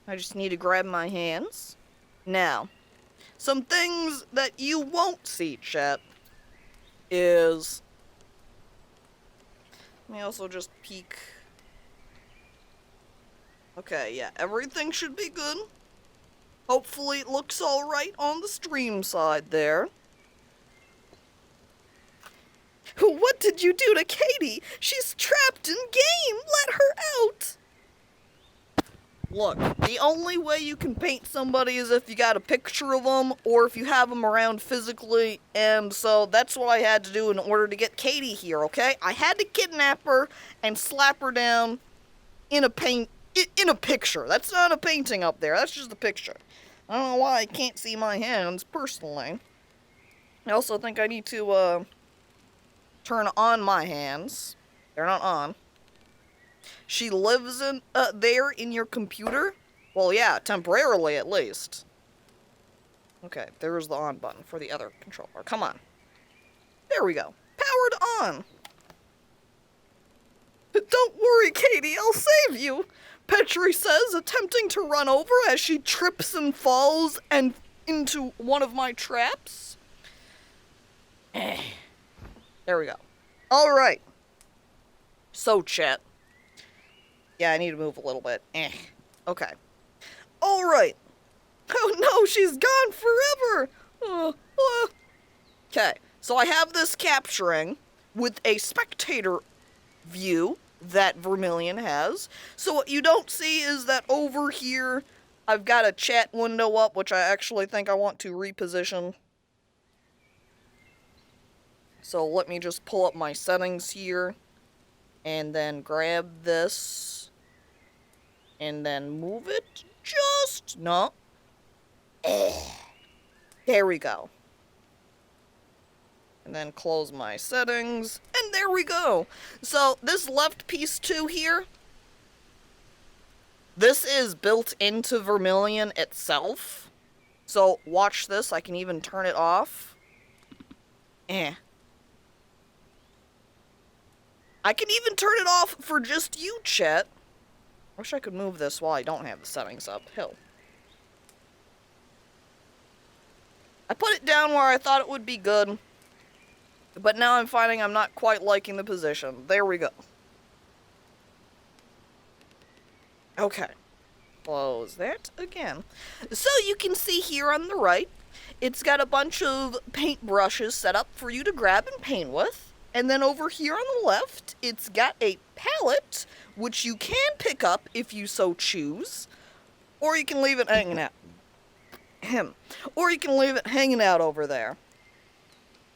I just need to grab my hands. Now, some things that you won't see, chat, is... Let me also just peek. Okay, yeah, everything should be good. Hopefully it looks alright on the stream side there. What did you do to Katie? She's trapped in game! Let her out! Look, the only way you can paint somebody is if you got a picture of them, or if you have them around physically, and so that's what I had to do in order to get Katie here, okay? I had to kidnap her and slap her down in a picture. That's not a painting up there, that's just a picture. I don't know why I can't see my hands, personally. I also think I need to, turn on my hands. They're not on. She lives in, there in your computer? Well, yeah, temporarily at least. Okay, there's the on button for the other controller. Come on. There we go. Powered on. Don't worry, Katie, I'll save you, Petrie says, attempting to run over as she trips and falls and into one of my traps. There we go. Alright. So, chat. Yeah, I need to move a little bit. Okay. Alright. Oh no, she's gone forever! Okay, so I have this capturing with a spectator view that Vermillion has. So what you don't see is that over here, I've got a chat window up, which I actually think I want to reposition. So let me just pull up my settings here, and then grab this, and then move it just, no. There we go. And then close my settings, and there we go. So this left piece 2 here, this is built into Vermillion itself. So watch this, I can even turn it off. I can even turn it off for just you, chat. Wish I could move this while I don't have the settings up. Hell. I put it down where I thought it would be good, but now I'm finding I'm not quite liking the position. There we go. Okay. Close that again. So you can see here on the right, it's got a bunch of paint brushes set up for you to grab and paint with. And then over here on the left, it's got a palette, which you can pick up if you so choose. Or you can leave it hanging out. Or you can leave it hanging out over there.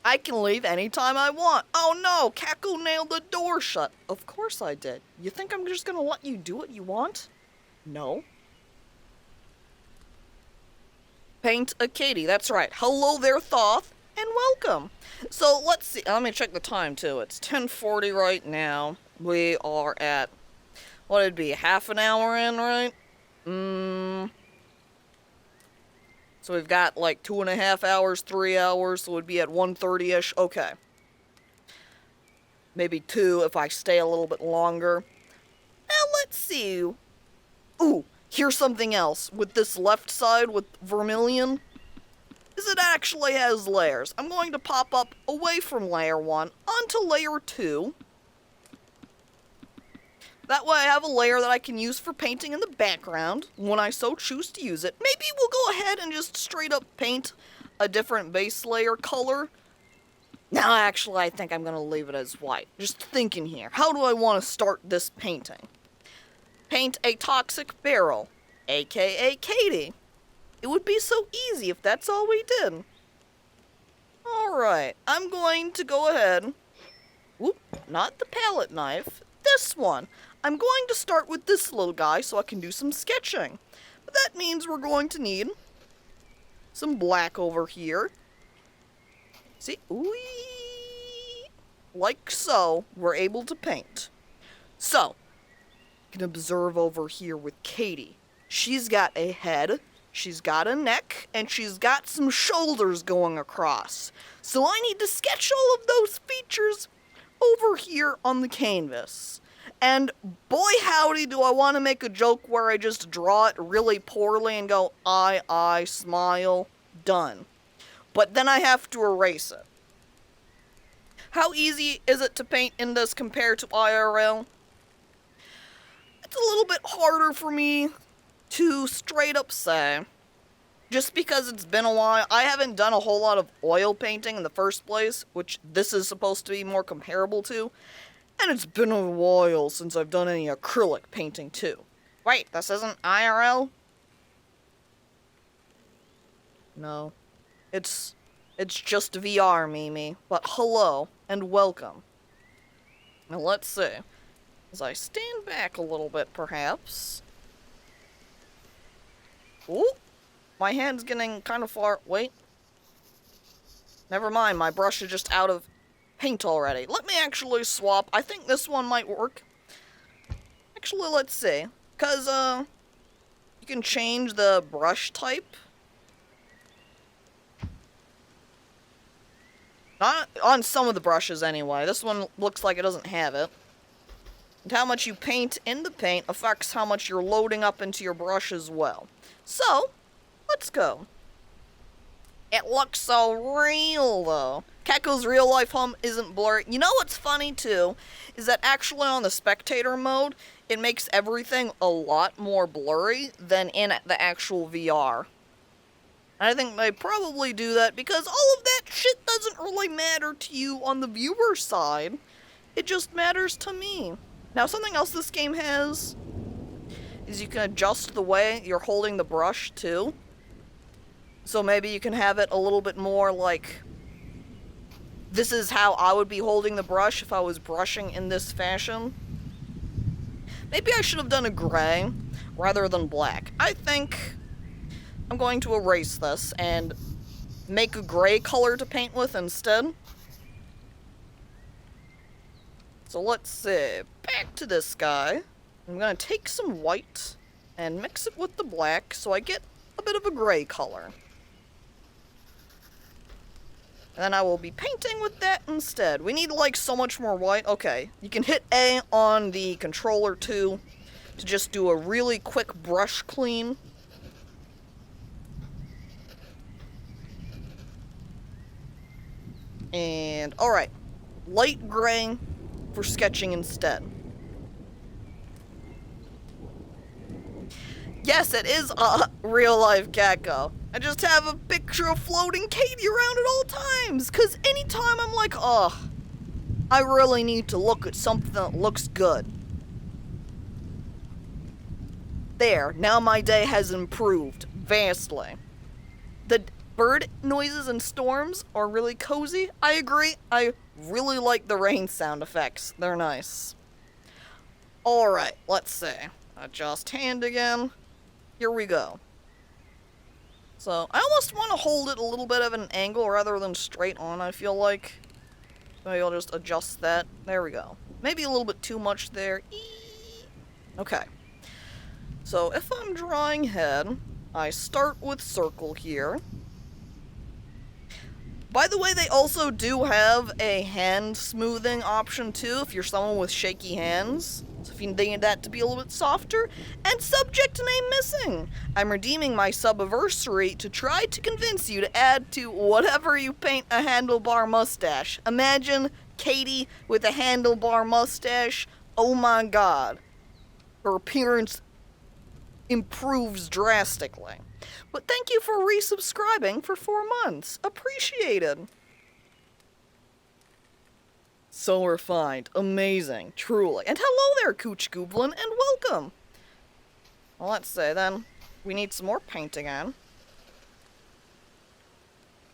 I can leave anytime I want. Oh no, Caco nailed the door shut. Of course I did. You think I'm just gonna let you do what you want? No. Paint a Katie, that's right. Hello there, Thoth, and welcome. So let's see, let me check the time too. It's 10:40 right now. We are at, what it'd be, half an hour in, right? So we've got like 2.5 hours, 3 hours, so it'd be at 1:30-ish. Okay. Maybe 2 if I stay a little bit longer. Now let's see. Ooh, here's something else. With this left side with Vermillion, is it actually has layers. I'm going to pop up away from layer 1 onto layer 2. That way I have a layer that I can use for painting in the background when I so choose to use it. Maybe we'll go ahead and just straight up paint a different base layer color. Now actually I think I'm going to leave it as white. Just thinking here. How do I want to start this painting? Paint a toxic barrel, aka Katie. It would be so easy if that's all we did. Alright, I'm going to go ahead. Whoop, not the palette knife. This one. I'm going to start with this little guy so I can do some sketching. But that means we're going to need some black over here. See? Ooh, like so, we're able to paint. So, you can observe over here with Katie. She's got a head. She's got a neck, and she's got some shoulders going across. So I need to sketch all of those features over here on the canvas. And boy howdy do I want to make a joke where I just draw it really poorly and go, I, smile, done. But then I have to erase it. How easy is it to paint in this compared to IRL? It's a little bit harder for me to straight up say. Just because it's been a while, I haven't done a whole lot of oil painting in the first place, which this is supposed to be more comparable to. And it's been a while since I've done any acrylic painting too. Wait, this isn't IRL? No. It's just VR, Mimi. But hello, and welcome. Now let's see. As I stand back a little bit, perhaps. Ooh! My hand's getting kind of far. Wait. Never mind, my brush is just out of paint already. Let me actually swap. I think this one might work. Actually, let's see. Because, you can change the brush type. Not on some of the brushes, anyway. This one looks like it doesn't have it. And how much you paint in the paint affects how much you're loading up into your brush as well. So, let's go. It looks so real, though. Caco's real-life home isn't blurry. You know what's funny, too? Is that actually on the spectator mode, it makes everything a lot more blurry than in the actual VR. I think they probably do that because all of that shit doesn't really matter to you on the viewer side. It just matters to me. Now, something else this game has is you can adjust the way you're holding the brush, too. So maybe you can have it a little bit more like, this is how I would be holding the brush if I was brushing in this fashion. Maybe I should have done a gray rather than black. I think I'm going to erase this and make a gray color to paint with instead. So let's see, back to this guy. I'm gonna take some white and mix it with the black so I get a bit of a gray color. And then I will be painting with that instead. We need like so much more white. Okay, you can hit A on the controller too to just do a really quick brush clean. And alright, light gray for sketching instead. Yes, it is a real-life Caco. I just have a picture of floating Katie around at all times, because anytime I'm like, oh, I really need to look at something that looks good. There, now my day has improved vastly. The bird noises and storms are really cozy. I agree. I really like the rain sound effects. They're nice. Alright, let's see. Adjust hand again. Here we go. So, I almost want to hold it a little bit of an angle rather than straight on, I feel like. So maybe I'll just adjust that. There we go. Maybe a little bit too much there. Okay. So, if I'm drawing head, I start with circle here. By the way, they also do have a hand smoothing option too, if you're someone with shaky hands. So if you need that to be a little bit softer. And subject name missing. I'm redeeming my subiversary to try to convince you to add to whatever you paint a handlebar mustache. Imagine Katie with a handlebar mustache. Oh my god. Her appearance improves drastically. But thank you for resubscribing for 4 months. Appreciated. So refined. Amazing. Truly. And hello there, Cooch Goblin, and welcome. Well, let's say then, we need some more painting on.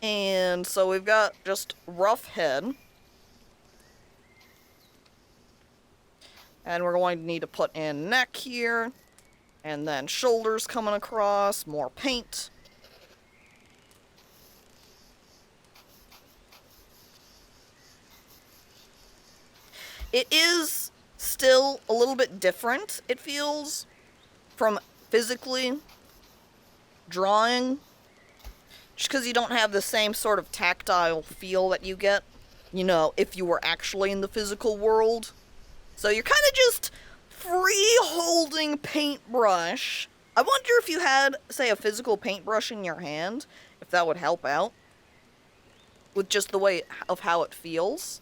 And so we've got just rough head. And we're going to need to put in neck here. And then shoulders coming across, more paint. It is still a little bit different, it feels, from physically drawing. Just because you don't have the same sort of tactile feel that you get, you know, if you were actually in the physical world. So you're kind of just free holding paintbrush. I wonder if you had, say, a physical paintbrush in your hand, if that would help out with just the way of how it feels.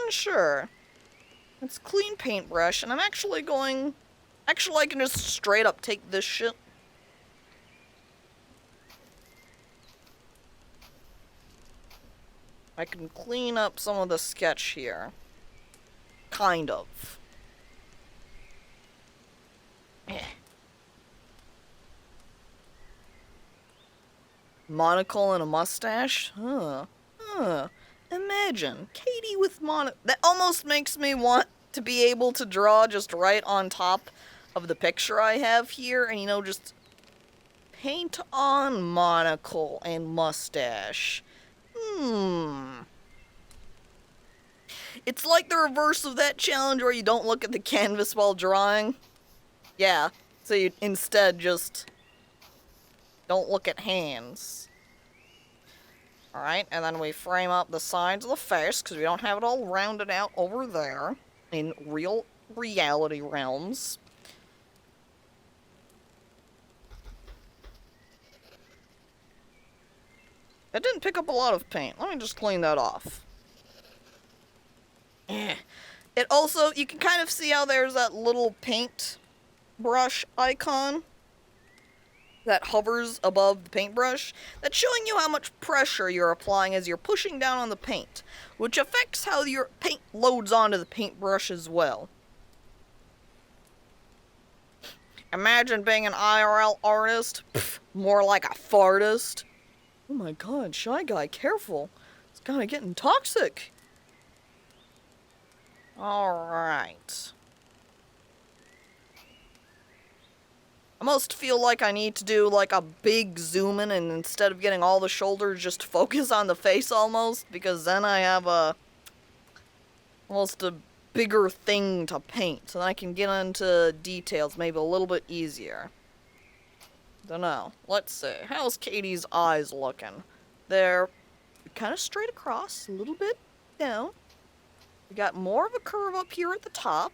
Unsure. It's clean paintbrush, and I'm actually going... Actually, I can just straight up take this shit. I can clean up some of the sketch here. Kind of. Monocle and a mustache? Imagine. Katie with that almost makes me want to be able to draw just right on top of the picture I have here, and, you know, just paint on monocle and mustache. It's like the reverse of that challenge where you don't look at the canvas while drawing. Yeah, so you instead just don't look at hands. Alright, and then we frame up the sides of the face, because we don't have it all rounded out over there in reality realms. That didn't pick up a lot of paint. Let me just clean that off. It also, you can kind of see how there's that little paint brush icon that hovers above the paintbrush. That's showing you how much pressure you're applying as you're pushing down on the paint, which affects how your paint loads onto the paintbrush as well. Imagine being an IRL artist. Pff, more like a fartist. Oh my god, Shy Guy, careful. It's kinda getting toxic. Alright. I almost feel like I need to do like a big zoom in, and instead of getting all the shoulders, just focus on the face almost, because then I have almost a bigger thing to paint, so then I can get into details maybe a little bit easier. Dunno. Let's see. How's Katie's eyes looking? They're kind of straight across, a little bit down. We got more of a curve up here at the top.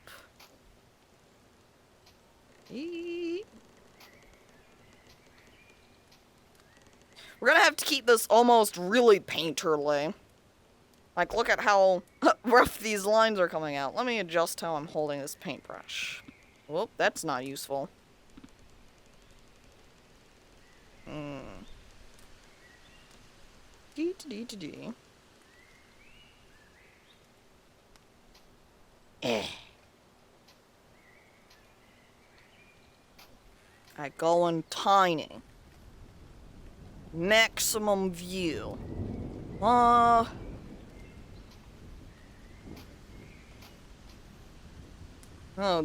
We're gonna have to keep this almost really painterly. Like, look at how rough these lines are coming out. Let me adjust how I'm holding this paintbrush. Whoop, that's not useful. Dee-dee-dee-dee. I going tiny. Maximum view. Oh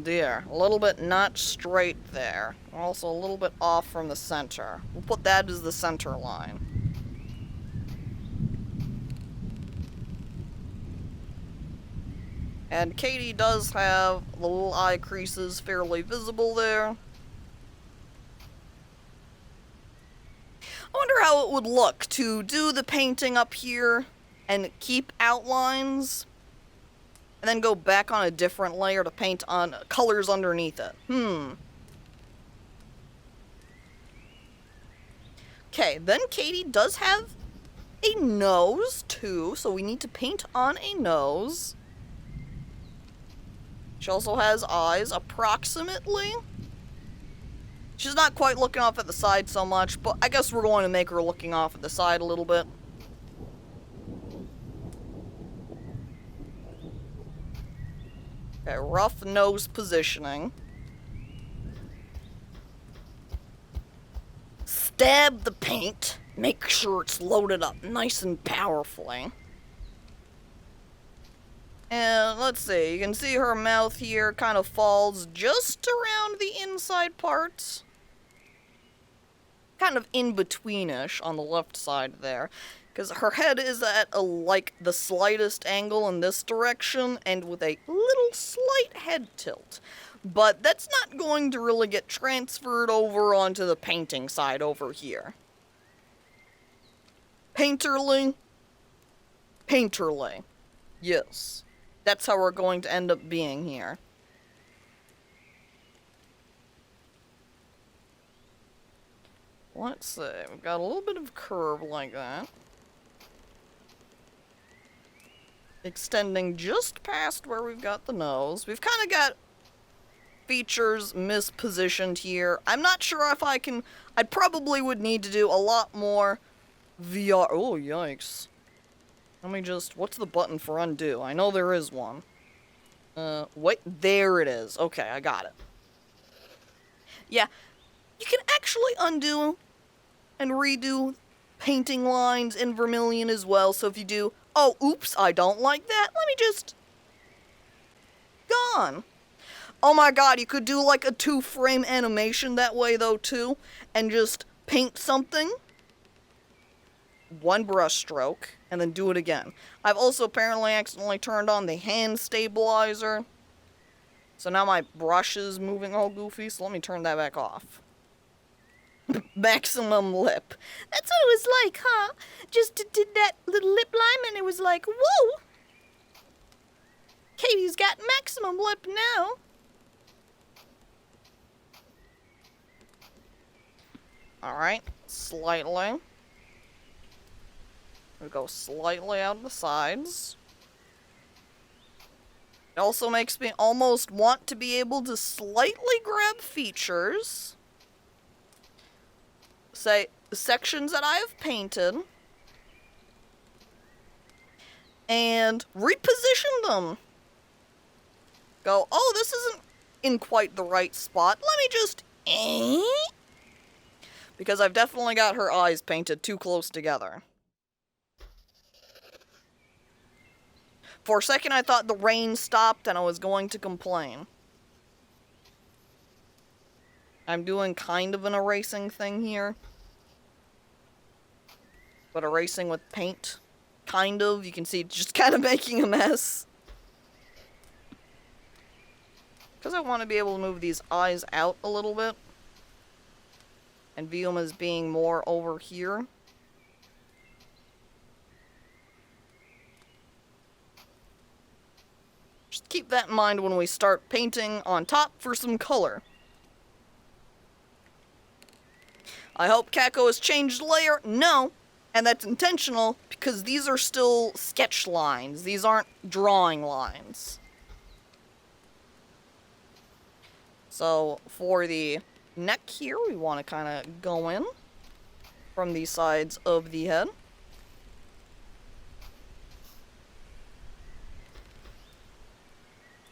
dear. A little bit not straight there. Also a little bit off from the center. We'll put that as the center line. And Katie does have the little eye creases fairly visible there. I wonder how it would look to do the painting up here and keep outlines, and then go back on a different layer to paint on colors underneath it. Okay, then Katie does have a nose, too, so we need to paint on a nose. She also has eyes, approximately. She's not quite looking off at the side so much, but I guess we're going to make her looking off at the side a little bit. Okay, rough nose positioning. Stab the paint. Make sure it's loaded up nice and powerfully. And let's see, you can see her mouth here kind of falls just around the inside parts. Kind of in-betweenish on the left side there. Because her head is at like the slightest angle in this direction, and with a little slight head tilt. But that's not going to really get transferred over onto the painting side over here. Painterly. Painterly. Yes. That's how we're going to end up being here. Let's see, we've got a little bit of curve like that. Extending just past where we've got the nose. We've kind of got features mispositioned here. I'm not sure if I can... I probably would need to do a lot more VR... Oh, yikes. Let me just... What's the button for undo? I know there is one. Wait, there it is. Okay, I got it. Yeah, you can actually undo and redo painting lines in Vermillion as well. So if you do, oh, oops, I don't like that, let me just... Gone. Oh my god, you could do like a 2-frame animation that way though too, and just paint something, one brush stroke, and then do it again. I've also apparently accidentally turned on the hand stabilizer, so now my brush is moving all goofy, so let me turn that back off. Maximum lip. That's what it was like, huh? Just did that little lip line and it was like, whoa! Katie's got maximum lip now. Alright, slightly. We go slightly out of the sides. It also makes me almost want to be able to slightly grab features. Say, sections that I have painted. And reposition them. Go, oh, this isn't in quite the right spot. Let me just... Because I've definitely got her eyes painted too close together. For a second, I thought the rain stopped and I was going to complain. I'm doing kind of an erasing thing here. But erasing with paint. Kind of. You can see it's just kind of making a mess. Because I want to be able to move these eyes out a little bit. And view them as being more over here. Just keep that in mind when we start painting on top for some color. I hope Caco has changed layer. No. And that's intentional because these are still sketch lines. These aren't drawing lines. So for the neck here, we want to kind of go in from the sides of the head.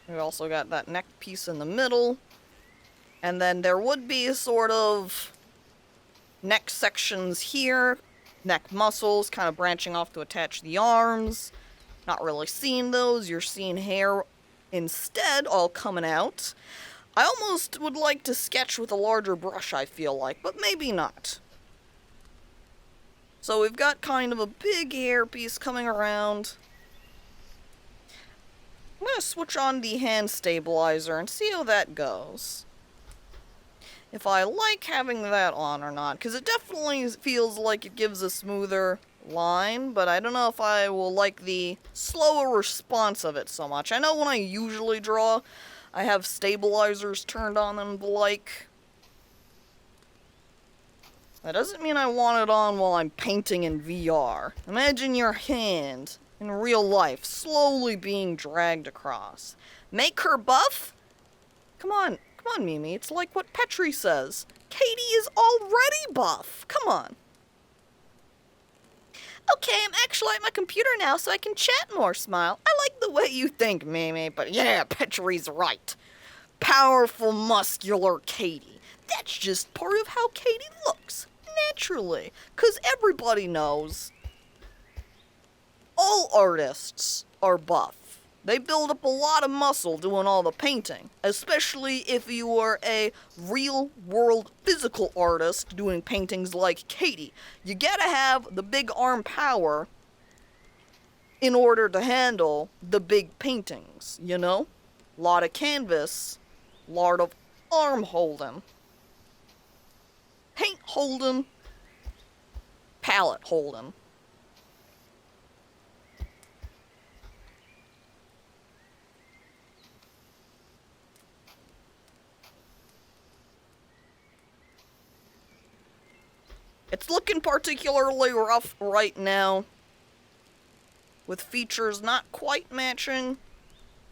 We also got that neck piece in the middle. And then there would be sort of neck sections here. Neck muscles kind of branching off to attach the arms. Not really seeing those. You're seeing hair instead all coming out. I almost would like to sketch with a larger brush, I feel like, but maybe not. So we've got kind of a big hair piece coming around. I'm going to switch on the hand stabilizer and see how that goes. If I like having that on or not, because it definitely feels like it gives a smoother line, but I don't know if I will like the slower response of it so much. I know when I usually draw, I have stabilizers turned on and the like. That doesn't mean I want it on while I'm painting in VR. Imagine your hand, in real life, slowly being dragged across. Make her buff? Come on, Mimi, it's like what Petri says. Katie is already buff. Come on. Okay, I'm actually at my computer now so I can chat more, Smile. I like the way you think, Mimi, but yeah, Petri's right. Powerful, muscular Katie. That's just part of how Katie looks, naturally. 'Cause everybody knows all artists are buff. They build up a lot of muscle doing all the painting, especially if you are a real-world physical artist doing paintings like Katie. You gotta have the big arm power in order to handle the big paintings, you know? Lot of canvas, lot of arm holding, paint holding, palette holding. It's looking particularly rough right now, with features not quite matching.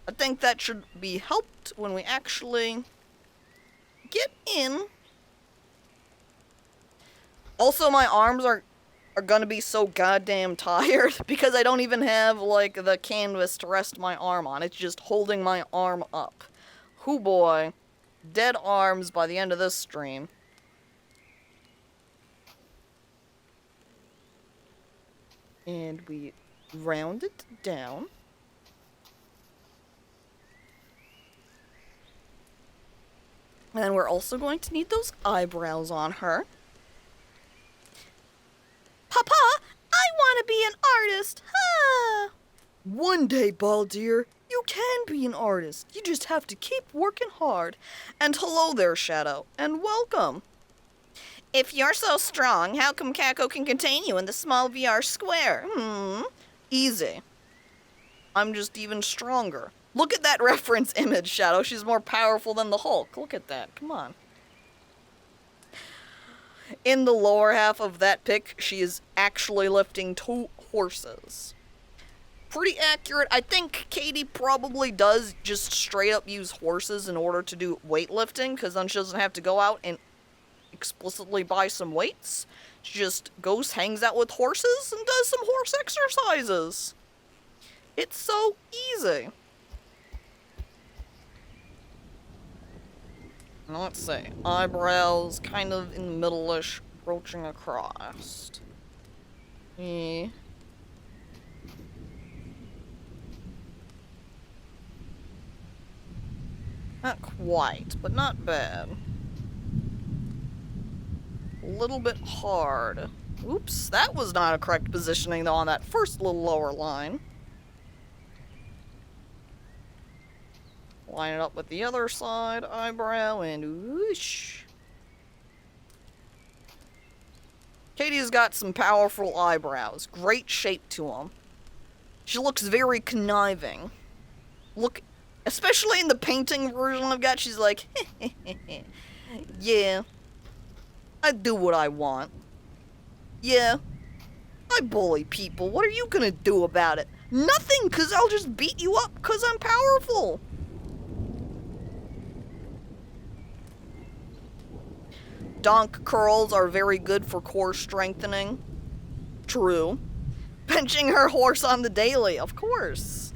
I think that should be helped when we actually get in. Also, my arms are gonna be so goddamn tired because I don't even have, like, the canvas to rest my arm on. It's just holding my arm up. Hoo boy. Dead arms by the end of this stream. And we round it down. And we're also going to need those eyebrows on her. Papa, I want to be an artist. Ah. One day, Baldir, you can be an artist. You just have to keep working hard. And hello there, Shadow, and welcome. If you're so strong, how come Caco can contain you in the small VR square? Easy. I'm just even stronger. Look at that reference image, Shadow. She's more powerful than the Hulk. Look at that. Come on. In the lower half of that pic, she is actually lifting 2 horses. Pretty accurate. I think Katie probably does just straight up use horses in order to do weightlifting, because then she doesn't have to go out and explicitly buy some weights. She just goes, hangs out with horses, and does some horse exercises. It's so easy. Now let's see. Eyebrows kind of in the middle-ish, broaching across. Not quite, but not bad. A little bit hard. Oops, that was not a correct positioning though on that first little lower line. Line it up with the other side, eyebrow, and whoosh. Katie's got some powerful eyebrows. Great shape to them. She looks very conniving. Look, especially in the painting version I've got, she's like, yeah, I do what I want. Yeah, I bully people. What are you gonna do about it? Nothing, cause I'll just beat you up cause I'm powerful. Donk curls are very good for core strengthening. True. Benching her horse on the daily, of course.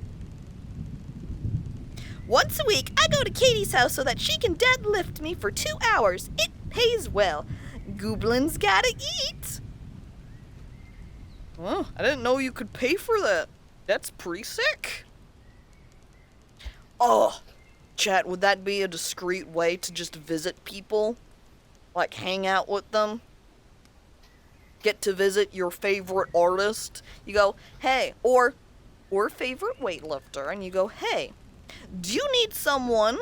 Once a week, I go to Katie's house so that she can deadlift me for 2 hours. It pays well. Goblins gotta eat. Well, I didn't know you could pay for that. That's pretty sick. Oh, chat, would that be a discreet way to just visit people? Like, hang out with them? Get to visit your favorite artist? You go, hey, or favorite weightlifter, and you go, hey, do you need someone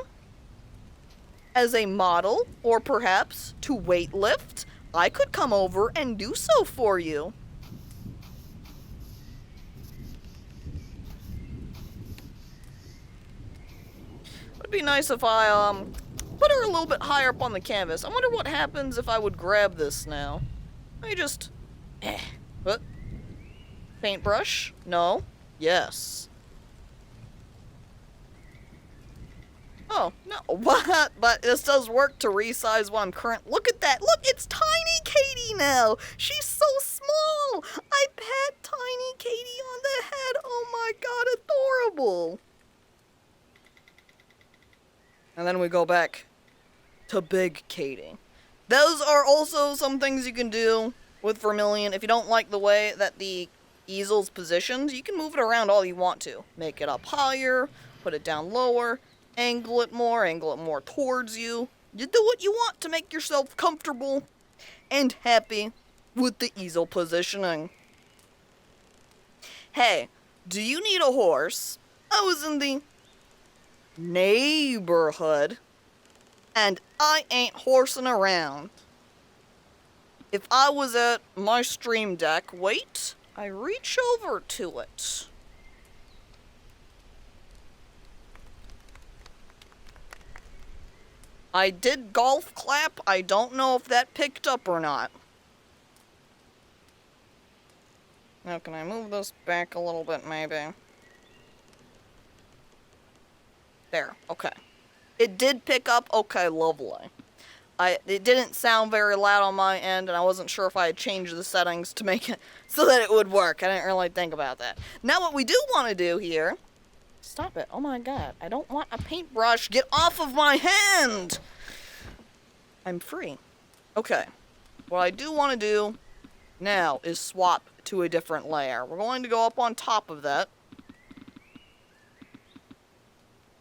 as a model, or perhaps to weightlift? I could come over and do so for you. It'd be nice if I, put her a little bit higher up on the canvas. I wonder what happens if I would grab this now. Let me just... What? Paintbrush? No. Yes. Oh, no. What? But this does work to resize what I'm current... Look at that! Look, it's Tiny Katie now! She's so small! I pat Tiny Katie on the head! Oh my god, adorable! And then we go back to Big Katie. Those are also some things you can do with Vermillion. If you don't like the way that the easel's positioned, you can move it around all you want to. Make it up higher, put it down lower, angle it more towards you. You do what you want to make yourself comfortable and happy with the easel positioning. Hey, do you need a horse? I was in the neighborhood, and I ain't horsing around. If I was at my stream deck, wait, I reach over to it. I did golf clap. I don't know if that picked up or not. Now, can I move this back a little bit, maybe? There, okay. It did pick up, okay, lovely. It didn't sound very loud on my end, and I wasn't sure if I had changed the settings to make it so that it would work. I didn't really think about that. Now, what we do want to do here... Stop it. Oh my god. I don't want a paintbrush. Get off of my hand! I'm free. Okay. What I do want to do now is swap to a different layer. We're going to go up on top of that.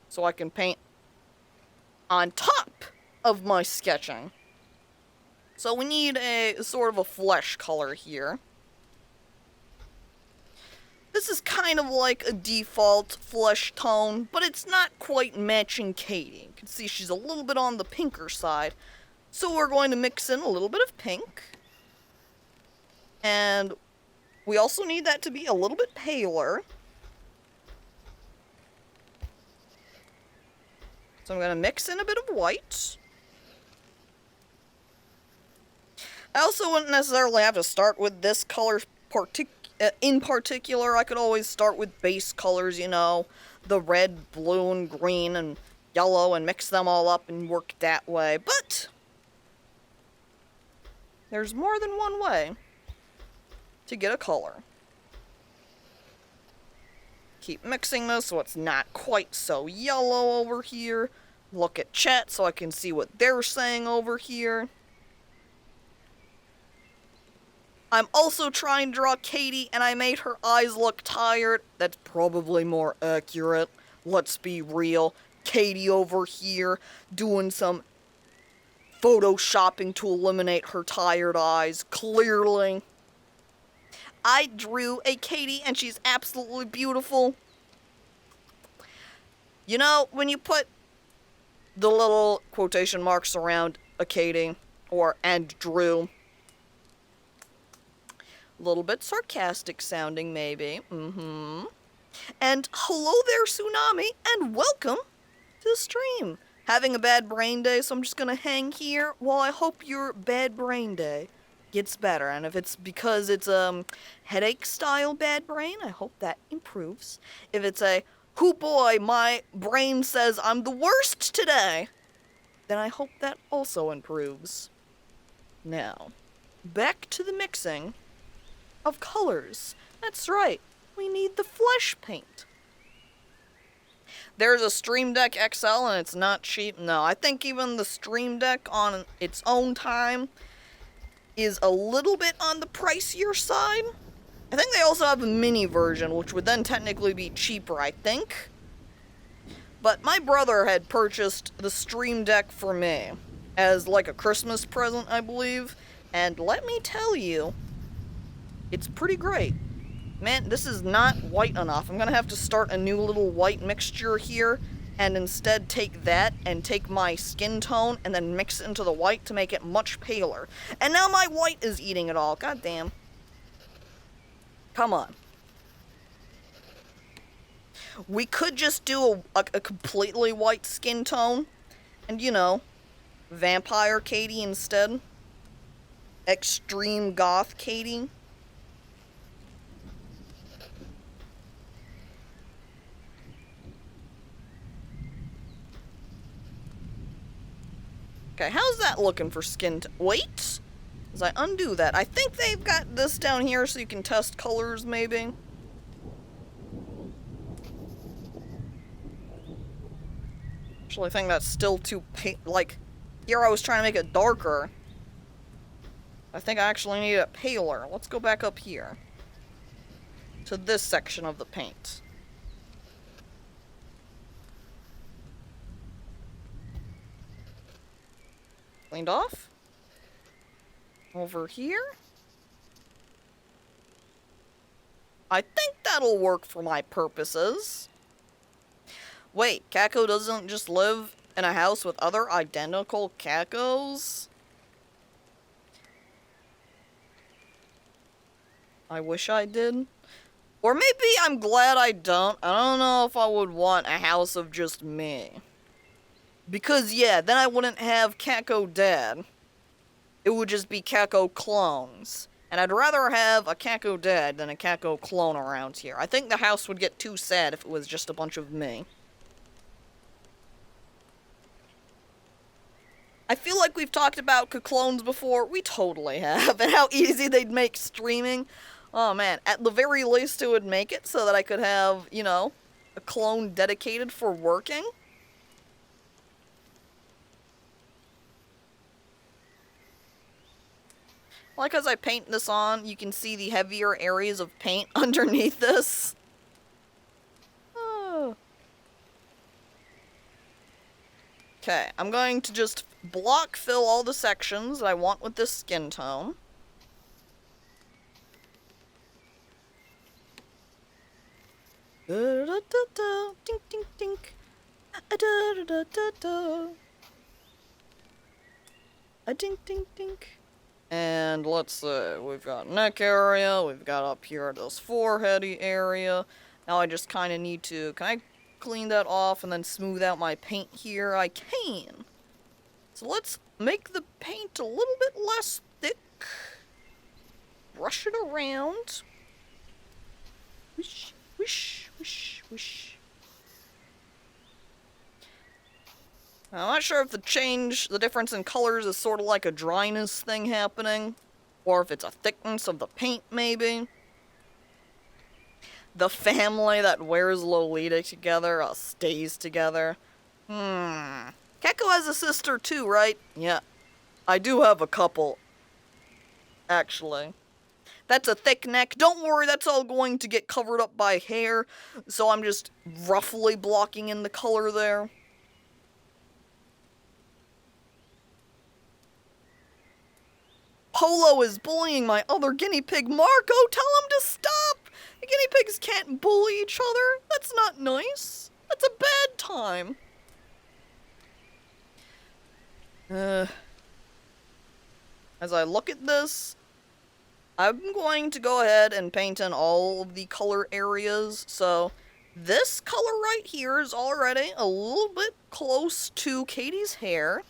So I can paint on top of my sketching. So we need a sort of a flesh color here. This is kind of like a default flesh tone, but it's not quite matching Katie. You can see she's a little bit on the pinker side. So we're going to mix in a little bit of pink. And we also need that to be a little bit paler. So I'm going to mix in a bit of white. I also wouldn't necessarily have to start with this color in particular. I could always start with base colors, you know, the red, blue, and green, and yellow, and mix them all up and work that way. But there's more than one way to get a color. Keep mixing this so it's not quite so yellow over here. Look at chat so I can see what they're saying over here. I'm also trying to draw Katie, and I made her eyes look tired. That's probably more accurate. Let's be real. Katie over here doing some photoshopping to eliminate her tired eyes. Clearly. I drew a Katie, and she's absolutely beautiful. You know, when you put the little quotation marks around a Katie, or and drew, a little bit sarcastic sounding, maybe. And hello there, Tsunami, and welcome to the stream. Having a bad brain day, so I'm just gonna hang here while I hope your bad brain day gets better. And if it's because it's headache-style bad brain, I hope that improves. If it's a, hoo boy, my brain says I'm the worst today, then I hope that also improves. Now, back to the mixing of colors. That's right, we need the flesh paint. There's a Stream Deck XL and it's not cheap. No, I think even the Stream Deck on its own time is a little bit on the pricier side. I think they also have a mini version, which would then technically be cheaper, I think. But my brother had purchased the Stream Deck for me as like a Christmas present, I believe. And let me tell you, it's pretty great. Man, this is not white enough. I'm gonna have to start a new little white mixture here and instead take that and take my skin tone and then mix it into the white to make it much paler. And now my white is eating it all. God damn. Come on. We could just do a completely white skin tone and, you know, Vampire Katie instead. Extreme Goth Katie. Okay, how's that looking for skin wait! As I undo that, I think they've got this down here so you can test colors, maybe. Actually, I think that's still too like, here I was trying to make it darker. I think I actually need it paler. Let's go back up here to this section of the paint. Cleaned off. Over here. I think that'll work for my purposes. Wait, Caco doesn't just live in a house with other identical Cacos? I wish I did. Or maybe I'm glad I don't. I don't know if I would want a house of just me. Because, yeah, then I wouldn't have Caco Dad. It would just be Caco clones. And And I'd rather have a Caco dead than a Caco clone around here. I think the house would get too sad if it was just a bunch of me. I feel like we've talked about clones before. We totally have. And how easy they'd make streaming. Oh man, at the very least it would make it so that I could have, you know, a clone dedicated for working. Like, as I paint this on, you can see the heavier areas of paint underneath this. Oh. Okay, I'm going to just block fill all the sections that I want with this skin tone. Da da da da, dink dink dink. Da da da da da. A dink dink dink. And let's see, we've got neck area, we've got up here this foreheady area. Now I just kind of need to, can I clean that off and then smooth out my paint here? I can. So let's make the paint a little bit less thick. Brush it around. Whoosh, whoosh, whoosh, whoosh. I'm not sure if the difference in colors is sort of like a dryness thing happening, or if it's a thickness of the paint, maybe. The family that wears Lolita together stays together. Caco has a sister too, right? Yeah. I do have a couple, actually. That's a thick neck. Don't worry, that's all going to get covered up by hair, so I'm just roughly blocking in the color there. Polo is bullying my other guinea pig, Marco. Tell him to stop. The guinea pigs can't bully each other. That's not nice. That's a bad time. As I look at this, I'm going to go ahead and paint in all of the color areas. So this color right here is already a little bit close to Katie's hair.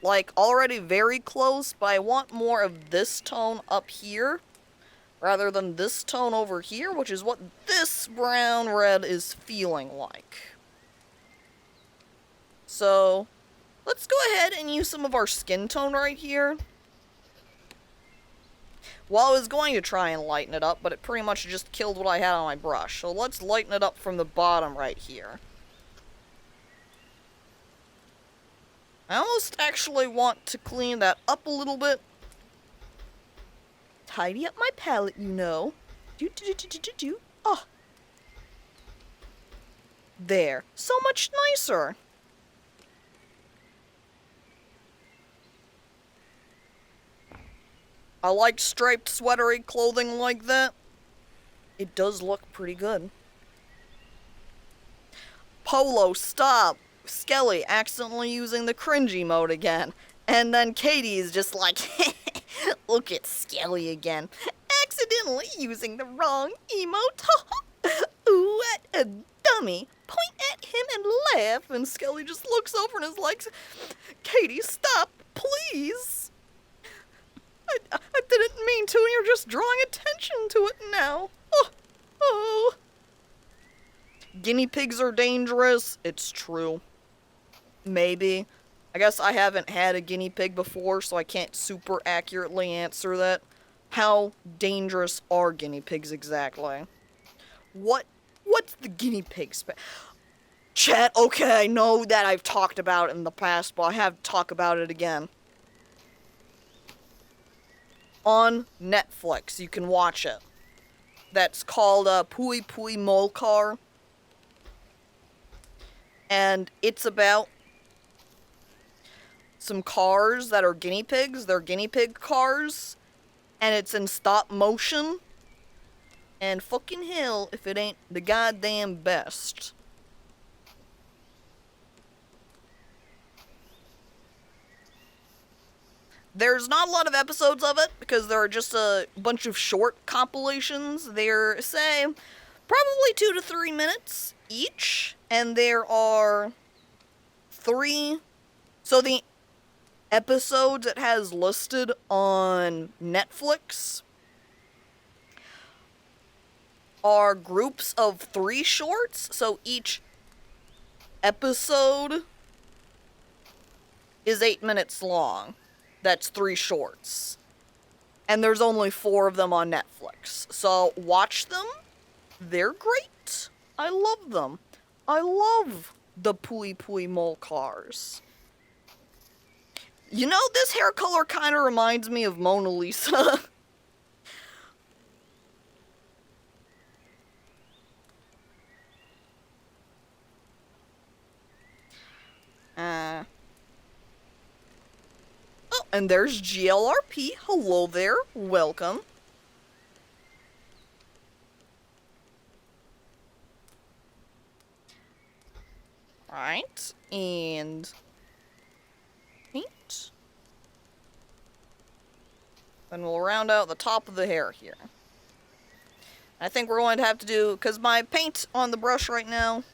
Like, already very close, but I want more of this tone up here, rather than this tone over here, which is what this brown red is feeling like. So, let's go ahead and use some of our skin tone right here. Well, I was going to try and lighten it up, but it pretty much just killed what I had on my brush. So let's lighten it up from the bottom right here. I almost actually want to clean that up a little bit. Tidy up my palette, you know. Oh. There. So much nicer. I like striped sweatery clothing like that. It does look pretty good. Polo, stop. Skelly accidentally using the cringy mode again. And then Katie's just like, look at Skelly again. Accidentally using the wrong emote. What a dummy. Point at him and laugh. And Skelly just looks over and is like, Katie, stop, please. I didn't mean to, and you're just drawing attention to it now. Oh. Guinea pigs are dangerous. It's true. Maybe. I guess I haven't had a guinea pig before, so I can't super accurately answer that. How dangerous are guinea pigs exactly? What's the guinea pig Chat, okay, I know that I've talked about it in the past, but I have to talk about it again. On Netflix, you can watch it. That's called Pui Pui Molcar. And it's about some cars that are guinea pigs. They're guinea pig cars. And it's in stop motion. And fucking hell if it ain't the goddamn best. There's not a lot of episodes of it because there are just a bunch of short compilations. They're, say, probably 2 to 3 minutes each. And there are 3. So episodes it has listed on Netflix are groups of 3 shorts, so each episode is 8 minutes long. That's 3 shorts. And there's only 4 of them on Netflix. So watch them. They're great. I love them. I love the Pui Pui mole cars. You know, this hair color kind of reminds me of Mona Lisa. Oh, and there's GLRP. Hello there. Welcome. Right, and paint. Then we'll round out the top of the hair here. I think we're going to have to do, because my paint on the brush right now,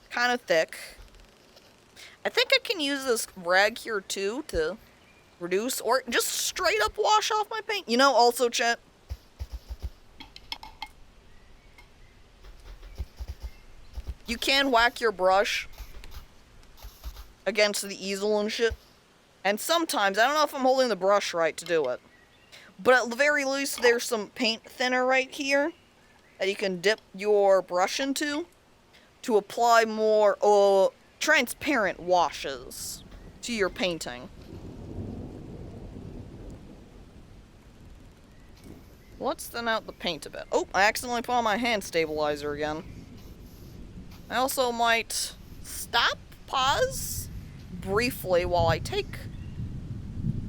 kind of thick. I think I can use this rag here too to reduce, or just straight up wash off my paint. You know, also, chat, you can whack your brush against the easel and shit. And sometimes, I don't know if I'm holding the brush right to do it, but at the very least, there's some paint thinner right here that you can dip your brush into to apply more transparent washes to your painting. Let's thin out the paint a bit. Oh, I accidentally put on my hand stabilizer again. I also might pause briefly while I take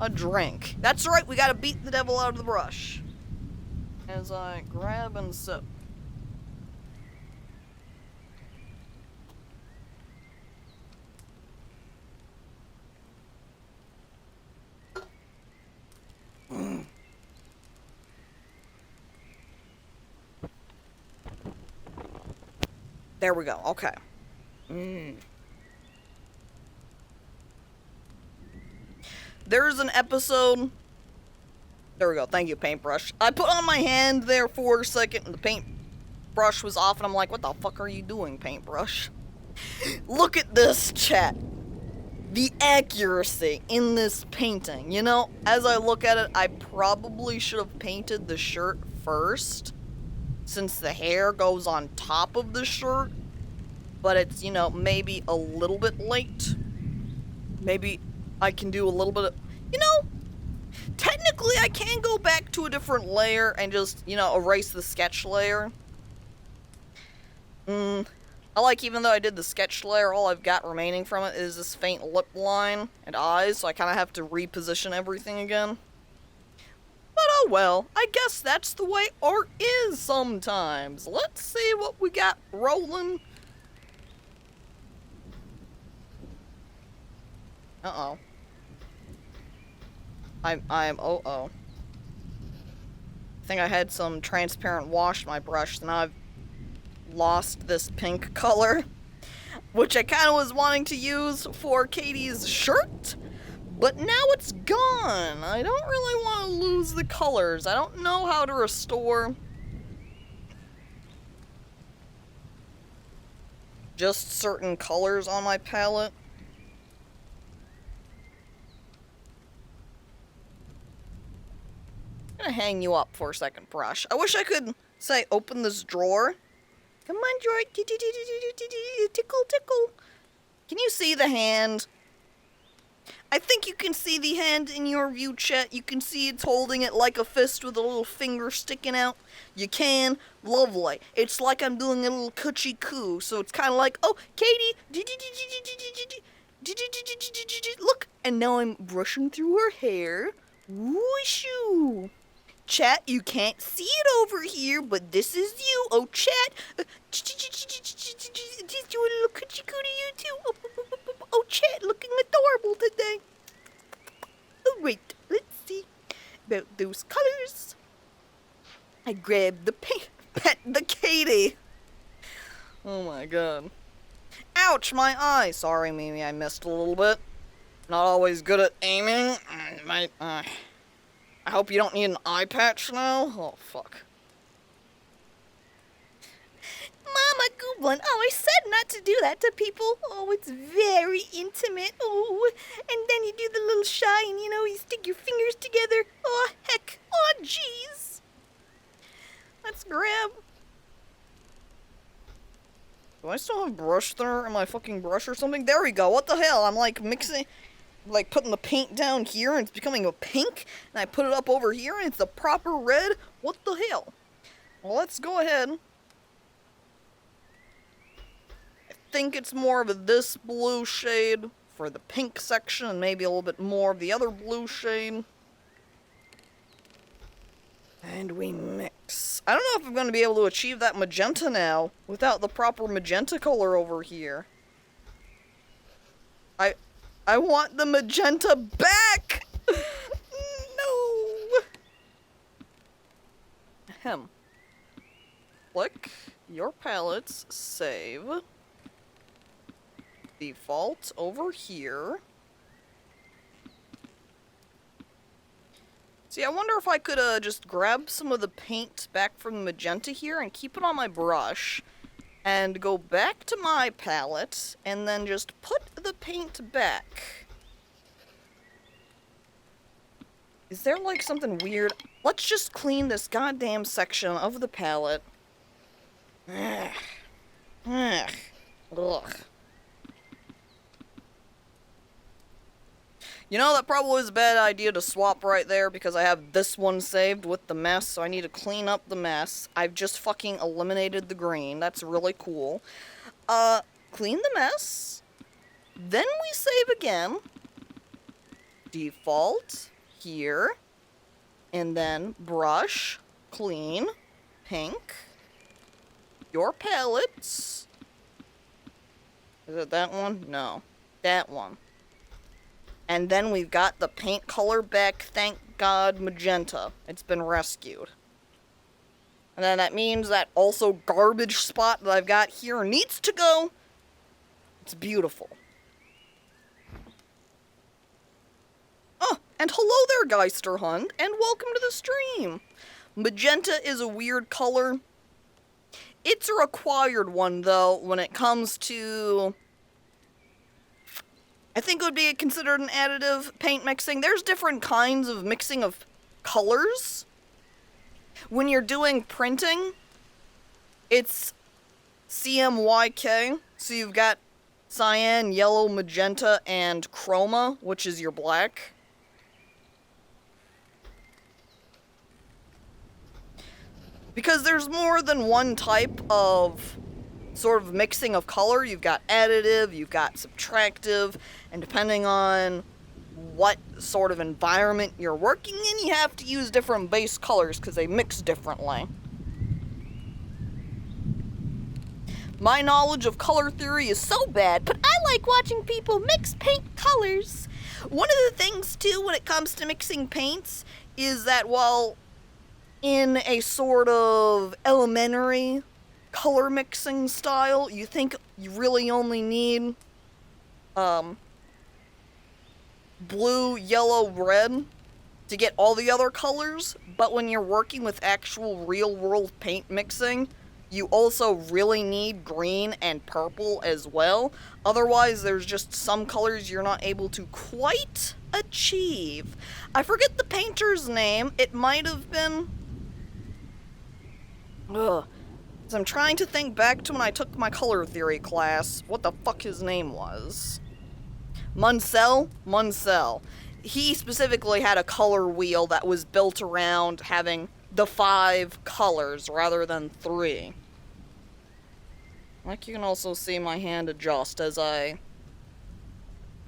a drink. That's right, we gotta beat the devil out of the brush. As I grab and sip. There we go, okay. There's an episode... There we go, thank you, paintbrush. I put on my hand there for a second, and the paintbrush was off, and I'm like, what the fuck are you doing, paintbrush? Look at this, chat. The accuracy in this painting. You know, as I look at it, I probably should have painted the shirt first, since the hair goes on top of the shirt, but it's, you know, maybe a little bit late. Maybe I can do a little bit of, you know, technically I can go back to a different layer and just, you know, erase the sketch layer. I like, even though I did the sketch layer, all I've got remaining from it is this faint lip line and eyes, so I kind of have to reposition everything again. But oh well, I guess that's the way art is sometimes. Let's see what we got rolling. Uh-oh. I'm uh-oh. I think I had some transparent wash in my brush, and I've lost this pink color, which I kind of was wanting to use for Katie's shirt, but now it's gone. I don't really want to lose the colors. I don't know how to restore just certain colors on my palette. I'm gonna hang you up for a second, brush. I wish I could say, open this drawer. Come on, drawer. Tickle, tickle. Can you see the hand? I think you can see the hand in your view, chat. You can see it's holding it like a fist with a little finger sticking out. You can. Lovely. It's like I'm doing a little coochie coo. So it's kind of like, oh, Katie. Look. And now I'm brushing through her hair. Whooshu. Chat, you can't see it over here, but this is you. Oh, chat. Just do a little coochie coo to you, too. Oh, chat, looking adorable today. Oh, wait. Let's see about those colors. I grabbed the pet the Katie. Oh, my God. Ouch, my eye. Sorry, Mimi, I missed a little bit. Not always good at aiming. I hope you don't need an eye patch now. Oh, fuck. Mama Goblin always said not to do that to people. Oh, it's very intimate. Oh, and then you do the little shy and, you stick your fingers together. Oh, heck. Oh, jeez. Let's grab. Do I still have brush there? Am I fucking brush or something? There we go. What the hell? I'm like mixing, like putting the paint down here and it's becoming a pink. And I put it up over here and it's the proper red. What the hell? Well, let's go ahead. I think it's more of this blue shade for the pink section and maybe a little bit more of the other blue shade. And we mix. I don't know if I'm going to be able to achieve that magenta now without the proper magenta color over here. I want the magenta back! No! Ahem. Click your palettes, save. Default over here. See, I wonder if I could just grab some of the paint back from the magenta here and keep it on my brush and go back to my palette and then just put the paint back. Is there like something weird? Let's just clean this goddamn section of the palette. Ugh. Ugh. Ugh. You know, that probably was a bad idea to swap right there because I have this one saved with the mess, so I need to clean up the mess. I've just fucking eliminated the green. That's really cool. Clean the mess. Then we save again. Default. Here. And then brush. Clean. Pink. Your palettes. Is it that one? No. That one. And then we've got the paint color back, thank God, magenta. It's been rescued. And then that means that also garbage spot that I've got here needs to go. It's beautiful. Oh, and hello there, Geisterhund, and welcome to the stream. Magenta is a weird color. It's a required one, though, when it comes to... I think it would be considered an additive paint mixing. There's different kinds of mixing of colors. When you're doing printing, it's CMYK. So you've got cyan, yellow, magenta, and chroma, which is your black. Because there's more than one type of sort of mixing of color. You've got additive, you've got subtractive, and depending on what sort of environment you're working in, you have to use different base colors because they mix differently. My knowledge of color theory is so bad, but I like watching people mix paint colors. One of the things, too, when it comes to mixing paints, is that while in a sort of elementary color mixing style, you think you really only need blue, yellow, red to get all the other colors, but when you're working with actual real-world paint mixing, you also really need green and purple as well. Otherwise, there's just some colors you're not able to quite achieve. I forget the painter's name. It might have been... Ugh. So I'm trying to think back to when I took my color theory class, what the fuck his name was. Munsell. He specifically had a color wheel that was built around having the 5 colors rather than 3. Like you can also see my hand adjust as I...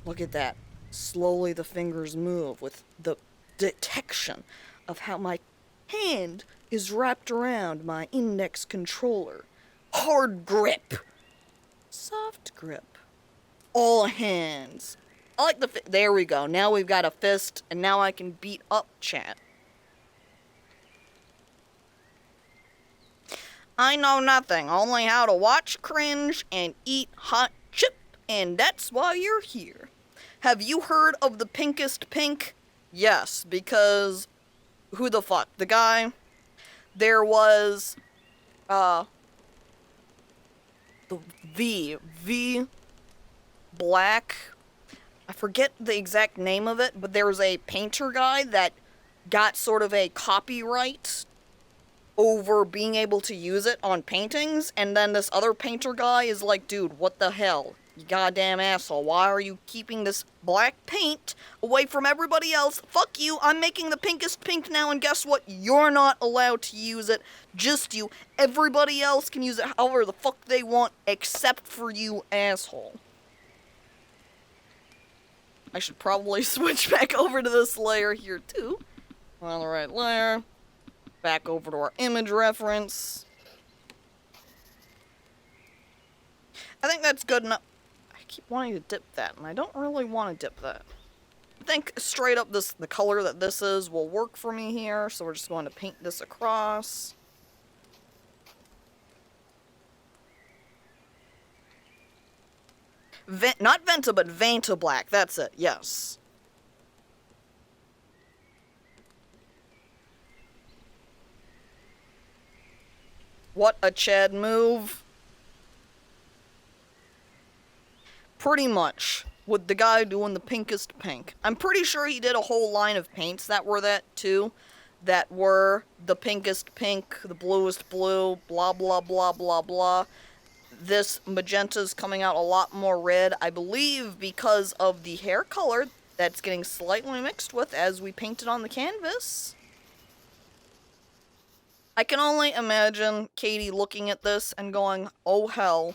Look at that. Slowly the fingers move with the detection of how my hand is wrapped around my index controller. Hard grip. Soft grip. All hands. I like the there we go. Now we've got a fist, and now I can beat up chat. I know nothing, only how to watch cringe and eat hot chip, and that's why you're here. Have you heard of the pinkest pink? Yes, because who the fuck? The guy, there was, the V Black, I forget the exact name of it, but there was a painter guy that got sort of a copyright over being able to use it on paintings, and then this other painter guy is like, dude, what the hell? You goddamn asshole, why are you keeping this black paint away from everybody else? Fuck you, I'm making the pinkest pink now, and guess what? You're not allowed to use it, just you. Everybody else can use it however the fuck they want, except for you, asshole. I should probably switch back over to this layer here, too. On the right layer. Back over to our image reference. I think that's good enough. I keep wanting to dip that, and I don't really want to dip that. I think straight up the color that this is will work for me here, so we're just going to paint this across. Not Venta, but Vanta Black, that's it, yes. What a Chad move. Pretty much, with the guy doing the pinkest pink. I'm pretty sure he did a whole line of paints that were that, too. That were the pinkest pink, the bluest blue, blah, blah, blah, blah, blah. This magenta's coming out a lot more red, I believe, because of the hair color that's getting slightly mixed with as we paint it on the canvas. I can only imagine Katie looking at this and going, oh hell.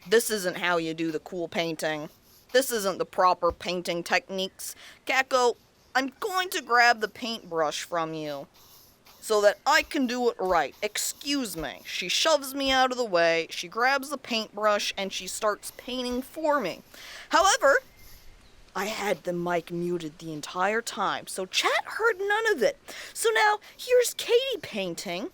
This isn't how you do the cool painting. This isn't the proper painting techniques. Caco, I'm going to grab the paintbrush from you so that I can do it right. Excuse me. She shoves me out of the way, she grabs the paintbrush, and she starts painting for me. However, I had the mic muted the entire time, so chat heard none of it. So now, here's Katie painting,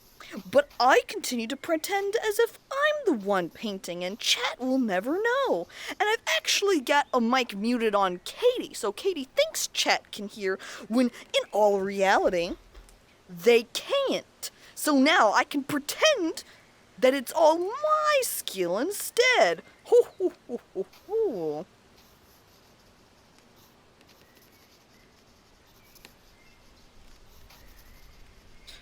but I continue to pretend as if I'm the one painting, and chat will never know. And I've actually got a mic muted on Katie, so Katie thinks chat can hear, when in all reality, they can't. So now I can pretend that it's all my skill instead. Ho ho ho ho ho.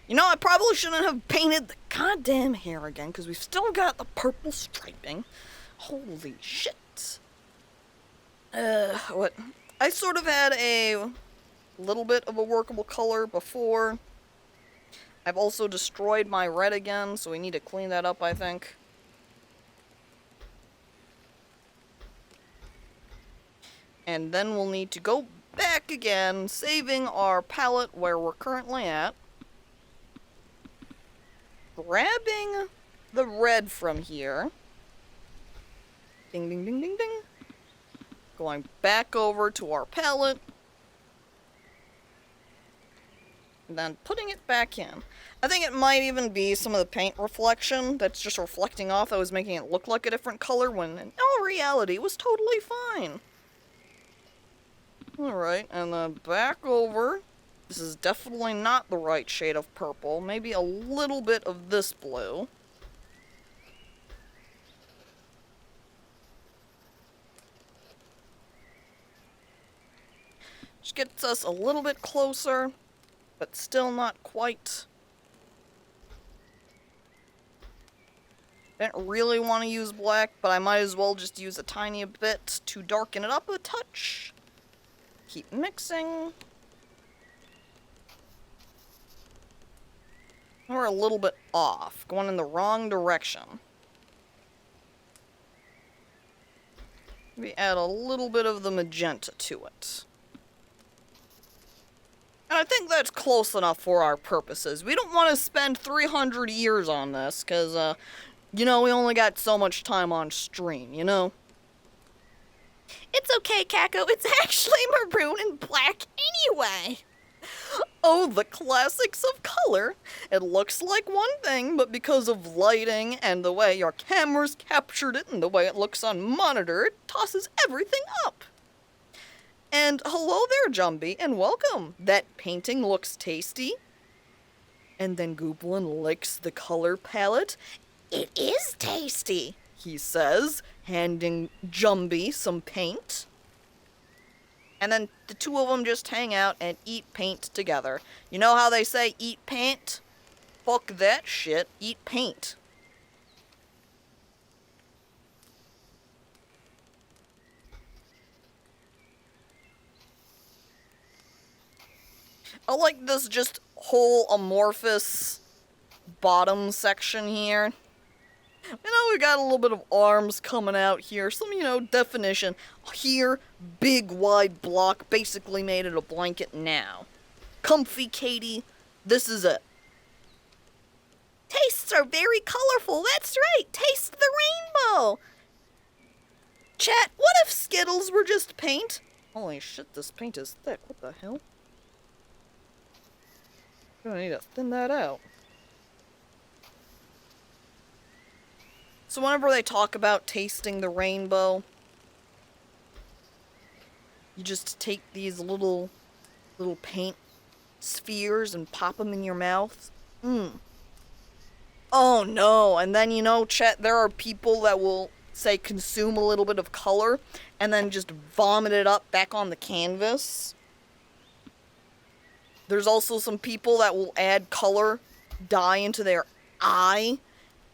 You know, I probably shouldn't have painted the goddamn hair again, because we've still got the purple striping. Holy shit. What? I sort of had a little bit of a workable color before. I've also destroyed my red again, so we need to clean that up, I think. And then we'll need to go back again, saving our palette where we're currently at. Grabbing the red from here. Ding, ding, ding, ding, ding. Going back over to our palette. And then putting it back in. I think it might even be some of the paint reflection that's just reflecting off that was making it look like a different color when in all reality it was totally fine. Alright, and then back over. This is definitely not the right shade of purple. Maybe a little bit of this blue. Which gets us a little bit closer, but still not quite. Didn't really want to use black, but I might as well just use a tiny bit to darken it up a touch. Keep mixing. We're a little bit off, going in the wrong direction. We add a little bit of the magenta to it. And I think that's close enough for our purposes. We don't want to spend 300 years on this, because, you know, we only got so much time on stream, you know? It's okay, Caco. It's actually maroon and black anyway. Oh, the classics of color. It looks like one thing, but because of lighting and the way your camera's captured it and the way it looks on monitor, it tosses everything up. And hello there, Jumbie, and welcome. That painting looks tasty. And then Gooblin licks the color palette. It is tasty, he says, handing Jumbie some paint. And then the two of them just hang out and eat paint together. You know how they say eat paint? Fuck that shit, eat paint. I like this just whole amorphous bottom section here. You know, we got a little bit of arms coming out here. Some, definition. Here, big wide block, basically made it a blanket now. Comfy, Katie. This is it. Tastes are very colorful. That's right. Taste the rainbow. Chat, what if Skittles were just paint? Holy shit, this paint is thick. What the hell? I need to thin that out. So whenever they talk about tasting the rainbow, you just take these little paint spheres and pop them in your mouth. Oh no, and then chat, there are people that will say consume a little bit of color and then just vomit it up back on the canvas. There's also some people that will add color dye into their eye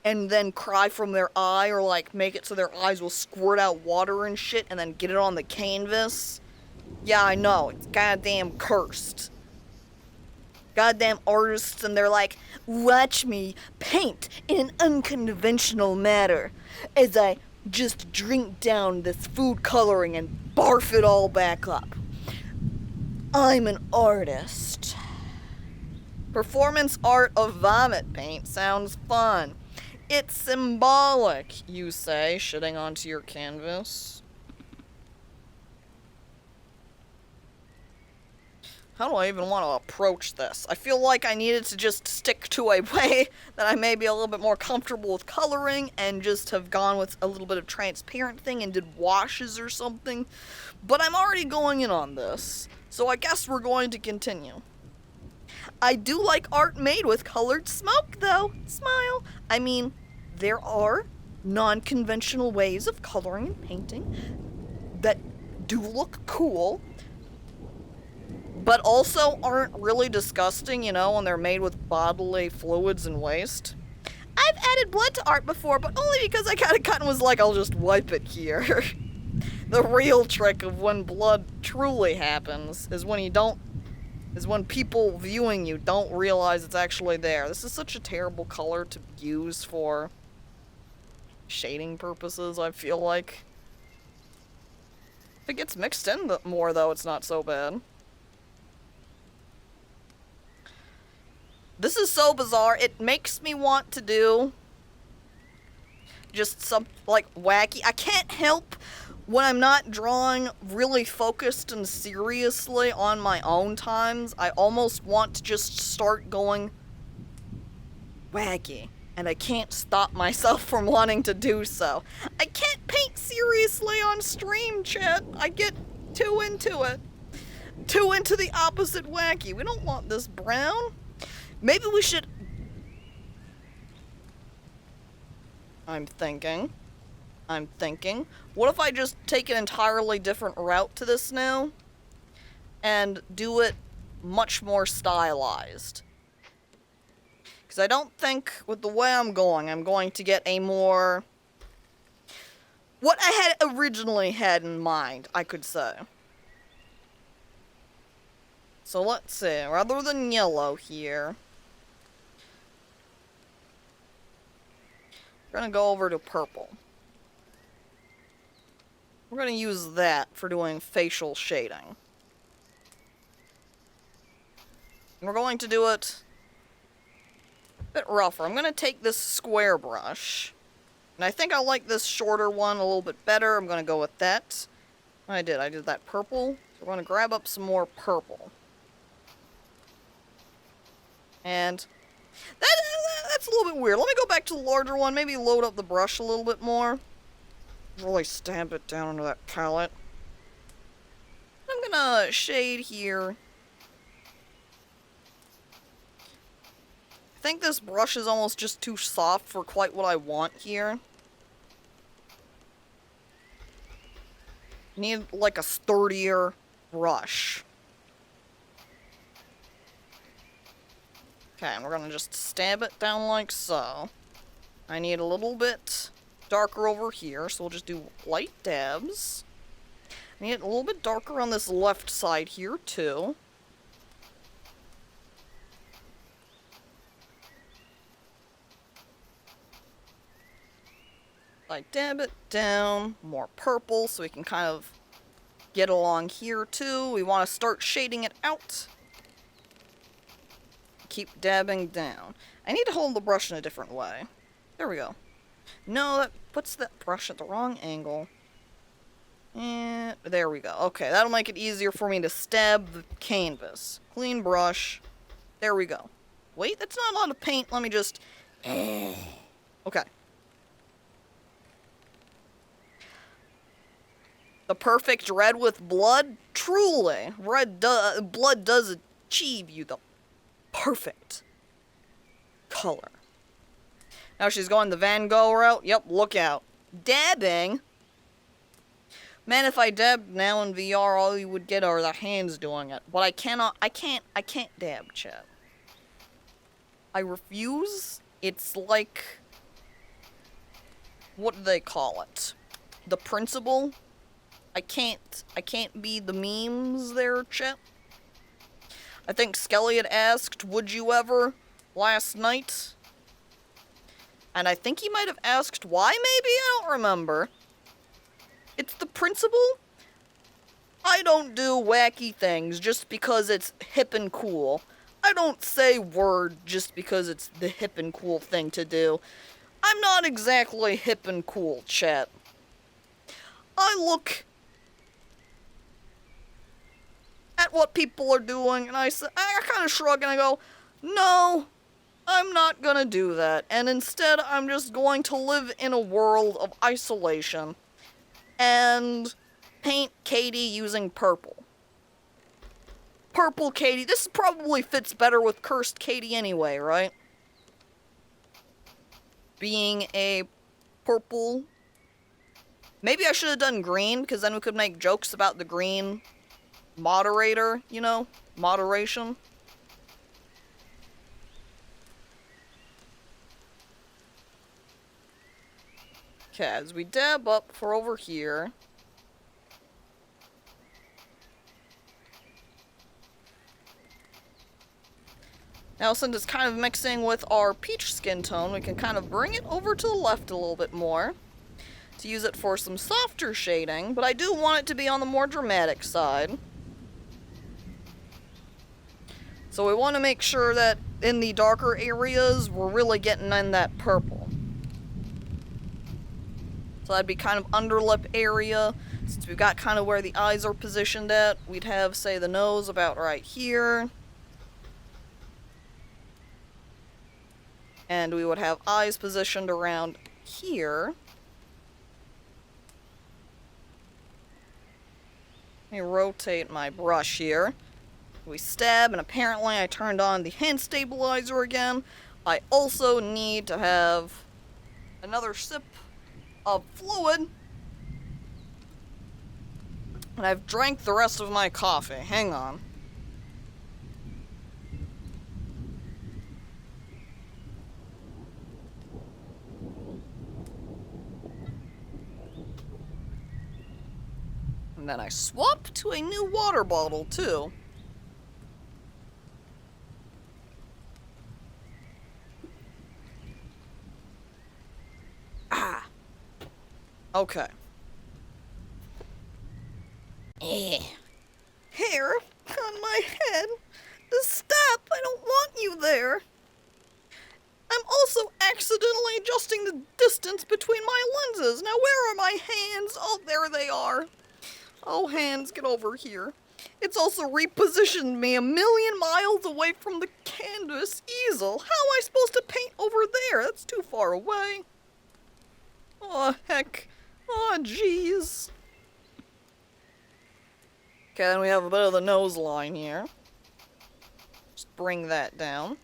and then cry from their eye, or like make it so their eyes will squirt out water and shit and then get it on the canvas. Yeah, I know, it's goddamn cursed. Goddamn artists, and they're like, watch me paint in an unconventional manner as I just drink down this food coloring and barf it all back up. I'm an artist. Performance art of vomit paint sounds fun. It's symbolic, you say, shitting onto your canvas. How do I even want to approach this? I feel like I needed to just stick to a way that I may be a little bit more comfortable with coloring and just have gone with a little bit of transparent thing and did washes or something. But I'm already going in on this, so I guess we're going to continue. I do like art made with colored smoke, though. Smile. I mean, there are non-conventional ways of coloring and painting that do look cool, but also aren't really disgusting, when they're made with bodily fluids and waste. I've added blood to art before, but only because I got a cut and was like, I'll just wipe it here. The real trick of when blood truly happens is when people viewing you don't realize it's actually there. This is such a terrible color to use for shading purposes, I feel like. If it gets mixed in more, though, it's not so bad. This is so bizarre. It makes me want to do just some, wacky. I can't help when I'm not drawing really focused and seriously on my own times. I almost want to just start going wacky, and I can't stop myself from wanting to do so. I can't paint seriously on stream, chat. I get too into it. Too into the opposite wacky. We don't want this brown. Maybe we should... I'm thinking. What if I just take an entirely different route to this now? And do it much more stylized. Because I don't think, with the way I'm going to get a more... what I had originally had in mind, I could say. So let's see, rather than yellow here, we're gonna go over to purple. We're gonna use that for doing facial shading. And we're going to do it a bit rougher. I'm gonna take this square brush, and I think I like this shorter one a little bit better. I'm gonna go with that. I did that purple. So we're gonna grab up some more purple. And that's a little bit weird. Let me go back to the larger one, maybe load up the brush a little bit more. Really stamp it down into that palette. I'm gonna shade here. I think this brush is almost just too soft for quite what I want here. Need like a sturdier brush. Okay, and we're gonna just stab it down like so. I need a little bit darker over here, so we'll just do light dabs. I need it a little bit darker on this left side here, too. I dab it down, more purple, so we can kind of get along here, too. We want to start shading it out. Keep dabbing down. I need to hold the brush in a different way. There we go. No, that puts that brush at the wrong angle. And there we go. Okay, that'll make it easier for me to stab the canvas. Clean brush. There we go. Wait, that's not a lot of paint. Let me just... Okay. The perfect red with blood? Truly. Blood does achieve you the perfect color. Now she's going the Van Gogh route. Yep, look out. Dabbing? Man, if I dabbed now in VR, all you would get are the hands doing it. But I can't dab, chat. I refuse. It's like... What do they call it? The principle? I can't be the memes there, chat. I think Skelly had asked, would you ever, last night? And I think he might have asked why, maybe? I don't remember. It's the principle. I don't do wacky things just because it's hip and cool. I don't say word just because it's the hip and cool thing to do. I'm not exactly hip and cool, chat. I look at what people are doing and I kind of shrug and I go, no, I'm not gonna do that. And instead, I'm just going to live in a world of isolation and paint Katie using purple. Purple Katie. This probably fits better with Cursed Katie anyway, right? Being a purple. Maybe I should have done green, because then we could make jokes about the green moderator, you know? Moderation. Okay, as we dab up for over here. Now, since it's kind of mixing with our peach skin tone, we can kind of bring it over to the left a little bit more to use it for some softer shading, but I do want it to be on the more dramatic side. So we want to make sure that in the darker areas, we're really getting in that purple. So that'd be kind of underlip area. Since we've got kind of where the eyes are positioned at, we'd have, say, the nose about right here. And we would have eyes positioned around here. Let me rotate my brush here. We stab, and apparently I turned on the hand stabilizer again. I also need to have another sip of fluid. And I've drank the rest of my coffee. Hang on. And then I swap to a new water bottle, too. Ah. Okay. Hair on my head. Stop! I don't want you there. I'm also accidentally adjusting the distance between my lenses. Now, where are my hands? Oh, there they are. Oh, hands, get over here. It's also repositioned me a million miles away from the canvas easel. How am I supposed to paint over there? That's too far away. Oh, heck. Oh, jeez. Okay, then we have a bit of the nose line here. Just bring that down.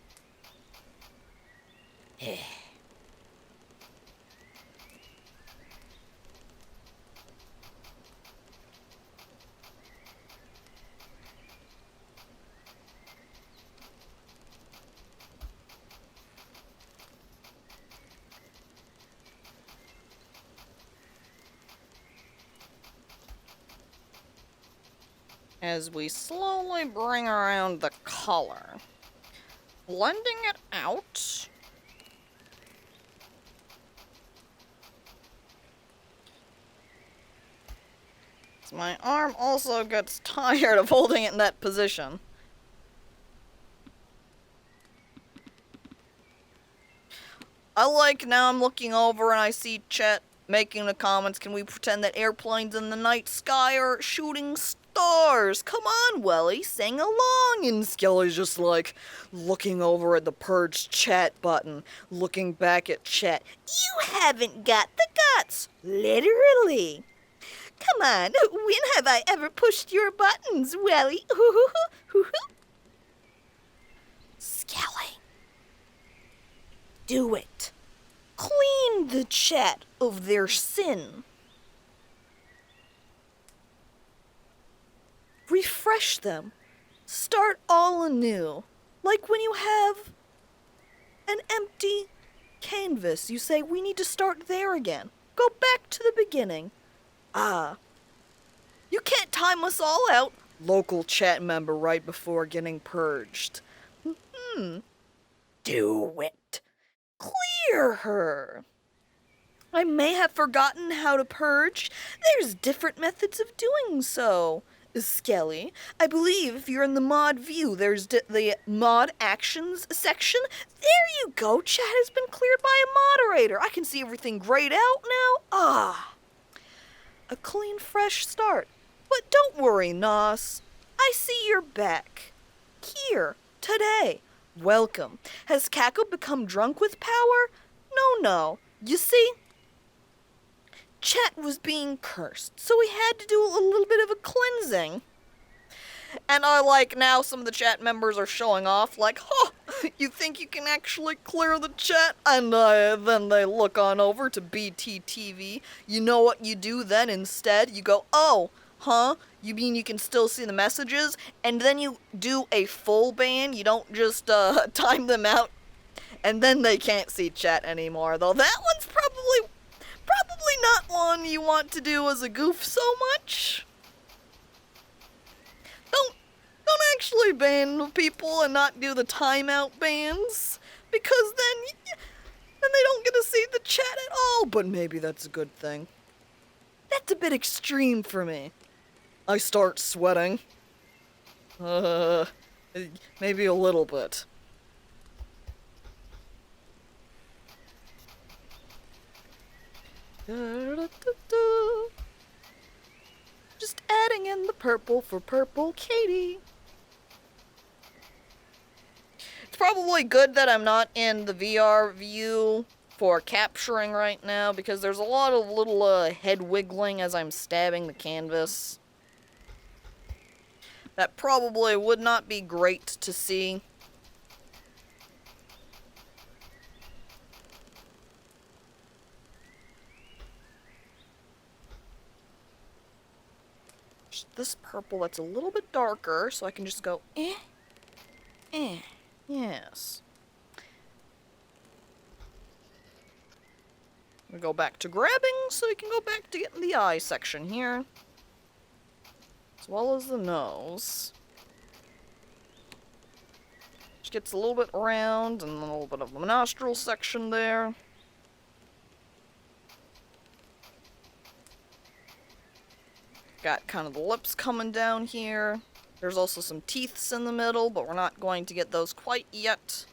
As we slowly bring around the color, blending it out. So my arm also gets tired of holding it in that position. Now I'm looking over and I see Chet making the comments, can we pretend that airplanes in the night sky are shooting stars? Come on, Welly, sing along. And Skelly's just like looking over at the purged chat button, looking back at Chet. You haven't got the guts, literally. Come on, when have I ever pushed your buttons, Welly? Skelly, do it. Clean the chat of their sin. Refresh them. Start all anew. Like when you have an empty canvas, you say, we need to start there again. Go back to the beginning. Ah. You can't time us all out. Local chat member right before getting purged. Do it. Clear her. I may have forgotten how to purge. There's different methods of doing so. Skelly, I believe if you're in the mod view, there's the mod actions section. There you go. Chat has been cleared by a moderator. I can see everything grayed out now. Ah. A clean, fresh start. But don't worry, Nos. I see you're back. Here, today. Welcome. Has Caco become drunk with power? No. You see, Chat was being cursed, so we had to do a little bit of a cleansing. And now some of the chat members are showing off, like, oh, you think you can actually clear the chat? And then they look on over to BTTV. You know what you do then instead? You go, oh, huh? You mean you can still see the messages? And then you do a full ban? You don't just time them out? And then they can't see chat anymore, though that one's probably not one you want to do as a goof so much. Don't actually ban people and not do the timeout bans, because then they don't get to see the chat at all. But maybe that's a good thing. That's a bit extreme for me. I start sweating. Maybe a little bit. Just adding in the purple for Purple Katie. It's probably good that I'm not in the VR view for capturing right now, because there's a lot of little head wiggling as I'm stabbing the canvas. That probably would not be great to see. This purple that's a little bit darker, so I can just go, yes. We go back to grabbing, so we can go back to getting the eye section here. As well as the nose. Just gets a little bit round, and a little bit of the nostril section there. Got kind of the lips coming down here. There's also some teeths in the middle, but we're not going to get those quite yet.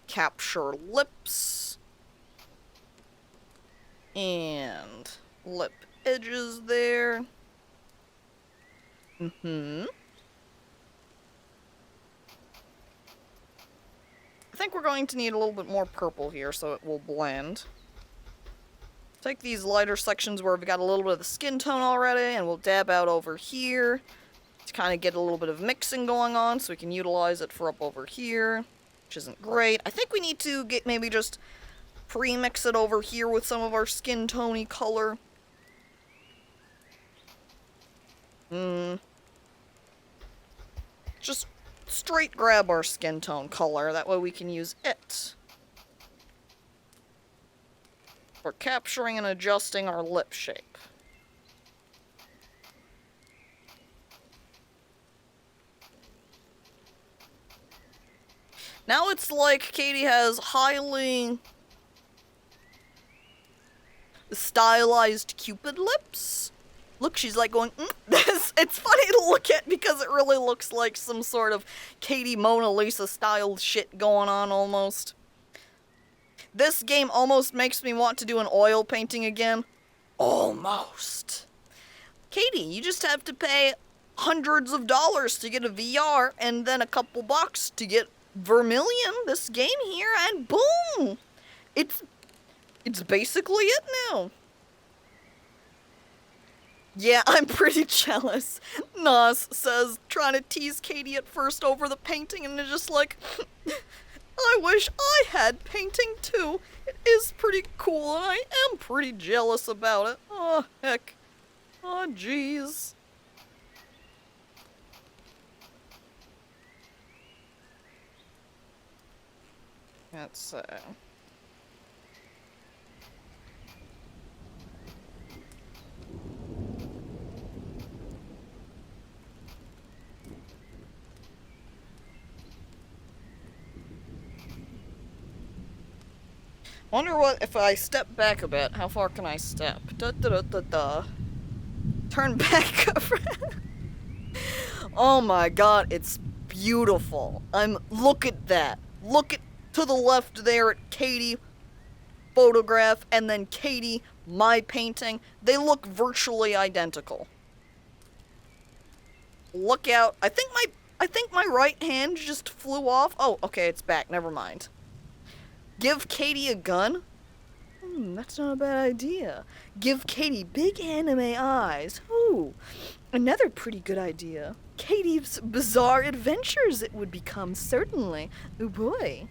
Capture lips. And lip edges there. I think we're going to need a little bit more purple here so it will blend. Take these lighter sections where we've got a little bit of the skin tone already, and we'll dab out over here to kind of get a little bit of mixing going on so we can utilize it for up over here, which isn't great. I think we need to get maybe just pre-mix it over here with some of our skin tone-y color. Just straight grab our skin tone color, that way we can use it for capturing and adjusting our lip shape. Now it's like Katie has highly stylized Cupid lips. Look, she's like going, It's funny to look at because it really looks like some sort of Katie Mona Lisa style shit going on almost. This game almost makes me want to do an oil painting again. Almost. Katie, you just have to pay hundreds of dollars to get a VR and then a couple bucks to get Vermillion, this game here, and boom! It's basically it now. Yeah, I'm pretty jealous. Nas says, trying to tease Katie at first over the painting, and they're just like, I wish I had painting too. It is pretty cool, and I am pretty jealous about it. Oh, heck. Oh, jeez. Let's see. Wonder what, if I step back a bit, how far can I step? Turn back. Oh my god, it's beautiful. Look at that. Look to the left there at Katie photograph, and then Katie, my painting. They look virtually identical. Look out. I think my right hand just flew off. Oh, okay, it's back. Never mind. Give Katie a gun? That's not a bad idea. Give Katie big anime eyes. Ooh, another pretty good idea. Katie's bizarre adventures it would become, certainly. Oh boy.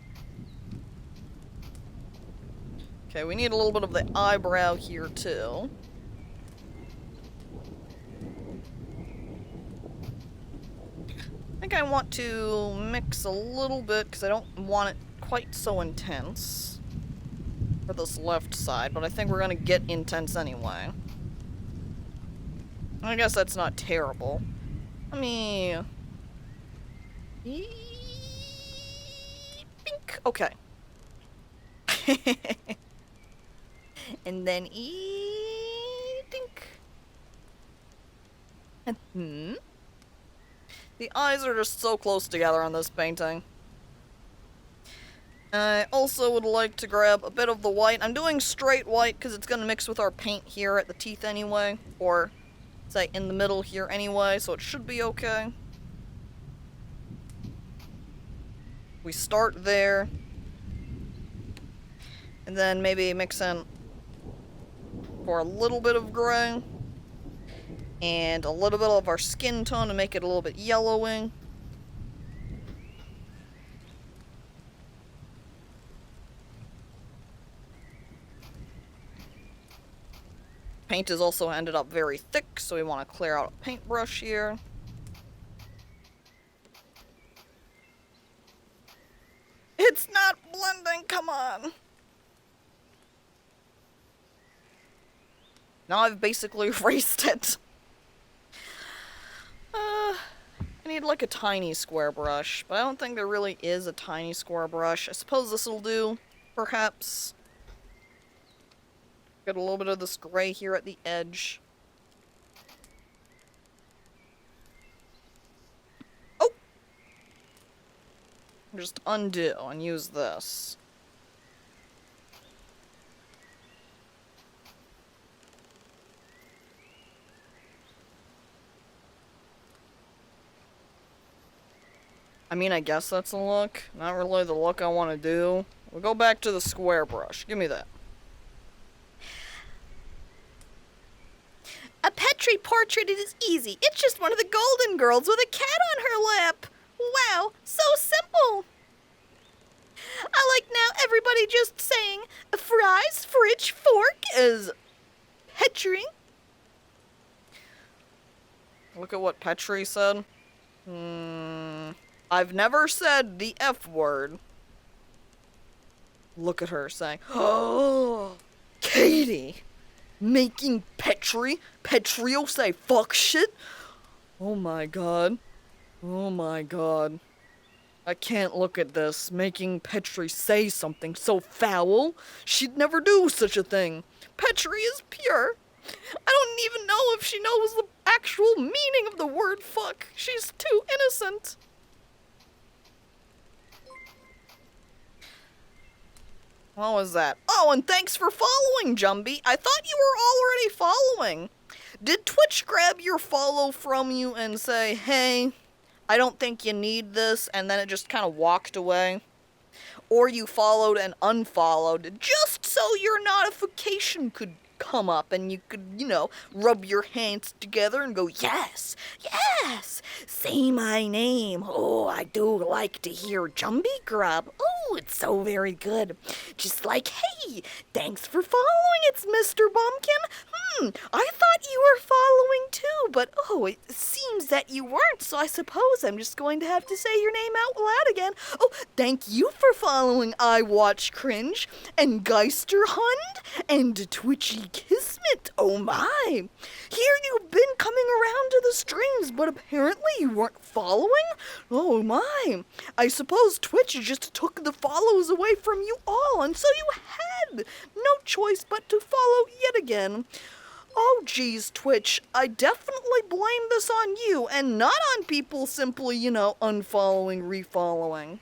Okay, we need a little bit of the eyebrow here, too. I think I want to mix a little bit, because I don't want it quite so intense for this left side, but I think we're gonna get intense anyway. I guess that's not terrible. Let me... Pink. Okay. And then pink. The eyes are just so close together on this painting. I also would like to grab a bit of the white. I'm doing straight white because it's going to mix with our paint here at the teeth anyway. Or, say, in the middle here anyway, so it should be okay. We start there. And then maybe mix in for a little bit of gray. And a little bit of our skin tone to make it a little bit yellowing. Paint has also ended up very thick, so we want to clear out a paintbrush here. It's not blending, come on! Now I've basically erased it. I need like a tiny square brush, but I don't think there really is a tiny square brush. I suppose this will do, perhaps. Got a little bit of this gray here at the edge. Oh! Just undo and use this. I mean, I guess that's a look. Not really the look I want to do. We'll go back to the square brush. Give me that. A Petri portrait is easy. It's just one of the Golden Girls with a cat on her lap. Wow, so simple. I like now everybody just saying fries, fridge, fork Is Petri. look at what Petri said. I've never said the F word. Look at her saying, "Oh, Katie, making Petrio say fuck shit. Oh my god. Oh my god. I can't look at this, making Petri say something so foul. She'd never do such a thing. Petri is pure. I don't even know if she knows the actual meaning of the word fuck. She's too innocent." What was that? Oh, and thanks for following, Jumbie. I thought you were already following. Did Twitch grab your follow from you and say, hey, I don't think you need this, and then it just kind of walked away? Or you followed and unfollowed just so your notification could come up and you could, rub your hands together and go, yes, yes, say my name. Oh, I do like to hear Jumbie Grub. Oh, it's so very good. Just like, hey, thanks for following, it's Mr. Bumpkin. I thought you were following too, but it seems that you weren't, so I suppose I'm just going to have to say your name out loud again. Oh, thank you for following I Watch Cringe, and Geisterhund, and Twitchy Kismet. Oh my. Here you've been coming around to the streams, but apparently you weren't following? Oh my. I suppose Twitch just took the follows away from you all, and so you had no choice but to follow yet again. Oh geez, Twitch, I definitely blame this on you, and not on people simply, unfollowing, refollowing.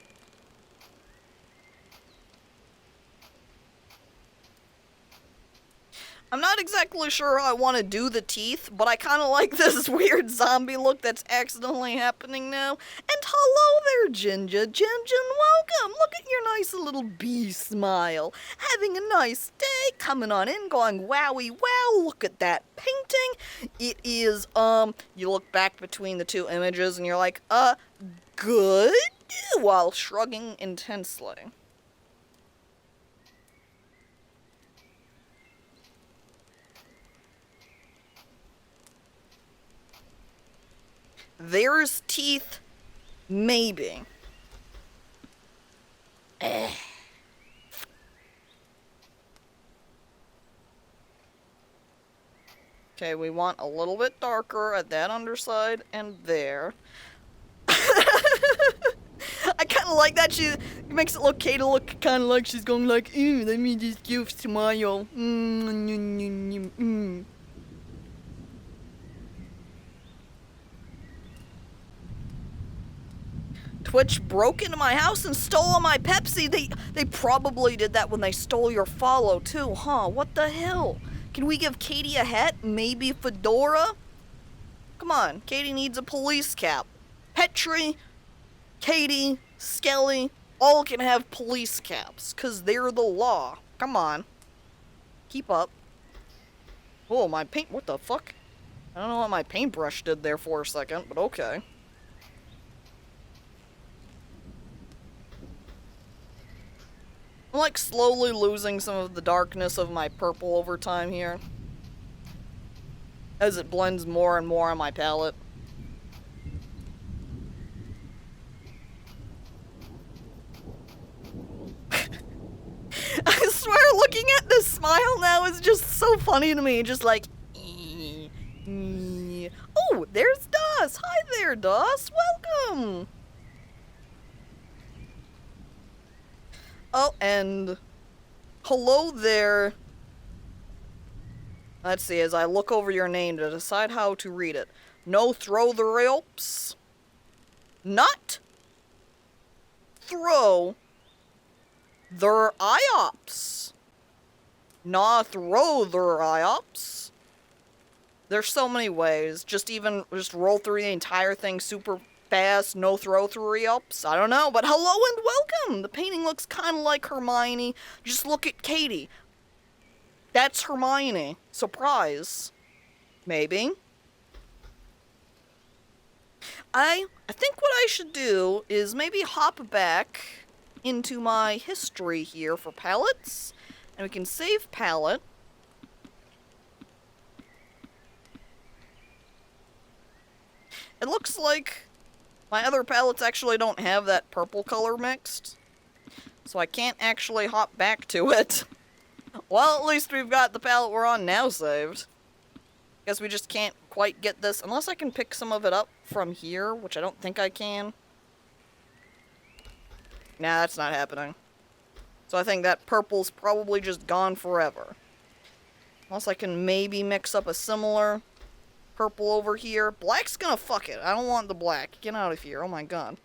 I'm not exactly sure how I want to do the teeth, but I kind of like this weird zombie look that's accidentally happening now. And hello there, Ginger. Ginger, welcome. Look at your nice little bee smile. Having a nice day, coming on in, going wowie wow, look at that painting. It is, you look back between the two images and you're like, good, while shrugging intensely. There's teeth, maybe. Okay, we want a little bit darker at that underside and there. I kind of like that. She makes it look Katie look kind of like she's going like, ew, let me just give smile. Twitch broke into my house and stole all my Pepsi. They probably did that when they stole your follow too, huh? What the hell? Can we give Katie a hat? Maybe fedora? Come on, Katie needs a police cap. Petri, Katie, Skelly, all can have police caps, 'cause they're the law. Come on. Keep up. Oh, my paint, what the fuck? I don't know what my paintbrush did there for a second, but okay. I'm like slowly losing some of the darkness of my purple over time here, as it blends more and more on my palette. I swear looking at this smile now is just so funny to me, just like, oh, there's Das. Hi there, Das. Welcome. Oh, and hello there. Let's see, as I look over your name to decide how to read it. No throw the ropes. Not throw their IOPS. Nah, throw their IOPS. There's so many ways. Just roll through the entire thing super fast, no throw-through re-ups. I don't know, but hello and welcome! The painting looks kind of like Hermione. Just look at Katie. That's Hermione. Surprise. Maybe. I think what I should do is maybe hop back into my history here for palettes. And we can save palette. It looks like my other palettes actually don't have that purple color mixed. So I can't actually hop back to it. Well, at least we've got the palette we're on now saved. Guess we just can't quite get this, unless I can pick some of it up from here, which I don't think I can. Nah, that's not happening. So I think that purple's probably just gone forever. Unless I can maybe mix up a similar purple over here. Black's gonna fuck it. I don't want the black. Get out of here. Oh my god.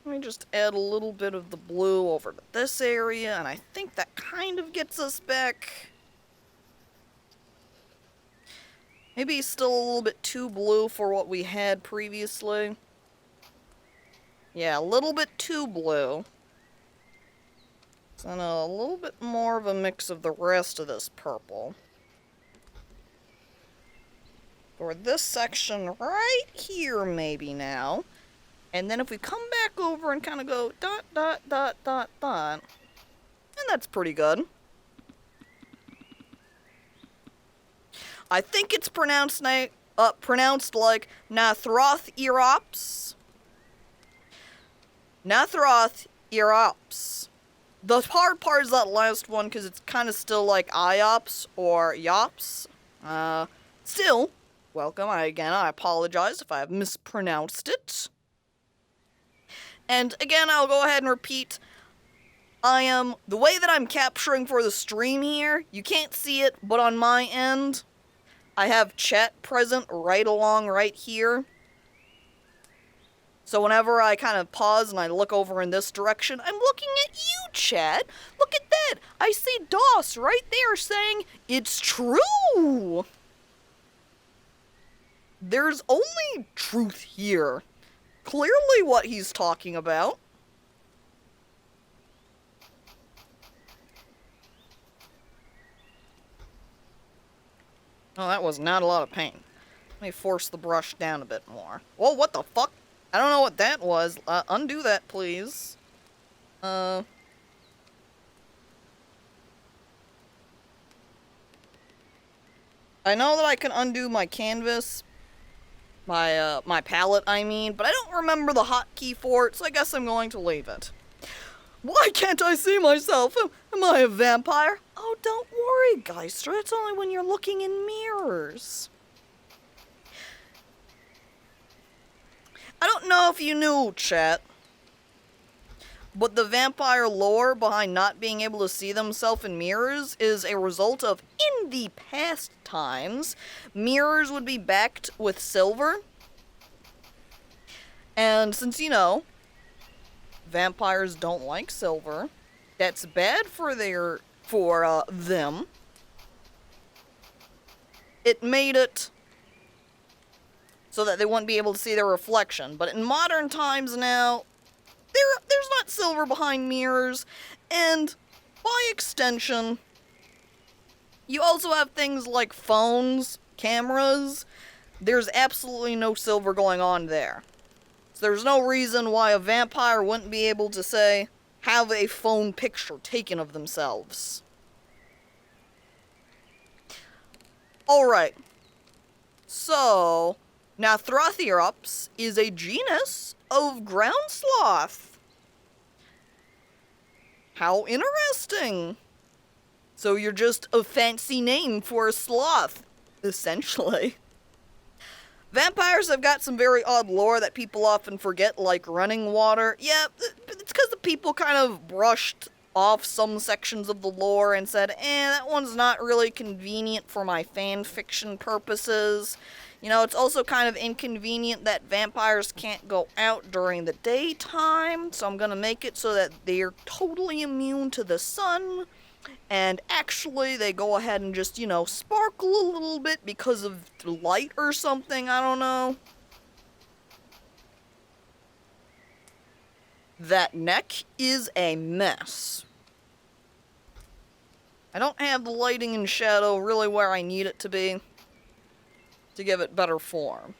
Let me just add a little bit of the blue over to this area, and I think that kind of gets us back. Maybe still a little bit too blue for what we had previously. Yeah, a little bit too blue. So a little bit more of a mix of the rest of this purple. For this section right here maybe now. And then if we come back over and kind of go dot, dot, dot, dot, dot, and that's pretty good. I think it's pronounced like Nathroth Erops. Nathroth Erops. The hard part is that last one because it's kind of still like IOPS or YOPS. Still, welcome. I apologize if I have mispronounced it. And again, I'll go ahead and repeat, the way that I'm capturing for the stream here, you can't see it, but on my end, I have chat present right along right here. So whenever I kind of pause and I look over in this direction, I'm looking at you, chat. Look at that. I see Doss right there saying, it's true. There's only truth here. Clearly what he's talking about. Oh, that was not a lot of paint. Let me force the brush down a bit more. Whoa, what the fuck? I don't know what that was. Undo that, please. I know that I can undo my canvas. My palette, I mean, but I don't remember the hotkey for it, so I guess I'm going to leave it. Why can't I see myself? Am I a vampire? Oh, don't worry, Geister. It's only when you're looking in mirrors. I don't know if you knew, chat, but the vampire lore behind not being able to see themselves in mirrors is a result of, in the past times, mirrors would be backed with silver. And since, you know, vampires don't like silver, that's bad for them. It made it so that they wouldn't be able to see their reflection. But in modern times now, there's not silver behind mirrors, and by extension, you also have things like phones, cameras. There's absolutely no silver going on there. So there's no reason why a vampire wouldn't be able to, say, have a phone picture taken of themselves. Alright. So, Nathrothirops is a genus of ground sloth. How interesting. So you're just a fancy name for a sloth, essentially. Vampires have got some very odd lore that people often forget, like running water. Yeah, it's because the people kind of brushed off some sections of the lore and said, that one's not really convenient for my fan fiction purposes. You know, it's also kind of inconvenient that vampires can't go out during the daytime, so I'm gonna make it so that they're totally immune to the sun. And actually, they go ahead and just, you know, sparkle a little bit because of the light or something, I don't know. That neck is a mess. I don't have the lighting and shadow really where I need it to be to give it better form.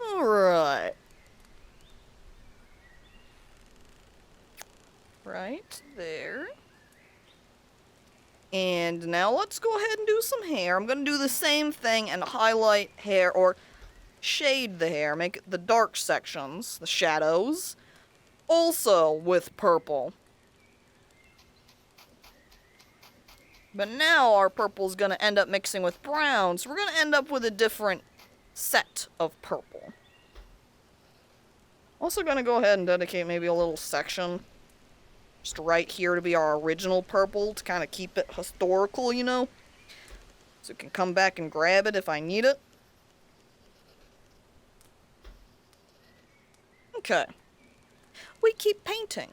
Alright. Right there. And now let's go ahead and do some hair. I'm going to do the same thing and highlight hair, or shade the hair, make it the dark sections, the shadows, also with purple. But now our purple is going to end up mixing with brown, so we're going to end up with a different set of purple. Also going to go ahead and dedicate maybe a little section just right here to be our original purple, to kind of keep it historical, you know? So we can come back and grab it if I need it. Okay. We keep painting.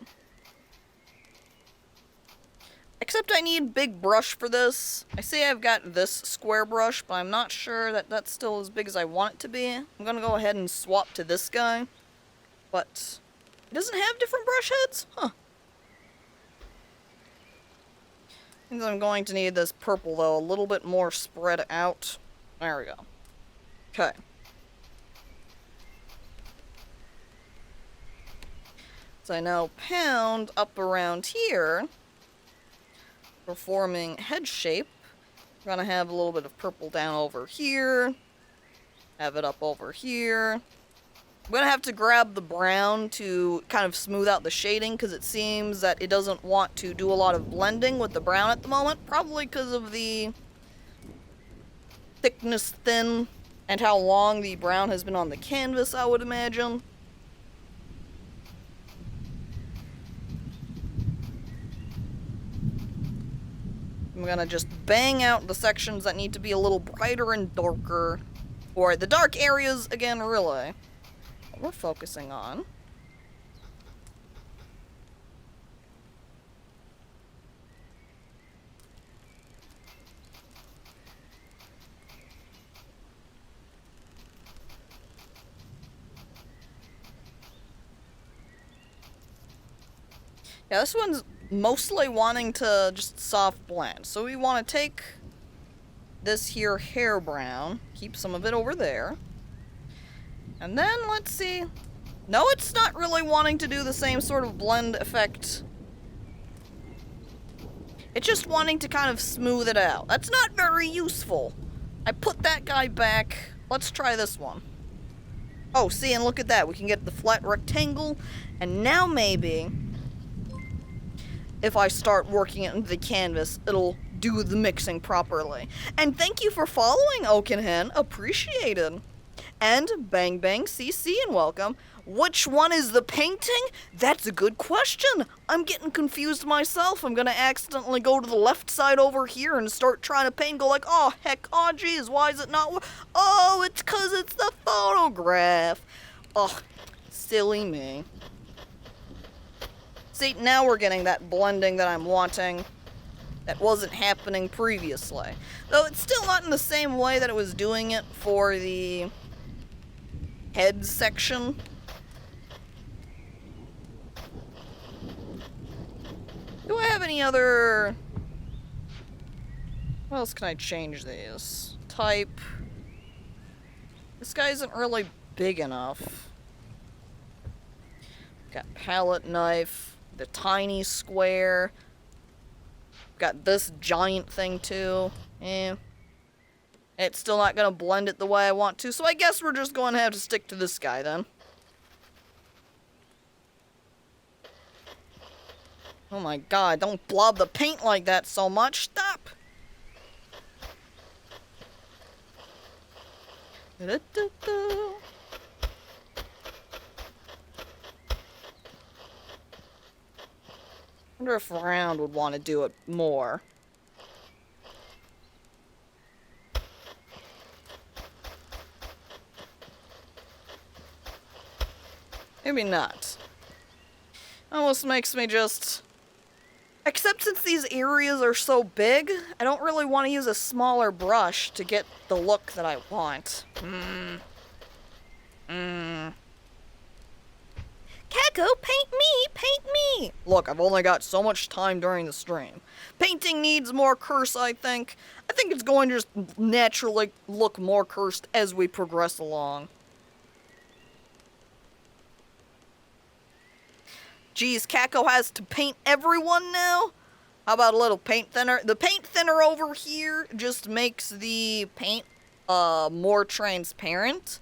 Except I need big brush for this. I say I've got this square brush, but I'm not sure that that's still as big as I want it to be. I'm gonna go ahead and swap to this guy. But it doesn't have different brush heads? Huh. Means I'm going to need this purple, though, a little bit more spread out. There we go. Okay. So I now pound up around here for forming head shape. We're gonna have a little bit of purple down over here. Have it up over here. I'm gonna have to grab the brown to kind of smooth out the shading, because it seems that it doesn't want to do a lot of blending with the brown at the moment. Probably because of the thickness thin and how long the brown has been on the canvas, I would imagine. I'm gonna just bang out the sections that need to be a little brighter and darker. Or the dark areas, again, really. What we're focusing on. Yeah, this one's mostly wanting to just soft blend. So we want to take this here hair brown, keep some of it over there. And then, let's see. No, it's not really wanting to do the same sort of blend effect. It's just wanting to kind of smooth it out. That's not very useful. I put that guy back. Let's try this one. Oh, see, and look at that. We can get the flat rectangle. And now maybe, if I start working it into the canvas, it'll do the mixing properly. And thank you for following, Oakenhen. Appreciated. And Bang Bang CC and welcome. Which one is the painting? That's a good question. I'm getting confused myself. I'm gonna accidentally go to the left side over here and start trying to paint, go like, oh heck, oh geez, why is it not oh, it's cause it's the photograph. Oh, silly me. See, now we're getting that blending that I'm wanting. That wasn't happening previously. Though it's still not in the same way that it was doing it for the head section. Do I have any other... What else can I change these? Type. This guy isn't really big enough. Got palette knife. The tiny square. Got this giant thing too. It's still not gonna blend it the way I want to, so I guess we're just going to have to stick to this guy then. Oh my god, don't blob the paint like that so much. Stop! Da-da-da-da. I wonder if Round would want to do it more. Maybe not. Almost makes me just... Except since these areas are so big, I don't really want to use a smaller brush to get the look that I want. Caco, paint me, paint me! Look, I've only got so much time during the stream. Painting needs more curse, I think. I think it's going to just naturally look more cursed as we progress along. Geez, Caco has to paint everyone now? How about a little paint thinner? The paint thinner over here just makes the paint more transparent.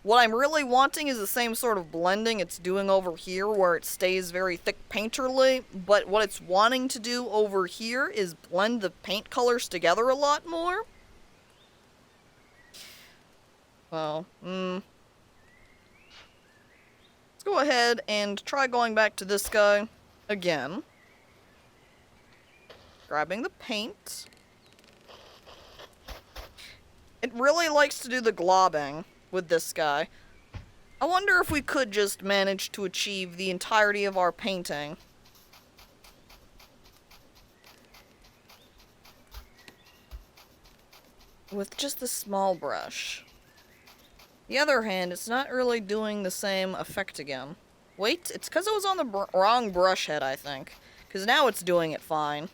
What I'm really wanting is the same sort of blending it's doing over here, where it stays very thick painterly, but what it's wanting to do over here is blend the paint colors together a lot more. Well, let's go ahead and try going back to this guy again. Grabbing the paint. It really likes to do the globbing with this guy. I wonder if we could just manage to achieve the entirety of our painting. With just a small brush. The other hand, it's not really doing the same effect again. Wait, it's because it was on the wrong brush head, I think. Because now it's doing it fine.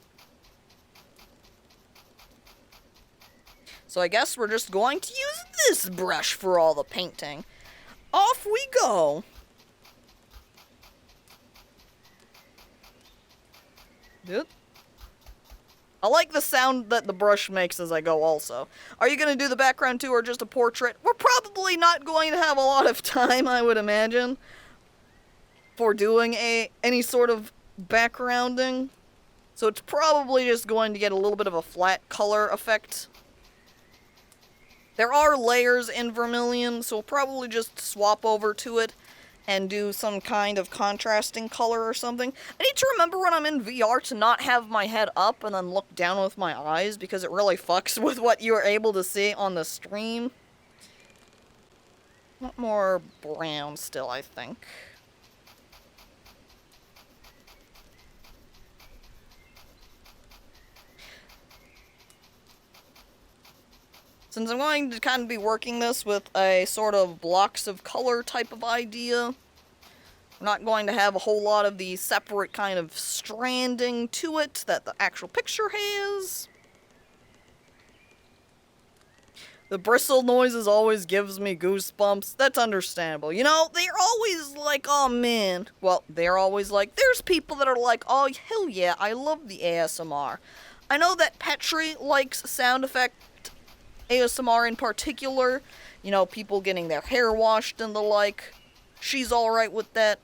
So I guess we're just going to use this brush for all the painting. Off we go! Yep. I like the sound that the brush makes as I go also. Are you going to do the background too, or just a portrait? We're probably not going to have a lot of time, I would imagine, for doing any sort of backgrounding. So it's probably just going to get a little bit of a flat color effect. There are layers in Vermillion, so we'll probably just swap over to it and do some kind of contrasting color or something. I need to remember when I'm in VR to not have my head up and then look down with my eyes, because it really fucks with what you're able to see on the stream. A lot more brown still, I think. Since I'm going to kind of be working this with a sort of blocks of color type of idea, I'm not going to have a whole lot of the separate kind of stranding to it that the actual picture has. The bristle noises always gives me goosebumps. That's understandable. You know, they're always like, oh man. Well, they're always like, there's people that are like, oh hell yeah, I love the ASMR. I know that Petri likes sound effect ASMR in particular, you know, people getting their hair washed and the like. She's alright with that.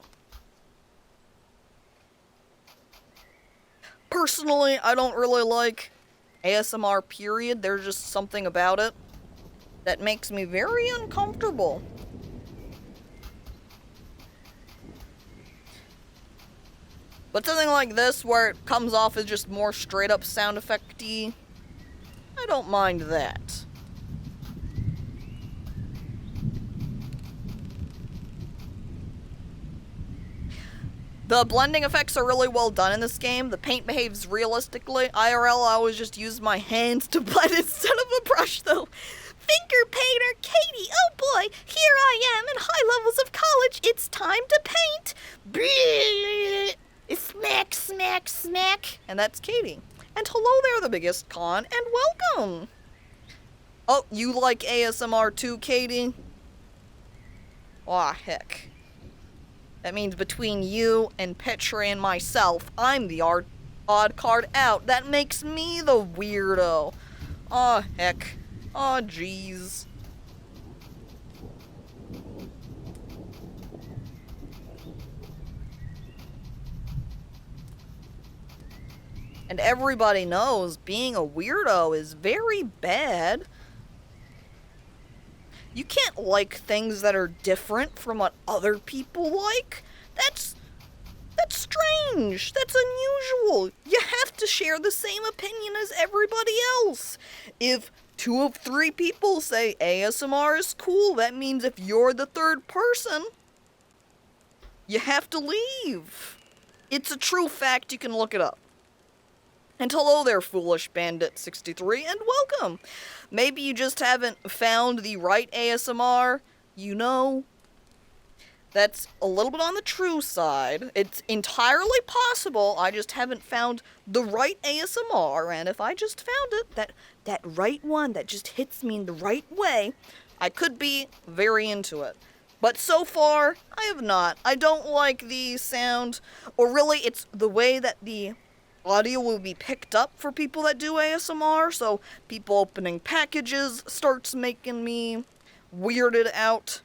Personally, I don't really like ASMR, period. There's just something about it that makes me very uncomfortable. But something like this, where it comes off as just more straight up sound effect-y, I don't mind that. The blending effects are really well done in this game. The paint behaves realistically. IRL, I always just use my hands to blend instead of a brush, though. Finger painter Katie, oh boy, here I am in high levels of college. It's time to paint. Smack, smack, smack. And that's Katie. And hello there, the biggest con, and welcome. Oh, you like ASMR too, Katie? Aw, heck. That means between you and Petri and myself, I'm the odd card out. That makes me the weirdo. Aw, heck. Aw, jeez. And everybody knows being a weirdo is very bad. You can't like things that are different from what other people like. That's strange. That's unusual. You have to share the same opinion as everybody else. If 2 of 3 people say ASMR is cool, that means if you're the third person, you have to leave. It's a true fact, you can look it up. And hello there, Foolish Bandit 63, and welcome! Maybe you just haven't found the right ASMR, you know. That's a little bit on the true side. It's entirely possible I just haven't found the right ASMR, and if I just found it, that right one that just hits me in the right way, I could be very into it. But so far, I have not. I don't like the sound, or really, it's the way that the audio will be picked up for people that do ASMR, so people opening packages starts making me weirded out.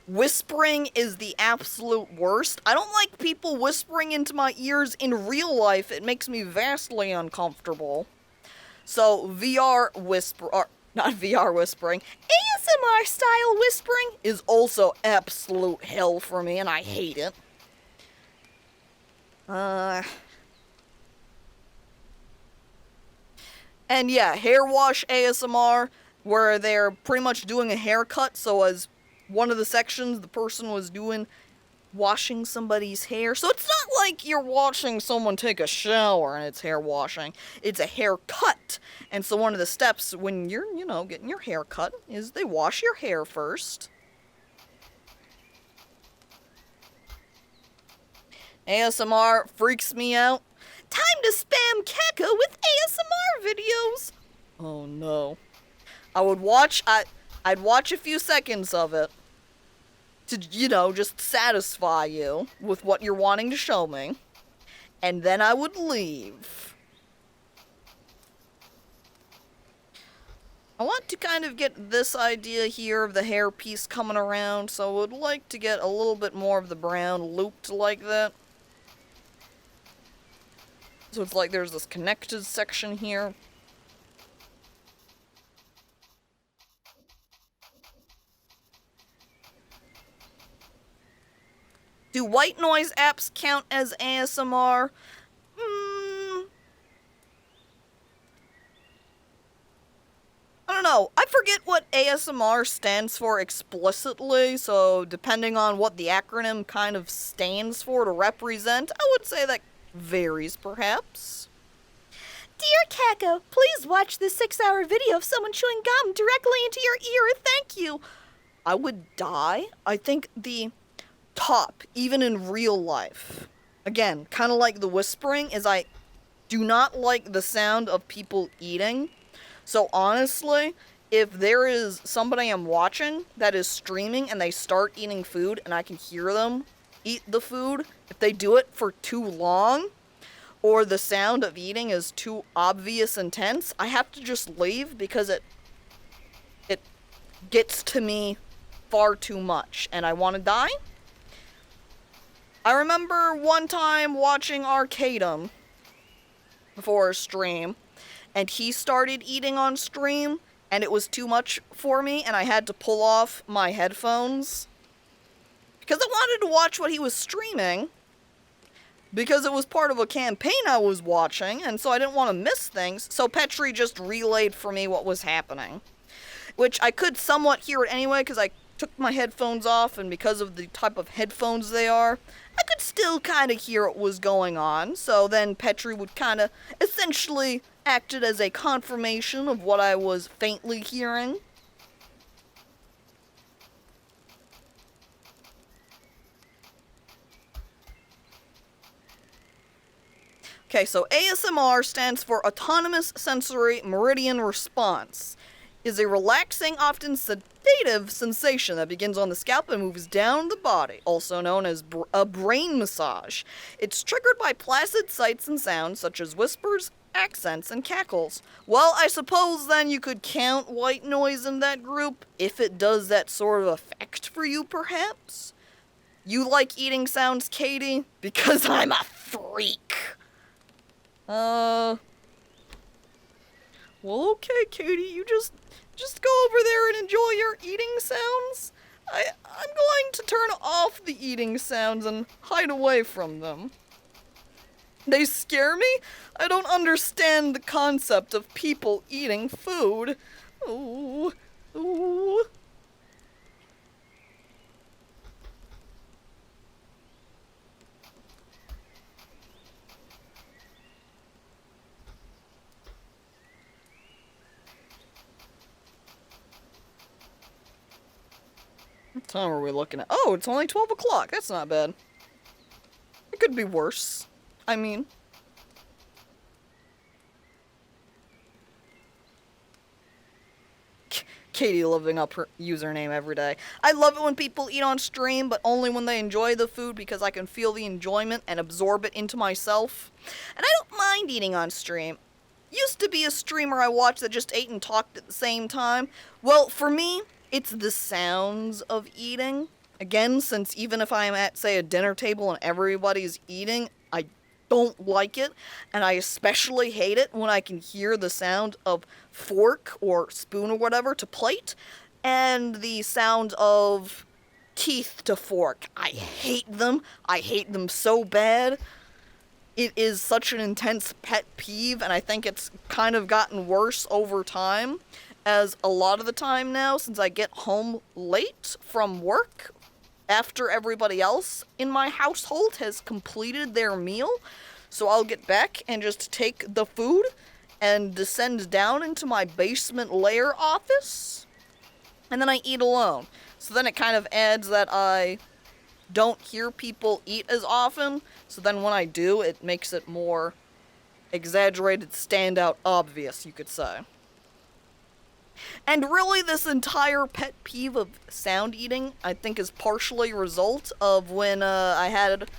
Whispering is the absolute worst. I don't like people whispering into my ears in real life. It makes me vastly uncomfortable. So not VR whispering, ASMR style whispering is also absolute hell for me, and I hate it. And yeah, hair wash ASMR, where they're pretty much doing a haircut, so as one of the sections, the person was washing somebody's hair. So it's not like you're watching someone take a shower and it's hair washing. It's a haircut. And so one of the steps when you're, getting your hair cut is they wash your hair first. ASMR freaks me out. Time to spam Caco with ASMR videos. Oh no. I'd watch a few seconds of it to, just satisfy you with what you're wanting to show me. And then I would leave. I want to kind of get this idea here of the hair piece coming around, so I would like to get a little bit more of the brown looped like that. So it's like there's this connected section here. Do white noise apps count as ASMR? I don't know. I forget what ASMR stands for explicitly, so depending on what the acronym kind of stands for to represent, I would say that varies, perhaps. Dear Caco, please watch this 6-hour video of someone chewing gum directly into your ear. Thank you. I would die. I think the top, even in real life, again, kind of like the whispering, is I do not like the sound of people eating. So honestly, if there is somebody I'm watching that is streaming and they start eating food and I can hear them eat the food, if they do it for too long, or the sound of eating is too obvious and tense, I have to just leave because it gets to me far too much and I want to die. I remember one time watching Arcadum before a stream, and he started eating on stream, and it was too much for me, and I had to pull off my headphones because I wanted to watch what he was streaming, because it was part of a campaign I was watching, and so I didn't want to miss things, so Petri just relayed for me what was happening, which I could somewhat hear it anyway, because I took my headphones off, and because of the type of headphones they are, I could still kind of hear what was going on, so then Petri would kind of essentially acted as a confirmation of what I was faintly hearing. Okay, so ASMR stands for Autonomous Sensory Meridian Response. Is a relaxing, often sedative sensation that begins on the scalp and moves down the body, also known as a brain massage. It's triggered by placid sights and sounds such as whispers, accents, and cackles. Well, I suppose then you could count white noise in that group, if it does that sort of effect for you, perhaps? You like eating sounds, Katie? Because I'm a freak. Well, okay, Katie, you just go over there and enjoy your eating sounds. I'm going to turn off the eating sounds and hide away from them. They scare me? I don't understand the concept of people eating food. Ooh. What time are we looking at? Oh, it's only 12 o'clock. That's not bad. It could be worse. I mean... Katie living up her username every day. I love it when people eat on stream, but only when they enjoy the food because I can feel the enjoyment and absorb it into myself. And I don't mind eating on stream. Used to be a streamer I watched that just ate and talked at the same time. Well, for me, it's the sounds of eating. Again, since even if I am at, say, a dinner table and everybody's eating, I don't like it, and I especially hate it when I can hear the sound of fork or spoon or whatever to plate, and the sound of teeth to fork. I hate them. I hate them so bad. It is such an intense pet peeve, and I think it's kind of gotten worse over time, as a lot of the time now, since I get home late from work, after everybody else in my household has completed their meal, so I'll get back and just take the food and descend down into my basement lair office, and then I eat alone. So then it kind of adds that I don't hear people eat as often, so then when I do, it makes it more exaggerated, standout, obvious, you could say. And really, this entire pet peeve of sound eating, I think, is partially a result of when I had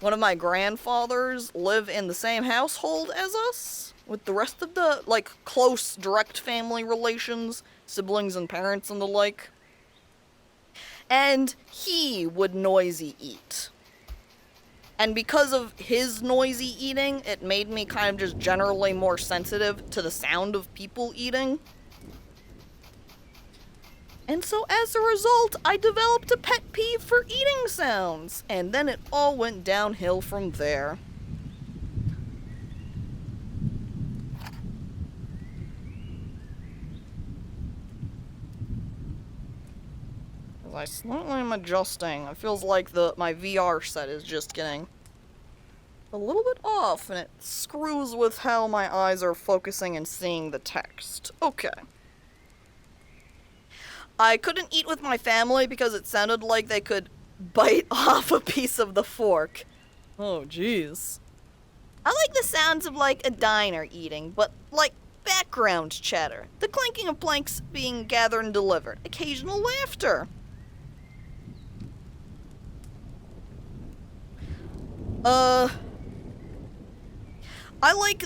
one of my grandfathers live in the same household as us, with the rest of the, like, close, direct family relations, siblings and parents and the like. And he would noisy eat. And because of his noisy eating, it made me kind of just generally more sensitive to the sound of people eating. And so as a result, I developed a pet peeve for eating sounds, and then it all went downhill from there. As I slightly am adjusting, it feels like my VR set is just getting a little bit off, and it screws with how my eyes are focusing and seeing the text. Okay. I couldn't eat with my family because it sounded like they could bite off a piece of the fork. Oh, jeez. I like the sounds of, like, a diner eating, but, like, background chatter. The clanking of planks being gathered and delivered. Occasional laughter. I like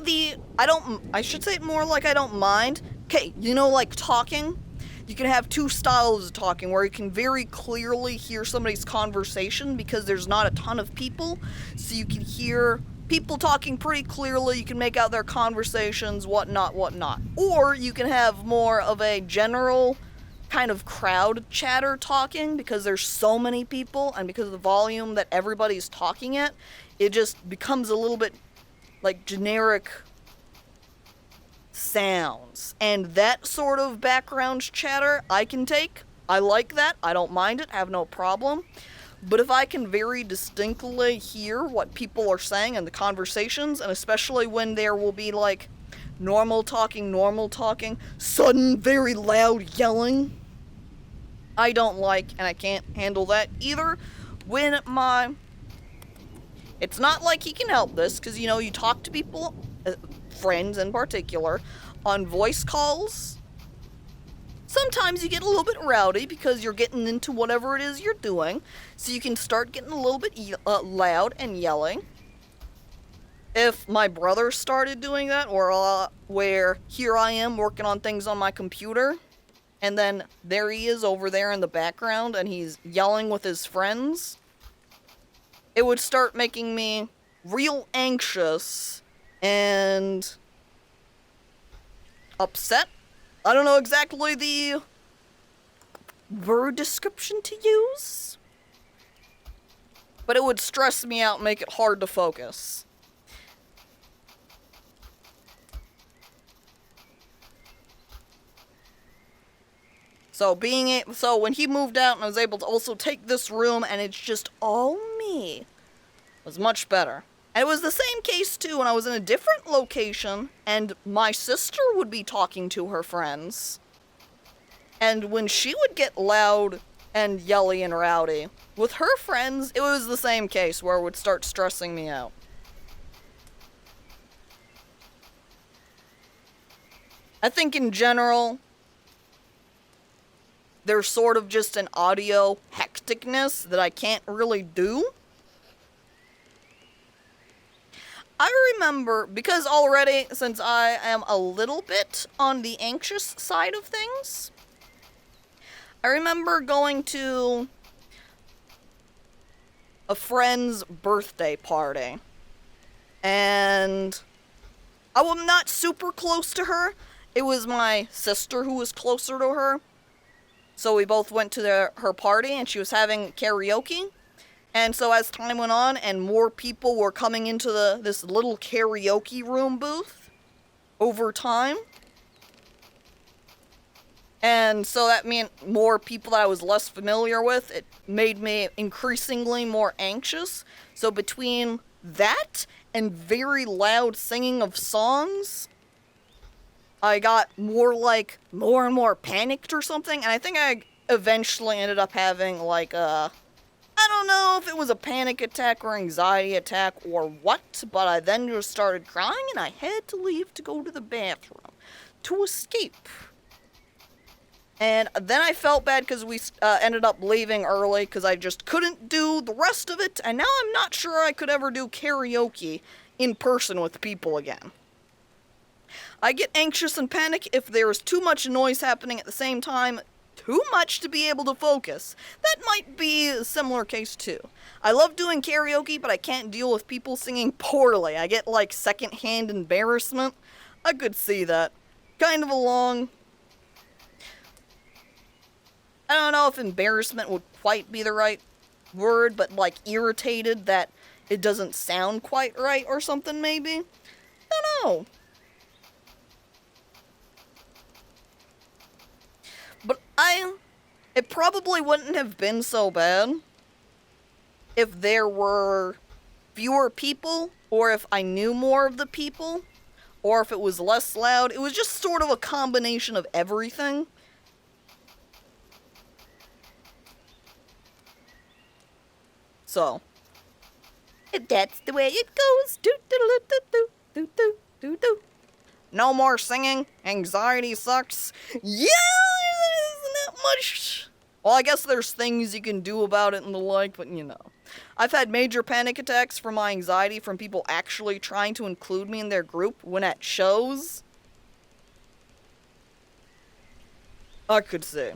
I should say it more like I don't mind. Okay, you know, like talking? You can have two styles of talking where you can very clearly hear somebody's conversation because there's not a ton of people. So you can hear people talking pretty clearly, you can make out their conversations, whatnot. Or you can have more of a general kind of crowd chatter talking because there's so many people and because of the volume that everybody's talking at, it just becomes a little bit like generic sounds. And that sort of background chatter I can take. I like that. I don't mind it. I have no problem. But if I can very distinctly hear what people are saying in the conversations, and especially when there will be like normal talking, sudden, very loud yelling, I don't like, and I can't handle that either. When it's not like he can help this, because, you know, you talk to people, friends in particular, on voice calls. Sometimes you get a little bit rowdy because you're getting into whatever it is you're doing, so you can start getting a little bit loud and yelling. If my brother started doing that, or where here I am working on things on my computer, and then there he is over there in the background, and he's yelling with his friends, it would start making me real anxious and upset. I don't know exactly the word description to use, but it would stress me out and make it hard to focus. So when he moved out and I was able to also take this room and it's just all me, it was much better. And it was the same case, too, when I was in a different location, and my sister would be talking to her friends. And when she would get loud and yelly and rowdy. With her friends, it was the same case where it would start stressing me out. I think in general, there's sort of just an audio hecticness that I can't really do. I remember, because already, since I am a little bit on the anxious side of things, I remember going to a friend's birthday party, and I was not super close to her. It was my sister who was closer to her, so we both went to her party, and she was having karaoke. And so as time went on and more people were coming into this little karaoke room booth over time, and so that meant more people that I was less familiar with, it made me increasingly more anxious. So between that and very loud singing of songs, I got more and more panicked or something, and I think I eventually ended up having I don't know if it was a panic attack or anxiety attack or what, but I then just started crying and I had to leave to go to the bathroom to escape. And then I felt bad because we ended up leaving early because I just couldn't do the rest of it, and now I'm not sure I could ever do karaoke in person with people again. I get anxious and panic if there is too much noise happening at the same time, too much to be able to focus. That might be a similar case too. I love doing karaoke, but I can't deal with people singing poorly. I get secondhand embarrassment. I could see that. Kind of along. I don't know if embarrassment would quite be the right word, but irritated that it doesn't sound quite right or something maybe. I don't know. But it probably wouldn't have been so bad if there were fewer people, or if I knew more of the people, or if it was less loud. It was just sort of a combination of everything. So, That's the way it goes. Do do do do do do do do do. no more singing. Anxiety sucks. Yeah, isn't that much. Well, I guess there's things you can do about it and the like, but I've had major panic attacks from my anxiety from people actually trying to include me in their group when at shows. I could say.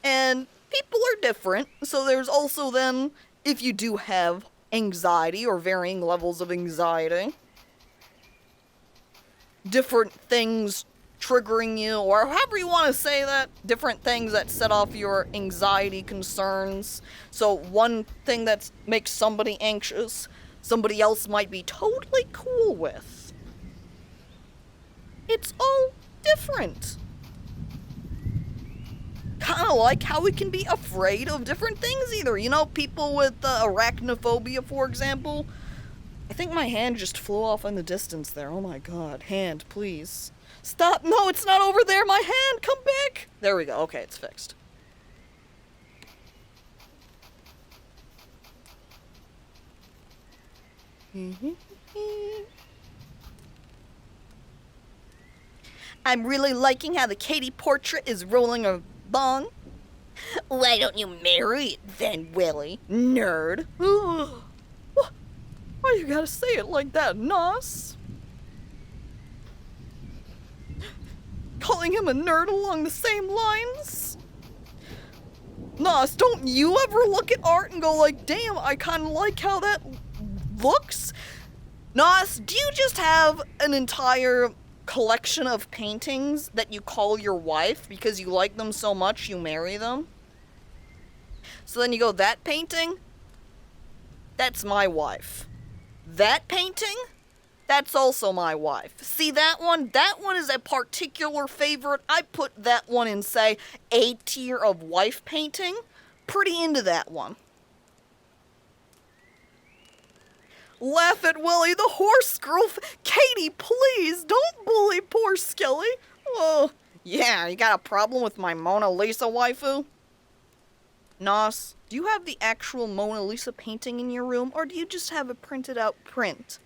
And people are different, so there's also then, if you do have anxiety or varying levels of anxiety, different things triggering you, or however you want to say that, different things that set off your anxiety concerns. So one thing that makes somebody anxious, somebody else might be totally cool with. It's all different. Kind of like how we can be afraid of different things either. People with arachnophobia, for example. I think my hand just flew off in the distance there. Oh my god. Hand, please. Stop! No, it's not over there! My hand! Come back! There we go. Okay, it's fixed. I'm really liking how the Katie portrait is rolling a bong. Why don't you marry it then, Willie? Nerd. Why you gotta say it like that, Nos? Calling him a nerd along the same lines? Nos, don't you ever look at art and go damn, I kinda like how that looks? Nos, do you just have an entire collection of paintings that you call your wife because you like them so much you marry them? So then you go, that painting? That's my wife. That painting? That's also my wife. See that one? That one is a particular favorite. I put that one in, say, A tier of wife painting. Pretty into that one. Laugh at Willie, the horse girl. Katie, please, don't bully poor Skelly. Oh, yeah, you got a problem with my Mona Lisa waifu? Nos, do you have the actual Mona Lisa painting in your room, or do you just have a printed out print?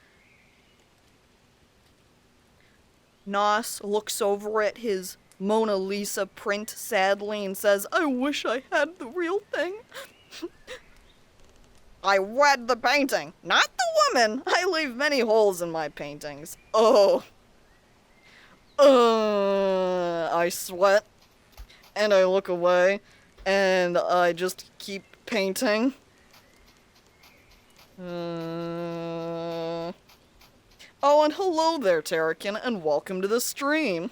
Nos looks over at his Mona Lisa print sadly and says, I wish I had the real thing. I read the painting, not the woman. I leave many holes in my paintings. Oh. I sweat, and I look away, and I just keep painting. Oh, and hello there, Terrakin, and welcome to the stream.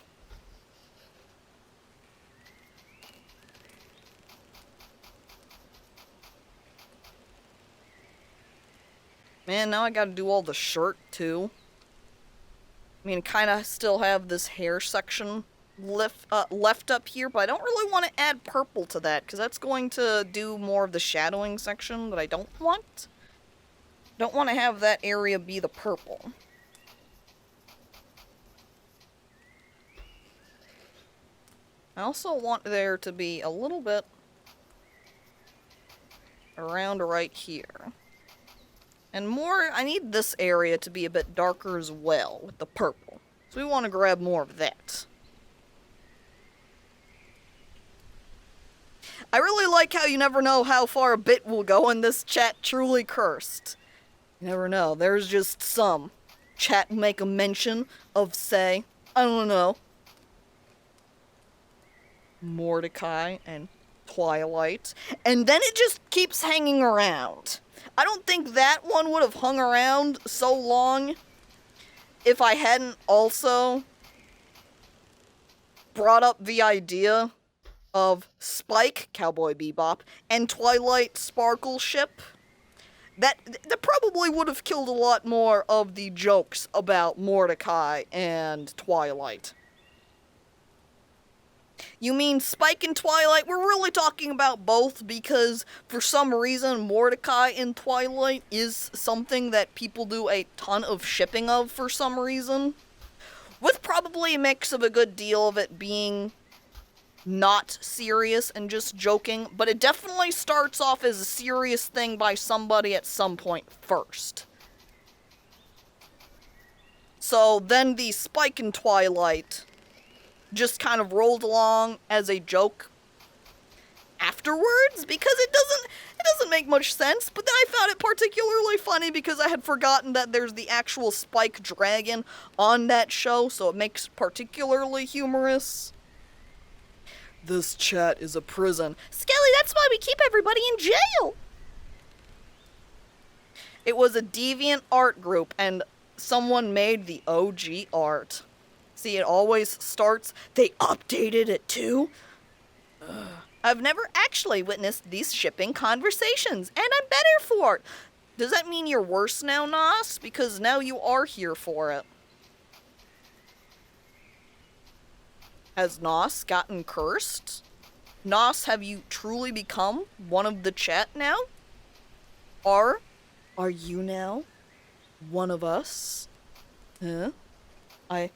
Man, now I gotta do all the shirt, too. I mean, kinda still have this hair section left up here, but I don't really want to add purple to that, because that's going to do more of the shadowing section that I don't want. Don't want to have that area be the purple. I also want there to be a little bit around right here. And more, I need this area to be a bit darker as well with the purple. So we want to grab more of that. I really like how you never know how far a bit will go in this chat. Truly cursed. You never know. There's just some chat make a mention of, say, I don't know, Mordecai and Twilight. And then it just keeps hanging around. I don't think that one would have hung around so long if I hadn't also brought up the idea of Spike, Cowboy Bebop, and Twilight Sparkle Ship. That probably would have killed a lot more of the jokes about Mordecai and Twilight. You mean Spike and Twilight? We're really talking about both because for some reason Mordecai and Twilight is something that people do a ton of shipping of for some reason. With probably a mix of a good deal of it being not serious and just joking, but it definitely starts off as a serious thing by somebody at some point first. So then the Spike and Twilight just kind of rolled along as a joke afterwards because it doesn't make much sense, but then I found it particularly funny because I had forgotten that there's the actual Spike Dragon on that show, so it makes it particularly humorous. This chat is a prison. Skelly, that's why we keep everybody in jail! It was a deviant art group, and someone made the OG art. See, it always starts, they updated it too? Ugh. I've never actually witnessed these shipping conversations, and I'm better for it. Does that mean you're worse now, Nos? Because now you are here for it. Has Nos gotten cursed? Nos, have you truly become one of the chat now? Are you now one of us? Huh? I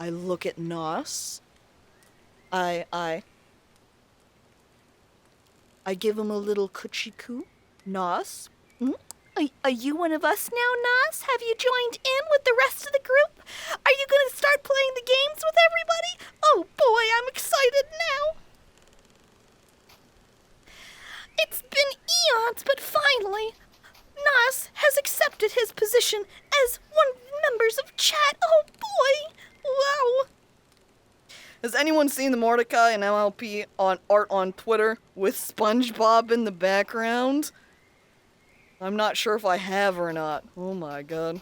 look at Nos. I give him a little coochie-coo. Nos? Hmm? Are you one of us now, Nos? Have you joined in with the rest of the group? Are you going to start playing the games with everybody? Oh boy, I'm excited now. It's been eons, but finally, Nos has accepted his position as one of the members of chat. Oh boy! Wow! Has anyone seen the Mordecai and MLP on art on Twitter with SpongeBob in the background? I'm not sure if I have or not. Oh my god.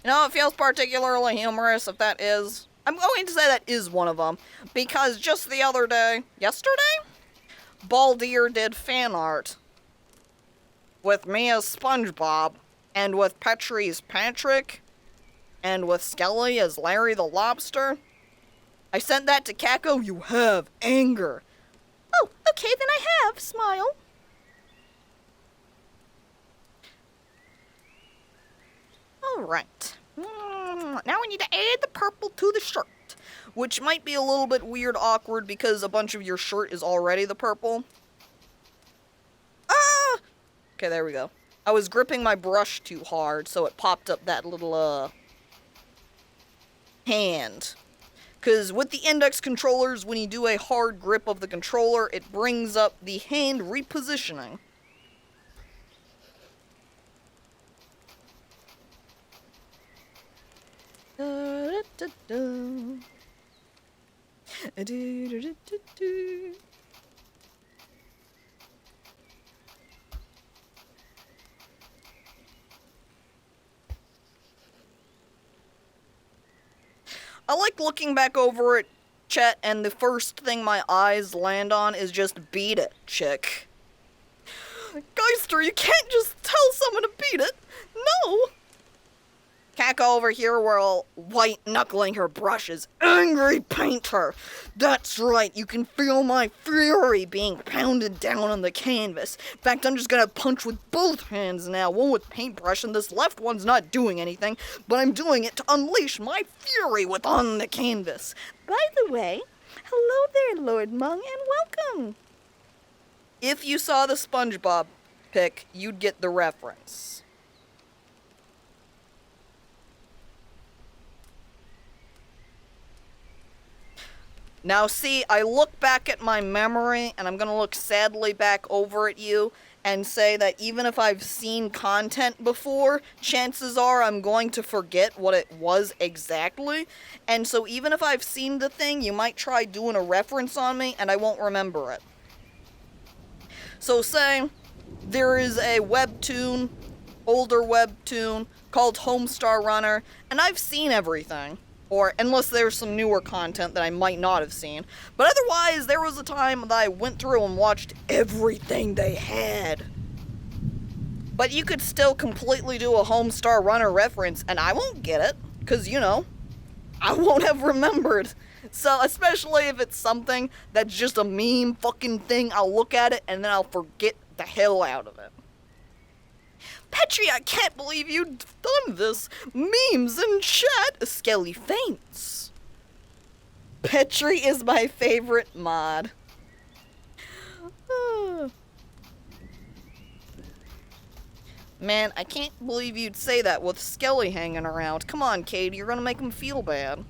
You know, it feels particularly humorous if that is. I'm going to say that is one of them. Because just the other day, yesterday? Baldir did fan art with me as SpongeBob, and with Petrie's Patrick, and with Skelly as Larry the Lobster. I sent that to Caco. You have anger. Oh, okay, then I have. Smile. Alright. Now we need to add the purple to the shirt. Which might be a little bit weird, awkward, because a bunch of your shirt is already the purple. Ah! Okay, there we go. I was gripping my brush too hard, so it popped up that little, hand. Because with the index controllers, when you do a hard grip of the controller, it brings up the hand repositioning. I like looking back over at Chet, and the first thing my eyes land on is just beat it, chick. Geister, you can't just tell someone to beat it. No! Caco over here while white-knuckling her brushes. Angry painter! That's right, you can feel my fury being pounded down on the canvas. In fact, I'm just gonna punch with both hands now, one with paintbrush, and this left one's not doing anything, but I'm doing it to unleash my fury on the canvas. By the way, hello there, Lord Mung, and welcome. If you saw the SpongeBob pic, you'd get the reference. Now see, I look back at my memory, and I'm gonna look sadly back over at you, and say that even if I've seen content before, chances are I'm going to forget what it was exactly, and so even if I've seen the thing, you might try doing a reference on me, and I won't remember it. So say, there is a webtoon, older webtoon, called Homestar Runner, and I've seen everything. Or, unless there's some newer content that I might not have seen. But otherwise, there was a time that I went through and watched everything they had. But you could still completely do a Homestar Runner reference, and I won't get it. Because, you know, I won't have remembered. So, especially if it's something that's just a meme fucking thing, I'll look at it, and then I'll forget the hell out of it. Petrie, I can't believe you've done this. Memes in chat. Skelly faints. Petrie is my favorite mod. Man, I can't believe you'd say that with Skelly hanging around. Come on, Katie, you're gonna make him feel bad.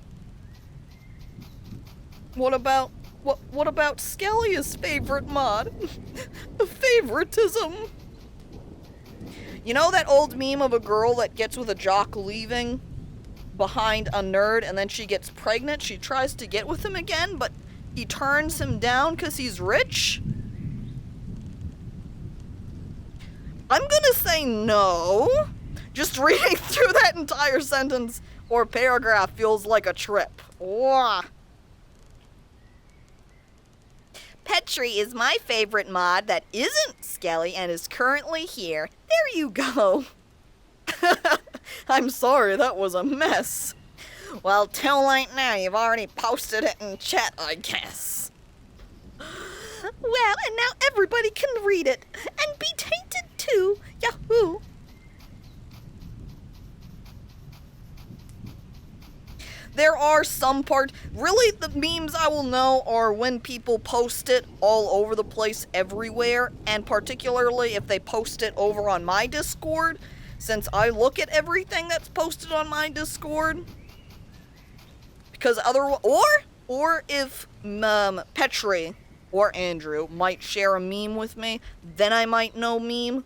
What about Skelly's favorite mod? Favoritism. You know that old meme of a girl that gets with a jock leaving behind a nerd and then she gets pregnant? She tries to get with him again, but he turns him down because he's rich? I'm gonna say no. Just reading through that entire sentence or paragraph feels like a trip. Wah. Petrie is my favorite mod that isn't Skelly and is currently here. There you go. I'm sorry, that was a mess. Well, too late now. You've already posted it in chat, I guess. Well, and now everybody can read it. And be tainted too. Yahoo! There are some parts, really the memes I will know are when people post it all over the place everywhere, and particularly if they post it over on my Discord, since I look at everything that's posted on my Discord. Because or if Petrie or Andrew might share a meme with me, then I might know meme.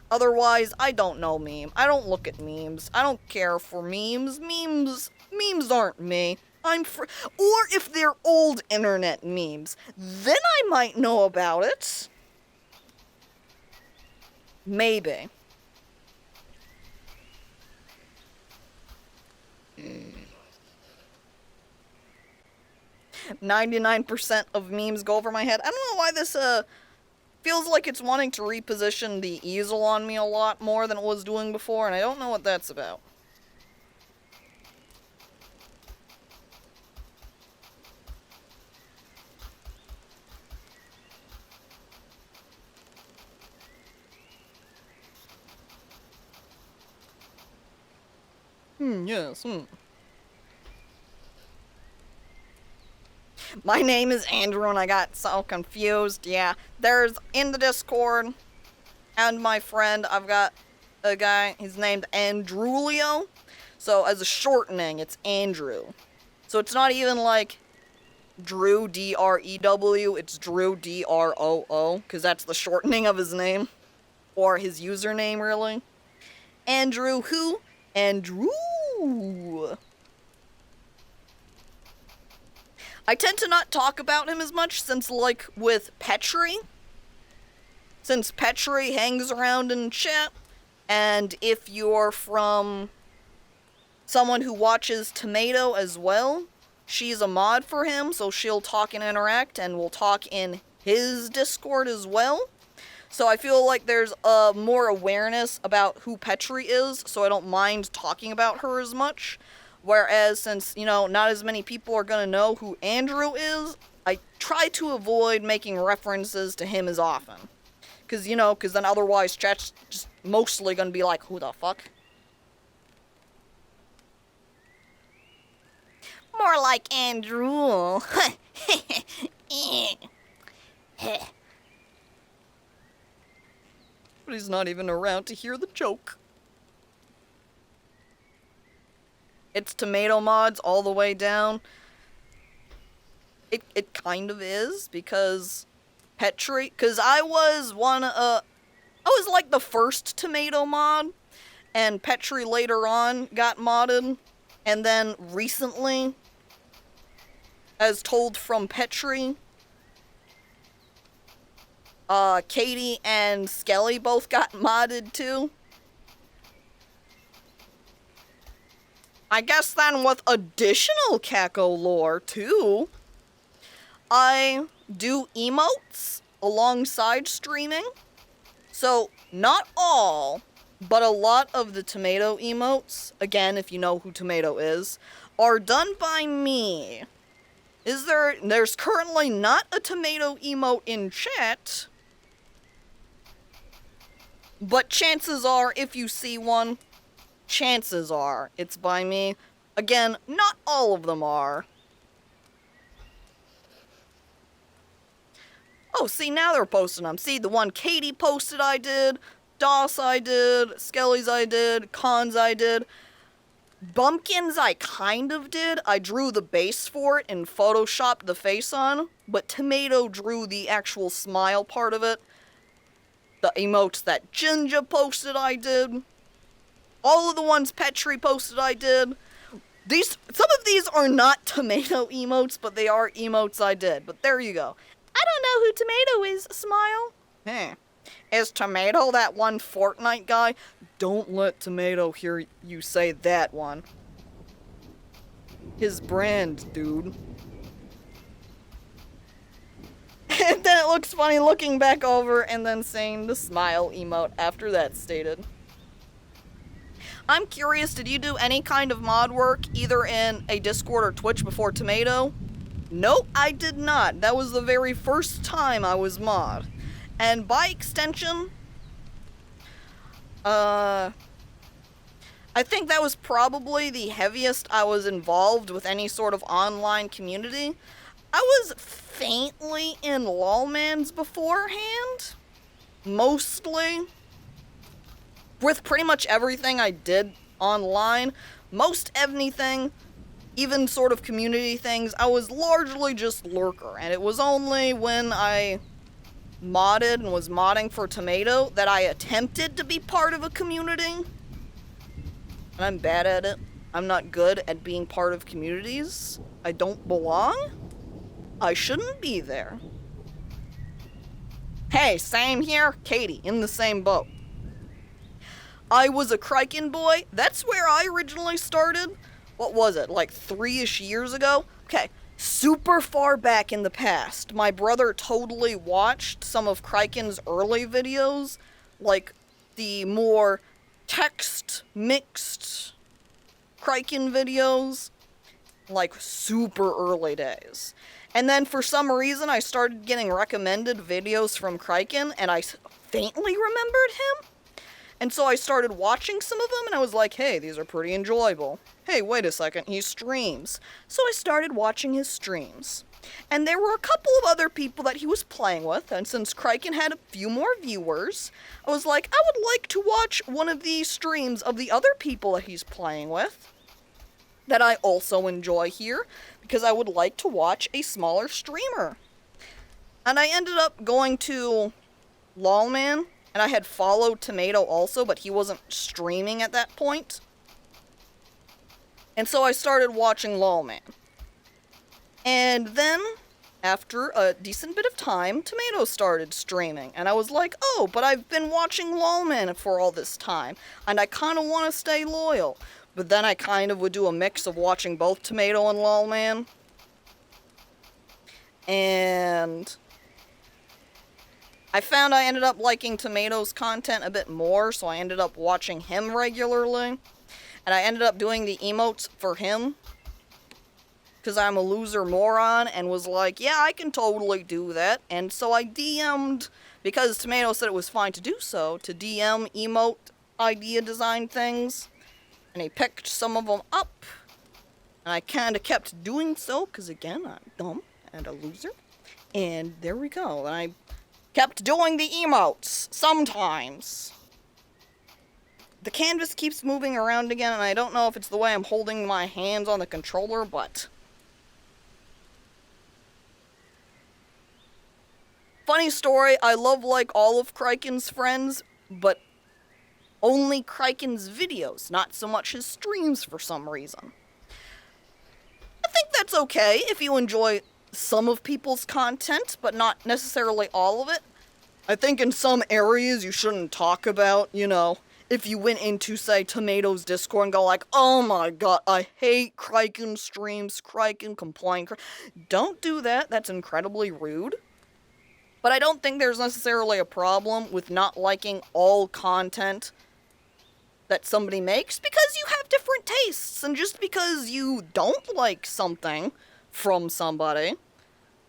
Otherwise, I don't know meme. I don't look at memes. I don't care for memes. Memes aren't me. Or if they're old internet memes, then I might know about it. Maybe. 99% of memes go over my head. I don't know why this feels like it's wanting to reposition the easel on me a lot more than it was doing before, and I don't know what that's about. Yes. My name is Andrew and I got so confused. Yeah, there's in the Discord and my friend, I've got a guy, he's named Andrewlio. So as a shortening, it's Andrew. So it's not even like Drew, D-R-E-W, it's Drew, D-R-O-O, because that's the shortening of his name. Or his username, really. Andrew who? Andrew. I tend to not talk about him as much since, like, with Petri. Since Petri hangs around in chat, and if you're from someone who watches Tomato as well, she's a mod for him, so she'll talk and interact, and will talk in his Discord as well. So I feel like there's more awareness about who Petri is, so I don't mind talking about her as much. Whereas, since, you know, not as many people are gonna know who Andrew is, I try to avoid making references to him as often. Because, you know, then otherwise chat's just mostly gonna be like, who the fuck? More like Andrew. But he's not even around to hear the joke. It's tomato mods all the way down. It kind of is, because Petri, because I was like the first tomato mod, and Petri later on got modded, and then recently, as told from Petri, Katie and Skelly both got modded too. I guess then with additional Caco lore too, I do emotes alongside streaming. So not all, but a lot of the tomato emotes, again if you know who Tomato is, are done by me. There's currently not a tomato emote in chat, but chances are, if you see one, chances are it's by me. Again, not all of them are. Oh, see, now they're posting them. See, the one Katie posted I did, DOS I did, Skelly's I did, Cons I did. Bumpkins I kind of did. I drew the base for it and photoshopped the face on, but Tomato drew the actual smile part of it. The emotes that Jinja posted I did. All of the ones Petri posted I did. Some of these are not tomato emotes, but they are emotes I did. But there you go. I don't know who Tomato is, Smile. Hey, is Tomato that one Fortnite guy? Don't let Tomato hear you say that one. His brand, dude. And then it looks funny looking back over and then saying the smile emote after that's stated. I'm curious, did you do any kind of mod work either in a Discord or Twitch before Tomato? Nope, I did not. That was the very first time I was mod. And by extension, I think that was probably the heaviest I was involved with any sort of online community. I was faintly in lolmans beforehand, mostly. With pretty much everything I did online, most anything, even sort of community things, I was largely just lurker, and it was only when I modded and was modding for Tomato that I attempted to be part of a community. And I'm bad at it. I'm not good at being part of communities. I don't belong. I shouldn't be there. Hey, same here. Katie, in the same boat. I was a Criken boy. That's where I originally started. What was it, like 3-ish years ago? Okay, super far back in the past. My brother totally watched some of Criken's early videos, like the more text-mixed Criken videos, like super early days. And then for some reason I started getting recommended videos from Criken, and I faintly remembered him. And so I started watching some of them, and I was like, hey, these are pretty enjoyable. Hey, wait a second, he streams. So I started watching his streams. And there were a couple of other people that he was playing with, and since Kraken had a few more viewers, I was like, I would like to watch one of these streams of the other people that he's playing with, that I also enjoy here, because I would like to watch a smaller streamer. And I ended up going to Lawman, and I had followed Tomato also, but he wasn't streaming at that point. And so I started watching Lawman. And then, after a decent bit of time, Tomato started streaming. And I was like, oh, but I've been watching Lawman for all this time, and I kind of want to stay loyal. But then I kind of would do a mix of watching both Tomato and Lawman. And I found I ended up liking Tomato's content a bit more, so I ended up watching him regularly. And I ended up doing the emotes for him, because I'm a loser moron, and was like, yeah, I can totally do that. And so I DM'd, because Tomato said it was fine to do so, to DM emote idea design things. And he picked some of them up. And I kind of kept doing so, because again, I'm dumb and a loser. And there we go. And I kept doing the emotes, sometimes. The canvas keeps moving around again, and I don't know if it's the way I'm holding my hands on the controller, but... Funny story, I love, like, all of Kraken's friends, but only Kraken's videos, not so much his streams for some reason. I think that's okay if you enjoy some of people's content, but not necessarily all of it. I think in some areas you shouldn't talk about, you know, if you went into, say, Tomato's Discord and go like, oh my god, I hate Kraken streams, Kraken complain. Don't do that, that's incredibly rude. But I don't think there's necessarily a problem with not liking all content that somebody makes, because you have different tastes, and just because you don't like something from somebody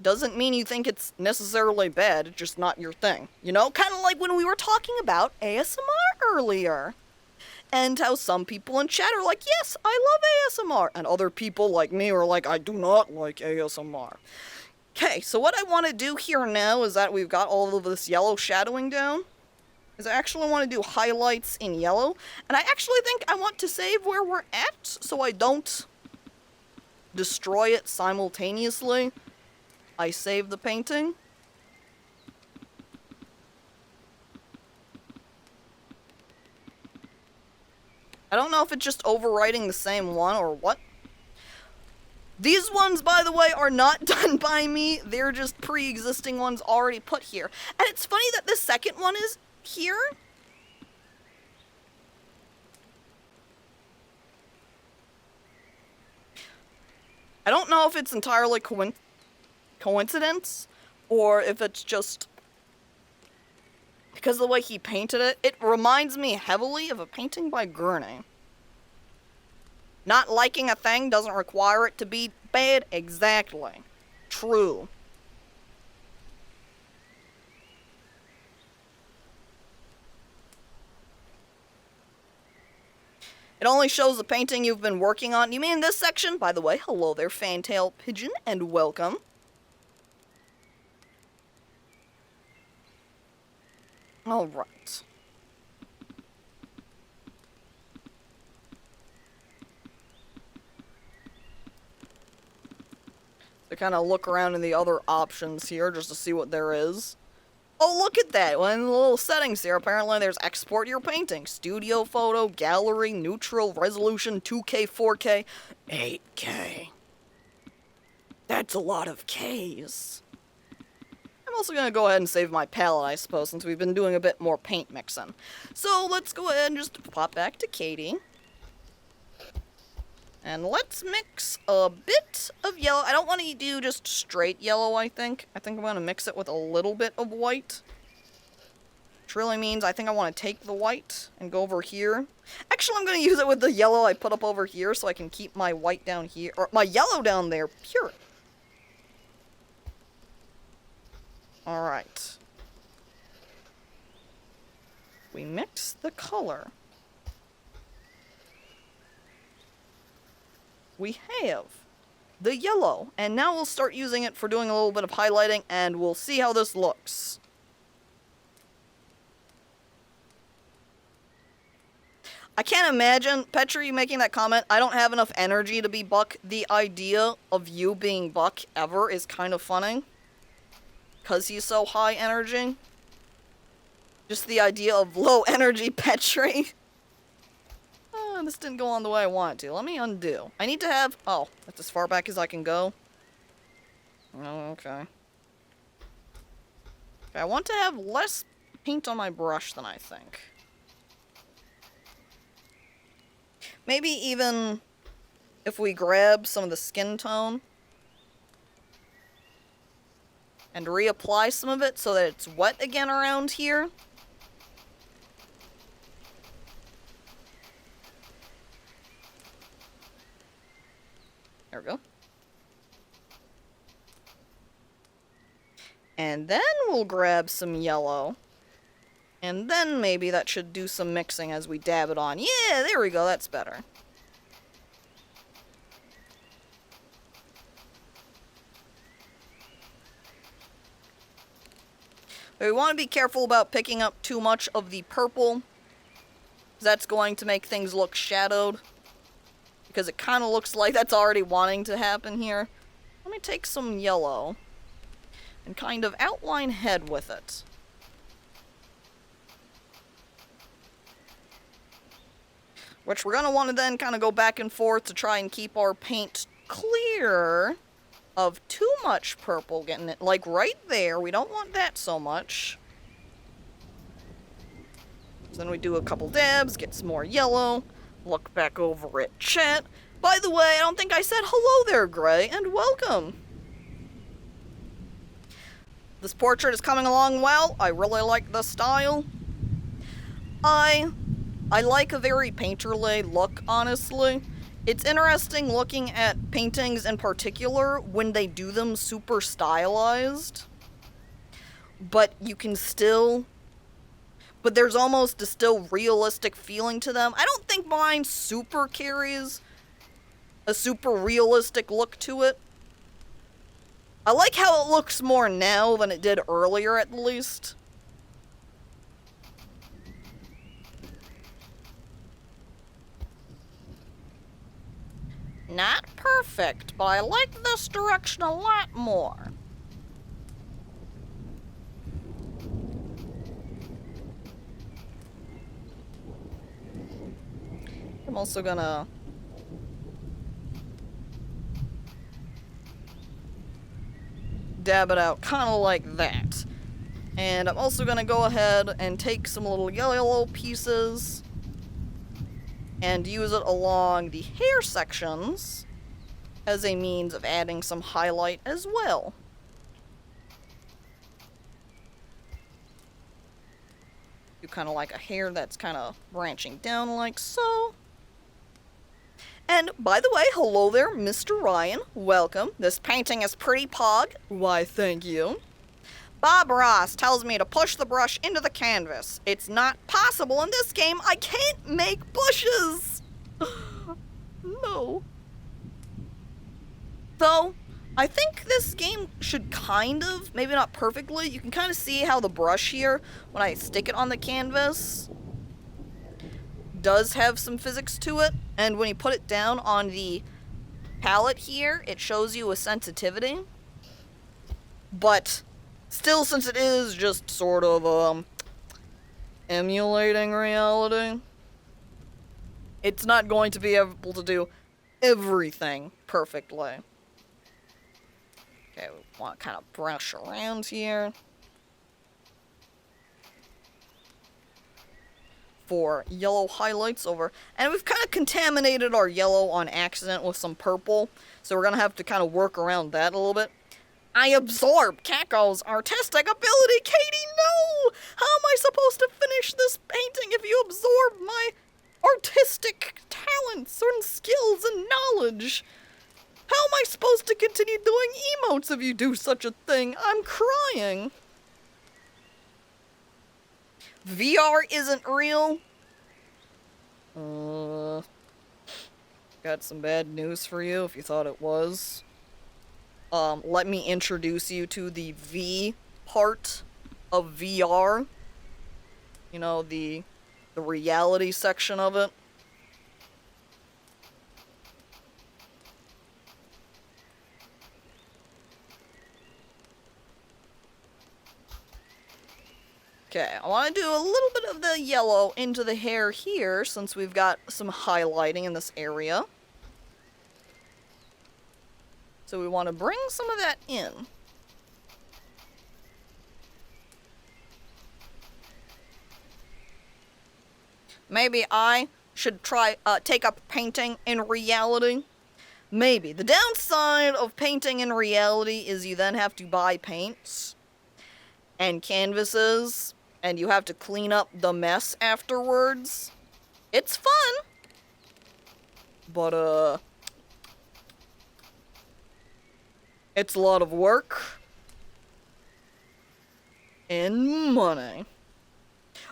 doesn't mean you think it's necessarily bad, it's just not your thing. You know, kind of like when we were talking about ASMR earlier, and how some people in chat are like, yes, I love ASMR, and other people like me are like, I do not like ASMR. Okay, so what I want to do here now is that we've got all of this yellow shadowing down, is I actually want to do highlights in yellow, and I actually think I want to save where we're at, so I don't destroy it simultaneously. I save the painting. I don't know if it's just overwriting the same one or what. These ones, by the way, are not done by me. They're just pre-existing ones already put here. And it's funny that the second one is here. I don't know if it's entirely coincidence, or if it's just because of the way he painted it. It reminds me heavily of a painting by Gurney. Not liking a thing doesn't require it to be bad. Exactly. True. It only shows the painting you've been working on. You mean this section? By the way, hello there, Fantail Pigeon, and welcome. Alright. To kind of look around in the other options here just to see what there is. Oh, look at that! Well, in the little settings here, apparently there's export your painting, studio photo, gallery, neutral, resolution, 2K, 4K, 8K. That's a lot of Ks. I'm also going to go ahead and save my palette, I suppose, since we've been doing a bit more paint mixing. So let's go ahead and just pop back to Katie. And let's mix a bit of yellow. I don't want to do just straight yellow, I think. I think I'm going to mix it with a little bit of white. Which really means I think I want to take the white and go over here. Actually, I'm going to use it with the yellow I put up over here so I can keep my white down here, or my yellow down there pure. Alright. We mix the color. We have the yellow. And now we'll start using it for doing a little bit of highlighting, and we'll see how this looks. I can't imagine, Petra, you making that comment, I don't have enough energy to be Buck. The idea of you being Buck ever is kind of funny. Because he's so high energy. Just the idea of low energy Petri. Oh, this didn't go on the way I wanted to. Let me undo. I need to have... Oh, that's as far back as I can go. Oh, okay. Okay, I want to have less paint on my brush than I think. Maybe even if we grab some of the skin tone and reapply some of it so that it's wet again around here. There we go. And then we'll grab some yellow. And then maybe that should do some mixing as we dab it on. Yeah, there we go, that's better. But we want to be careful about picking up too much of the purple. That's going to make things look shadowed. Because it kind of looks like that's already wanting to happen here. Let me take some yellow and kind of outline head with it. Which we're going to want to then kind of go back and forth to try and keep our paint clear of too much purple getting it. Like right there, we don't want that so much. So then we do a couple dabs, get some more yellow, look back over at chat. By the way, I don't think I said hello there, Gray, and welcome. This portrait is coming along well. I really like the style. I like a very painterly look, honestly. It's interesting looking at paintings in particular when they do them super stylized. But you can still... But there's almost a still realistic feeling to them. I don't think mine super carries a super realistic look to it. I like how it looks more now than it did earlier, at least. Not perfect, but I like this direction a lot more. I'm also gonna dab it out kind of like that. And I'm also gonna go ahead and take some little yellow pieces and use it along the hair sections as a means of adding some highlight as well. Do kind of like a hair that's kind of branching down like so. And by the way, hello there, Mr. Ryan. Welcome. This painting is pretty pog. Why, thank you. Bob Ross tells me to push the brush into the canvas. It's not possible in this game. I can't make bushes. No. Though, I think this game should kind of, maybe not perfectly, you can kind of see how the brush here, when I stick it on the canvas, does have some physics to it. And when you put it down on the palette here, it shows you a sensitivity. But still, since it is just sort of emulating reality, it's not going to be able to do everything perfectly. Okay, we want to kind of brush around here for yellow highlights over. And we've kind of contaminated our yellow on accident with some purple, so we're going to have to kind of work around that a little bit. I absorb Caco's artistic ability, Katie, no! How am I supposed to finish this painting if you absorb my artistic talents and skills and knowledge? How am I supposed to continue doing emotes if you do such a thing? I'm crying. VR isn't real. Got some bad news for you if you thought it was. let me introduce you to the V part of VR. You know, the reality section of it. Okay, I want to do a little bit of the yellow into the hair here, since we've got some highlighting in this area. So we want to bring some of that in. Maybe I should try, take up painting in reality. Maybe. The downside of painting in reality is you then have to buy paints and canvases, and you have to clean up the mess afterwards. It's fun, but, it's a lot of work and money.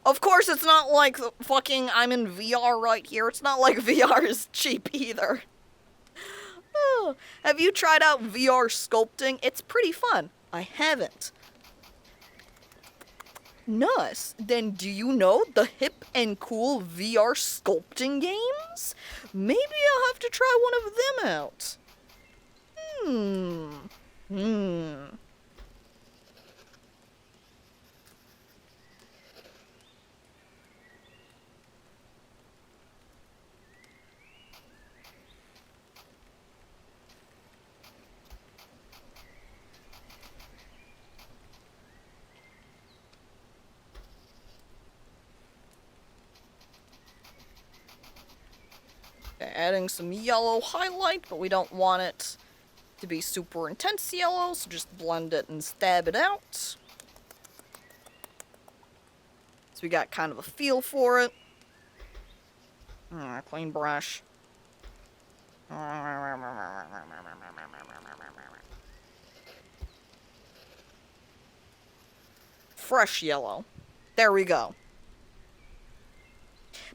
Of course, it's not like fucking I'm in VR right here. It's not like VR is cheap either. Oh, have you tried out VR sculpting? It's pretty fun. I haven't. Nice. Then do you know the hip and cool VR sculpting games? Maybe I'll have to try one of them out. Okay, adding some yellow highlight, but we don't want it to be super intense yellow, so just blend it and stab it out. So we got kind of a feel for it. Clean brush. Fresh yellow. There we go.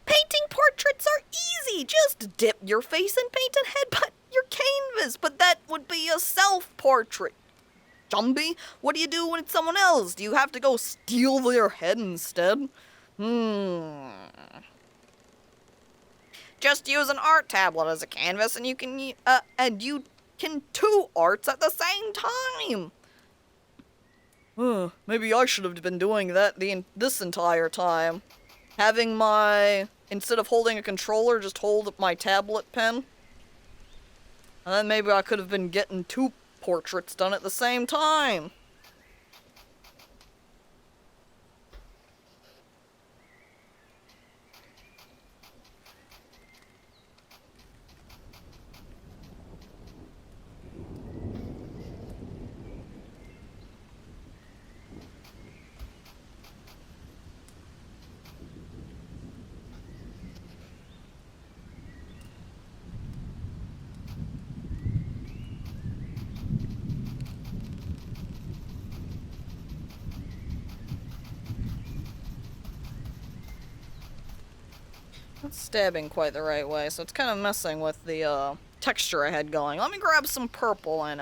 Painting portraits are easy. Just dip your face and paint and headbutt your canvas. But that would be a self-portrait. Jumbie, what do you do when it's someone else? Do you have to go steal their head instead? Just use an art tablet as a canvas, and you can two arts at the same time. Maybe I should have been doing that this entire time. Having instead of holding a controller, just hold my tablet pen. And then maybe I could have been getting two portraits done at the same time. Not stabbing quite the right way, so it's kind of messing with the texture I had going. Let me grab some purple and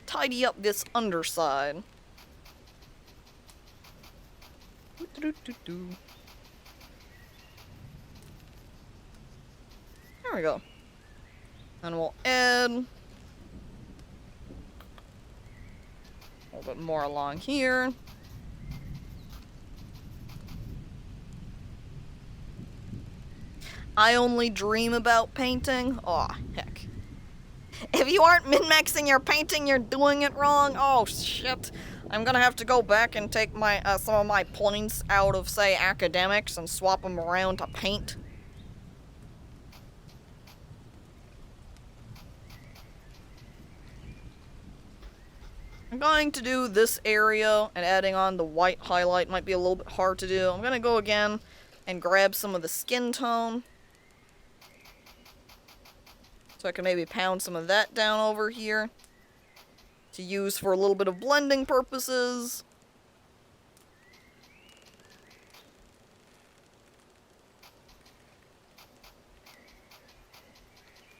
tidy up this underside. There we go. And we'll add a little bit more along here. I only dream about painting? Aw, heck. If you aren't min-maxing your painting, you're doing it wrong. Oh, shit. I'm gonna have to go back and take my some of my points out of, say, academics and swap them around to paint. I'm going to do this area, and adding on the white highlight might be a little bit hard to do. I'm gonna go again and grab some of the skin tone. So I can maybe pound some of that down over here to use for a little bit of blending purposes.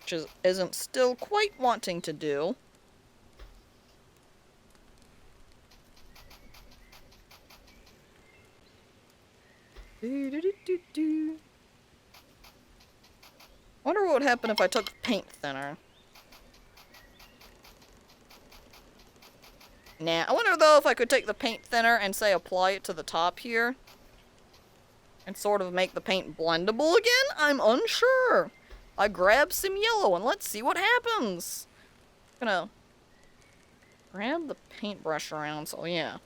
Which isn't still quite wanting to do. wonder what would happen if I took paint thinner. Nah, I wonder though if I could take the paint thinner and say apply it to the top here. And sort of make the paint blendable again? I'm unsure. I grab some yellow and let's see what happens. Gonna grab the paintbrush around, so yeah.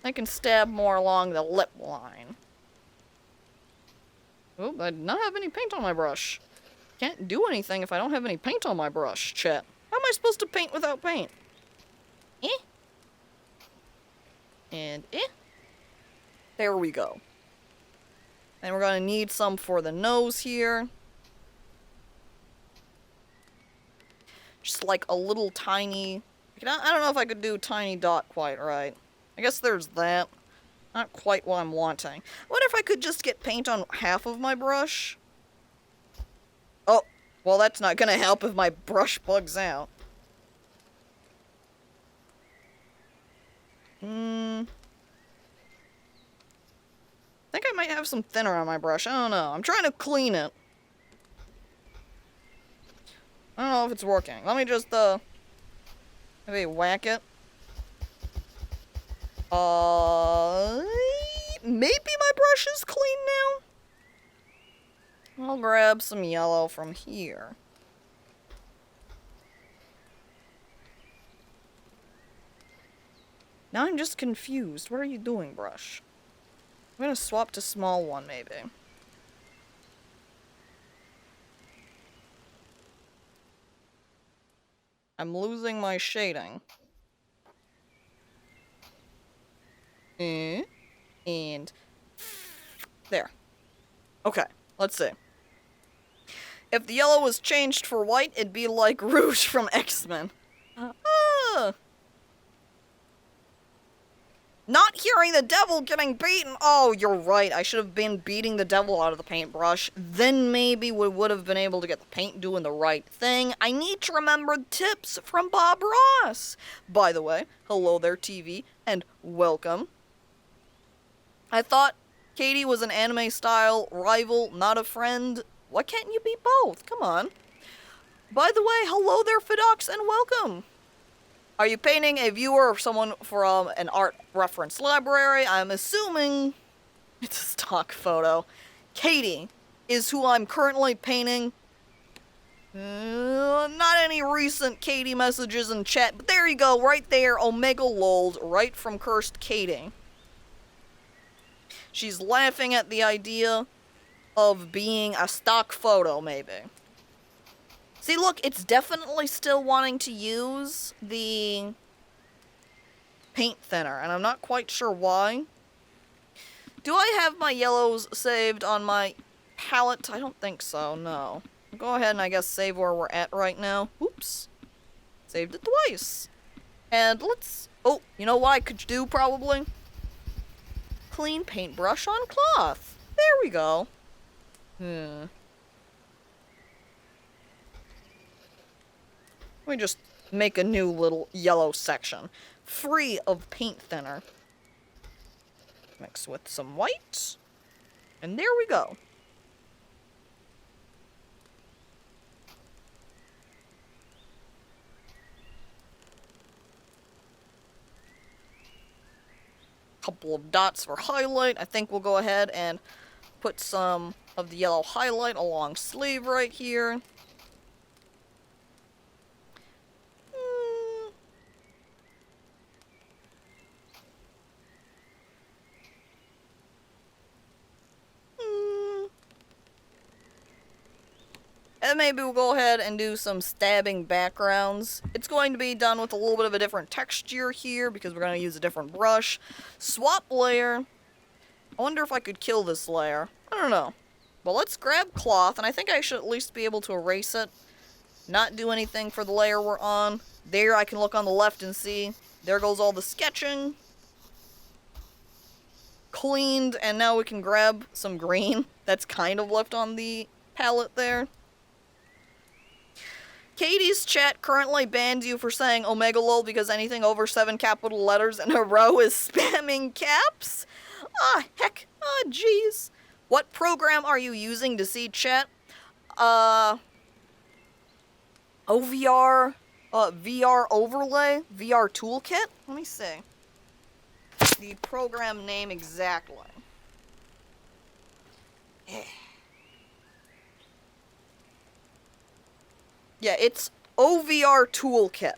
I can stab more along the lip line. Oh, I did not have any paint on my brush. Can't do anything if I don't have any paint on my brush, chat. How am I supposed to paint without paint? Eh? And eh? There we go. And we're gonna need some for the nose here. Just like a little tiny... I don't know if I could do tiny dot quite right. I guess there's that. Not quite what I'm wanting. I wonder if I could just get paint on half of my brush. Oh, well that's not gonna help if my brush bugs out. I think I might have some thinner on my brush. I don't know. I'm trying to clean it. I don't know if it's working. Let me just, maybe whack it. Maybe my brush is clean now? I'll grab some yellow from here. Now I'm just confused. What are you doing, brush? I'm gonna swap to small one, maybe. I'm losing my shading. And there. Okay, let's see. If the yellow was changed for white, it'd be like Rouge from X-Men. Not hearing the devil getting beaten. Oh, you're right. I should have been beating the devil out of the paintbrush. Then maybe we would have been able to get the paint doing the right thing. I need to remember tips from Bob Ross. By the way, hello there, TV, and welcome. I thought Katie was an anime-style rival, not a friend. Why can't you be both? Come on. By the way, hello there, Fidox, and welcome. Are you painting a viewer or someone from an art reference library? I'm assuming it's a stock photo. Katie is who I'm currently painting. Not any recent Katie messages in chat, but there you go, right there, Omega Lold, right from Cursed Katie. She's laughing at the idea of being a stock photo, maybe. See, look, it's definitely still wanting to use the paint thinner, and I'm not quite sure why. Do I have my yellows saved on my palette? I don't think so, no. Go ahead and I guess save where we're at right now. Oops. Saved it twice. And let's... Oh, you know what I could do, probably? Clean paintbrush on cloth. There we go. Let me just make a new little yellow section. Free of paint thinner. Mix with some white. And there we go. Couple of dots for highlight. I think we'll go ahead and put some of the yellow highlight along sleeve right here. And maybe we'll go ahead and do some stabbing backgrounds. It's going to be done with a little bit of a different texture here because we're going to use a different brush. Swap layer. I wonder if I could kill this layer. I don't know. But let's grab cloth, and I think I should at least be able to erase it. Not do anything for the layer we're on. There I can look on the left and see. There goes all the sketching. Cleaned, and now we can grab some green that's kind of left on the palette there. Katie's chat currently banned you for saying Omega Lol because anything over 7 capital letters in a row is spamming caps? Ah, heck. Ah, jeez. What program are you using to see chat? OVR, VR overlay, VR toolkit? Let me see. The program name exactly. Yeah, it's OVR toolkit.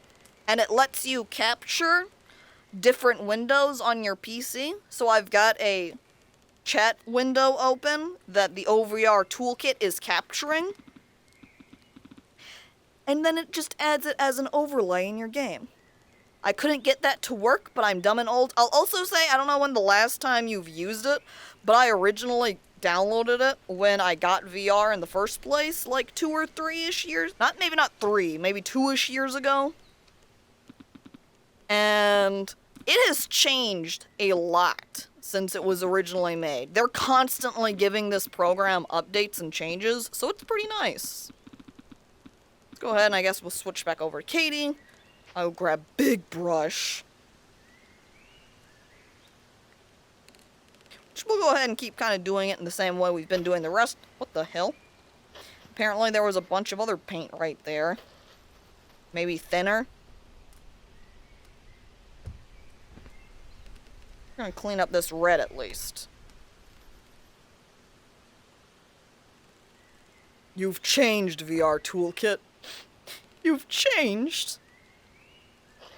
And it lets you capture different windows on your PC. So I've got a chat window open that the OVR toolkit is capturing. And then it just adds it as an overlay in your game. I couldn't get that to work, but I'm dumb and old. I'll also say, I don't know when the last time you've used it, but I originally downloaded it when I got VR in the first place, like 2 or 3-ish years, maybe not 3, maybe 2-ish years ago. And it has changed a lot since it was originally made. They're constantly giving this program updates and changes, so it's pretty nice. Let's go ahead and I guess we'll switch back over to Katie. I'll grab Big Brush. Which we'll go ahead and keep kind of doing it in the same way we've been doing the rest. What the hell? Apparently there was a bunch of other paint right there. Maybe thinner. I'm gonna clean up this red at least. You've changed, VR toolkit. You've changed.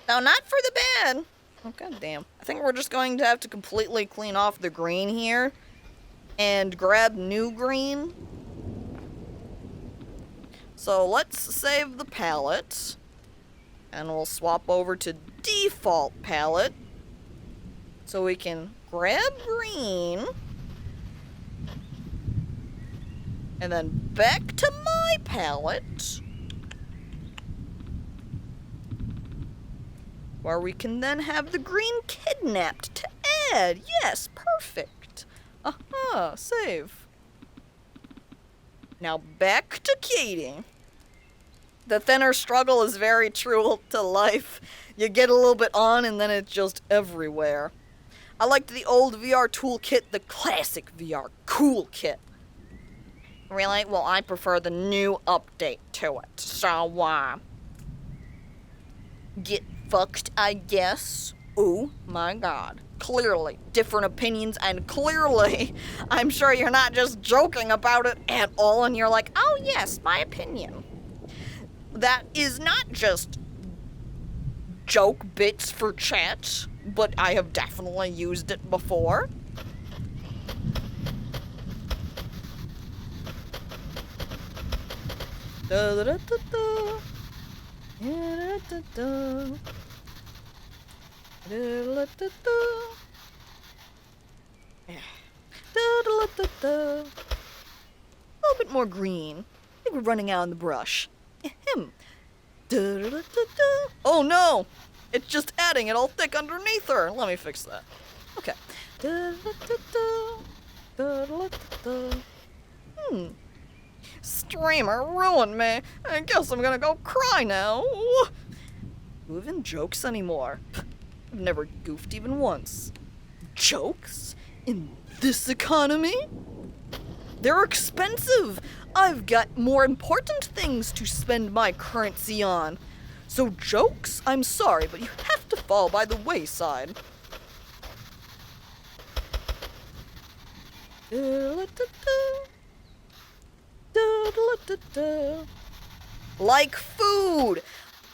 No, not for the bad. Oh, goddamn. I think we're just going to have to completely clean off the green here and grab new green. So let's save the palette and we'll swap over to default palette so we can grab green and then back to my palette, where we can then have the green kidnapped to add. Yes, perfect. Aha, save. Now back to Katie. The thinner struggle is very true to life. You get a little bit on and then it's just everywhere. I liked the old VR toolkit, the classic VR cool kit. Really? Well, I prefer the new update to it. So, get fucked, I guess. Oh my god. Clearly, different opinions, and clearly, I'm sure you're not just joking about it at all, and you're like, oh yes, my opinion. That is not just joke bits for chat, but I have definitely used it before. Da da da da da. Da da da da. Da da da. A little bit more green. I think we're running out in the brush. Ahem. Oh no! It's just adding it all thick underneath her. Let me fix that. Okay. Streamer ruined me. I guess I'm gonna go cry now. Who even jokes anymore? I've never goofed even once. Jokes? In this economy? They're expensive. I've got more important things to spend my currency on. So jokes, I'm sorry, but you have to fall by the wayside. Like food.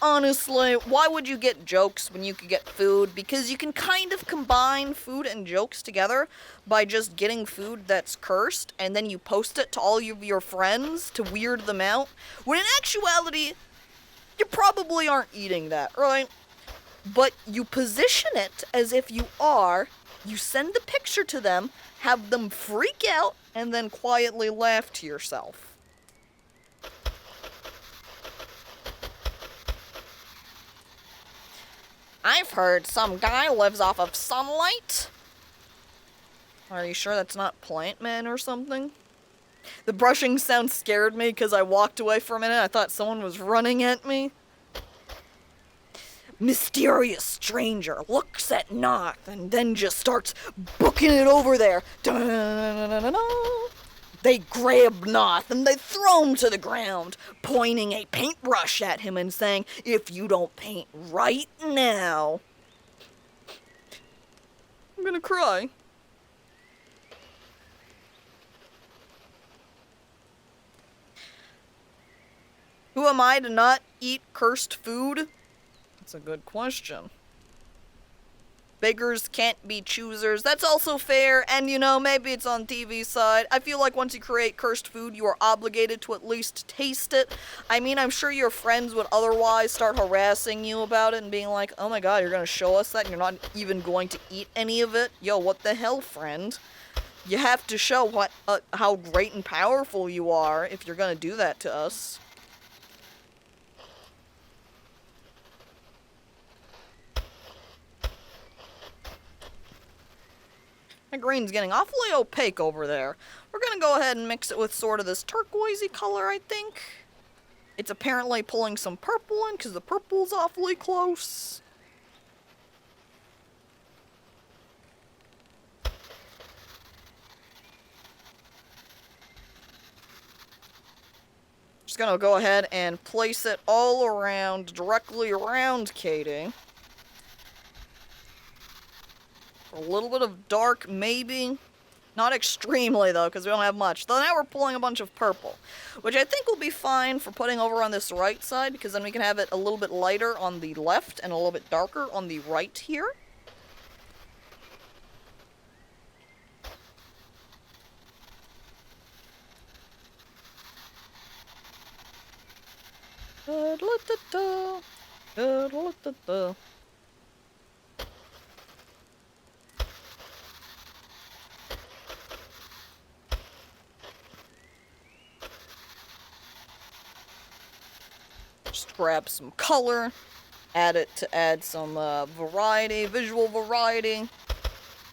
Honestly, why would you get jokes when you could get food? Because you can kind of combine food and jokes together by just getting food that's cursed and then you post it to all of your friends to weird them out. When in actuality, you probably aren't eating that, right? But you position it as if you are, you send the picture to them, have them freak out, and then quietly laugh to yourself. I've heard some guy lives off of sunlight. Are you sure that's not Plant Man or something? The brushing sound scared me because I walked away for a minute. I thought someone was running at me. Mysterious stranger looks at Noth and then just starts booking it over there. Da-na-na-na-na-na. They grab Noth and they throw him to the ground, pointing a paintbrush at him and saying, "If you don't paint right now..." I'm gonna cry. Who am I to not eat cursed food? That's a good question. Beggars can't be choosers. That's also fair, and you know, maybe it's on TV's side. I feel like once you create cursed food, you are obligated to at least taste it. I mean, I'm sure your friends would otherwise start harassing you about it and being like, "Oh my god, you're gonna show us that and you're not even going to eat any of it? Yo, what the hell, friend? You have to show how great and powerful you are if you're gonna do that to us." My green's getting awfully opaque over there. We're gonna go ahead and mix it with sort of this turquoisey color, I think. It's apparently pulling some purple in because the purple's awfully close. Just gonna go ahead and place it all around, directly around Katie. A little bit of dark, maybe. Not extremely, though, because we don't have much. Though now we're pulling a bunch of purple, which I think will be fine for putting over on this right side, because then we can have it a little bit lighter on the left and a little bit darker on the right here. Just grab some color, add it to add some variety, visual variety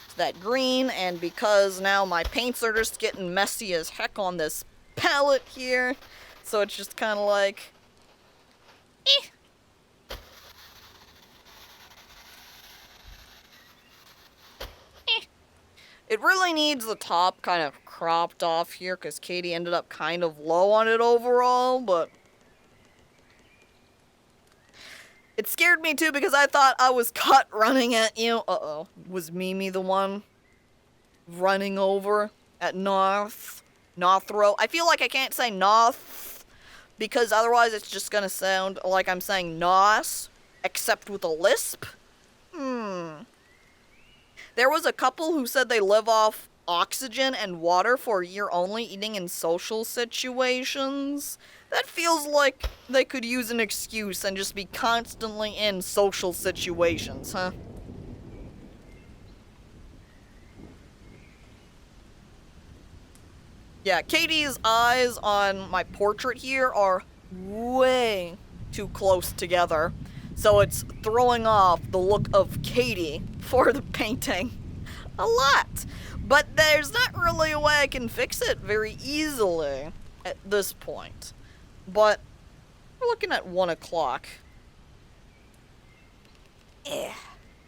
to that green, and because now my paints are just getting messy as heck on this palette here, so it's just kind of like, eh. It really needs the top kind of cropped off here, because Katie ended up kind of low on it overall, but it scared me too because I thought I was caught running at you. Uh-oh. Was Mimi the one running over at Nothro? I feel like I can't say Noth because otherwise it's just gonna sound like I'm saying Nos, except with a lisp. There was a couple who said they live off oxygen and water for a year only, eating in social situations. That feels like they could use an excuse and just be constantly in social situations, huh? Yeah, Katie's eyes on my portrait here are way too close together, so it's throwing off the look of Katie for the painting a lot. But there's not really a way I can fix it very easily at this point. But we're looking at 1 o'clock. How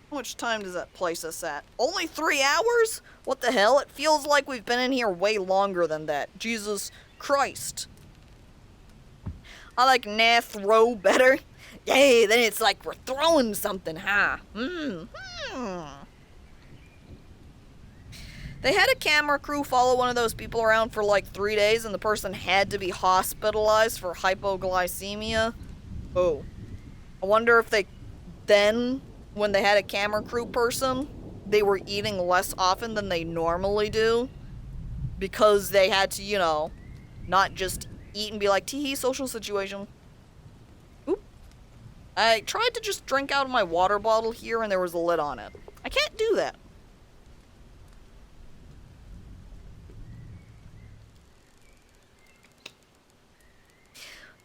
much time does that place us at? Only 3 hours? What the hell? It feels like we've been in here way longer than that. Jesus Christ. I like Nathro better. Yay, then it's like we're throwing something, huh? They had a camera crew follow one of those people around for like 3 days, and the person had to be hospitalized for hypoglycemia. Oh. I wonder if when they had a camera crew person, they were eating less often than they normally do. Because they had to, you know, not just eat and be like, tee-hee, social situation. Oop. I tried to just drink out of my water bottle here, and there was a lid on it. I can't do that.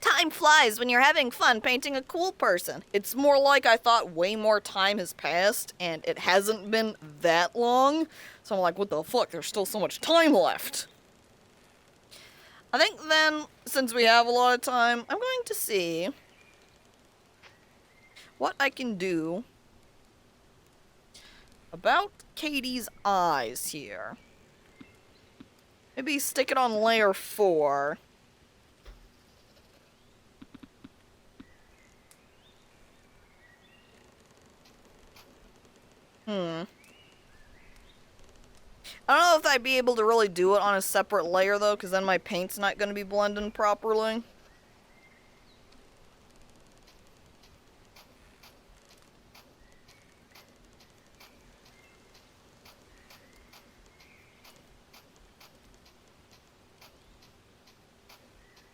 Time flies when you're having fun painting a cool person. It's more like I thought way more time has passed, and it hasn't been that long. So I'm like, what the fuck? There's still so much time left. I think then, since we have a lot of time, I'm going to see what I can do about Katie's eyes here. Maybe stick it on layer 4. I don't know if I'd be able to really do it on a separate layer, though, because then my paint's not going to be blending properly.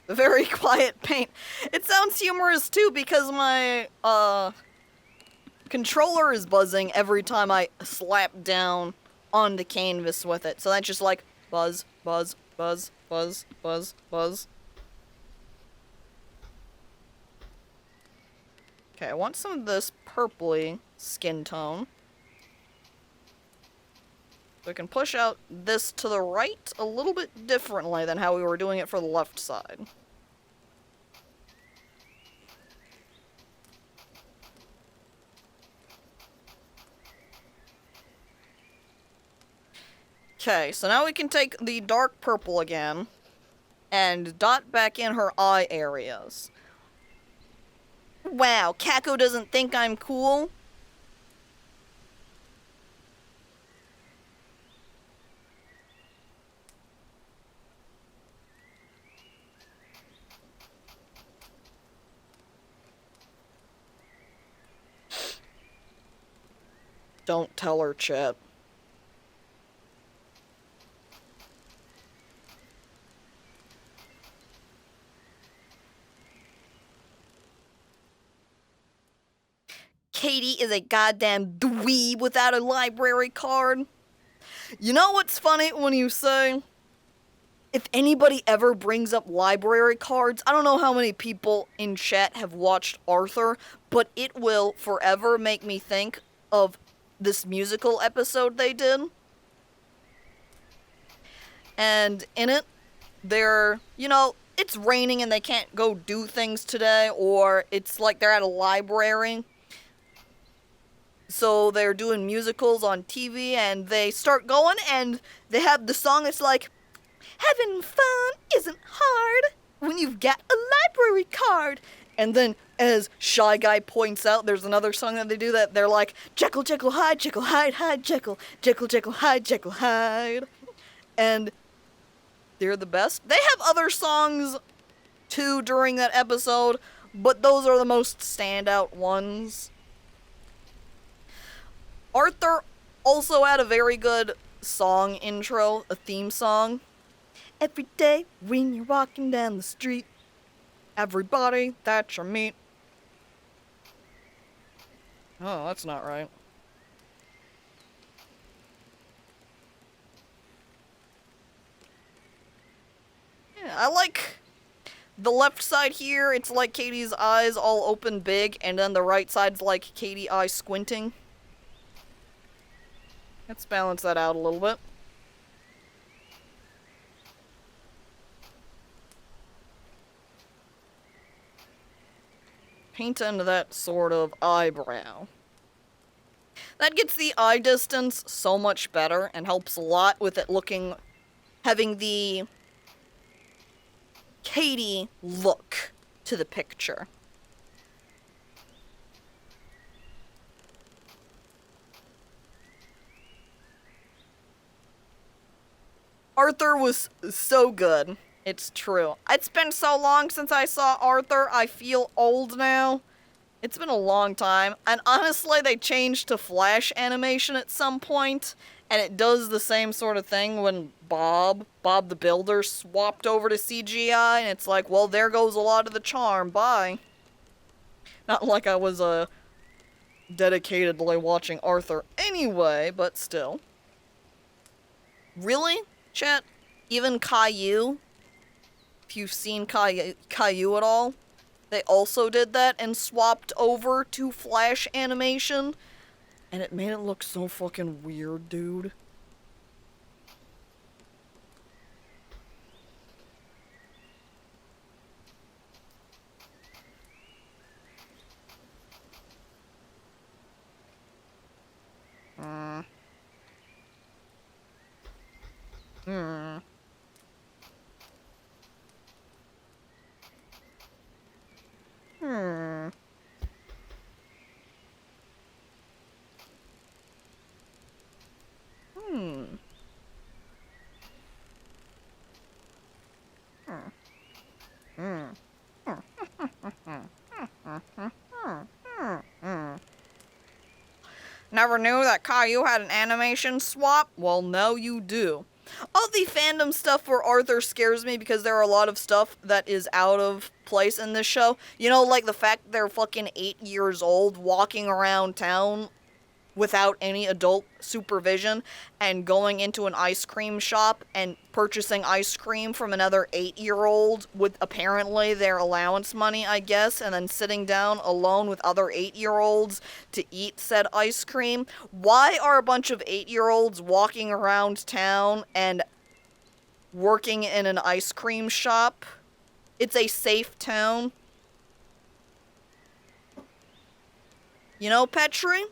A very quiet paint. It sounds humorous, too, because my, controller is buzzing every time I slap down on the canvas with it. So that's just like buzz, buzz, buzz, buzz, buzz, buzz. Okay, I want some of this purpley skin tone. So I can push out this to the right a little bit differently than how we were doing it for the left side. Okay, so now we can take the dark purple again and dot back in her eye areas. Wow, Caco doesn't think I'm cool? Don't tell her, Chet. Katie is a goddamn dweeb without a library card. You know what's funny when you say, if anybody ever brings up library cards, I don't know how many people in chat have watched Arthur, but it will forever make me think of this musical episode they did. And in it, they're, you know, it's raining and they can't go do things today, or it's like they're at a library. So they're doing musicals on TV, and they start going, and they have the song that's like, having fun isn't hard when you've got a library card. And then, as Shy Guy points out, there's another song that they do that they're like, Jekyll, Jekyll, hide, Jekyll, hide, hide, Jekyll, Jekyll, Jekyll, hide, Jekyll, hide. And they're the best. They have other songs, too, during that episode, but those are the most standout ones. Arthur also had a very good song intro, a theme song. Every day when you're walking down the street, everybody that you meet. Oh, that's not right. Yeah, I like the left side here. It's like Katie's eyes all open big, and then the right side's like Katie eyes squinting. Let's balance that out a little bit. Paint into that sort of eyebrow. That gets the eye distance so much better and helps a lot with it looking, having the Katie look to the picture. Arthur was so good. It's true. It's been so long since I saw Arthur, I feel old now. It's been a long time. And honestly, they changed to flash animation at some point, and it does the same sort of thing when Bob the Builder, swapped over to CGI, and it's like, well, there goes a lot of the charm. Bye. Not like I was dedicatedly watching Arthur anyway, but still. Really? Chat, even Caillou, if you've seen Caillou at all, they also did that and swapped over to flash animation, and it made it look so fucking weird, dude. never knew that Caillou had an animation swap? Well, now you do. All the fandom stuff for Arthur scares me because there are a lot of stuff that is out of place in this show. You know, like the fact they're fucking 8 years old walking around town without any adult supervision and going into an ice cream shop and purchasing ice cream from another 8-year-old with apparently their allowance money, I guess, and then sitting down alone with other 8-year-olds to eat said ice cream. Why are a bunch of 8-year-olds walking around town and working in an ice cream shop? It's a safe town. You know, Petrie?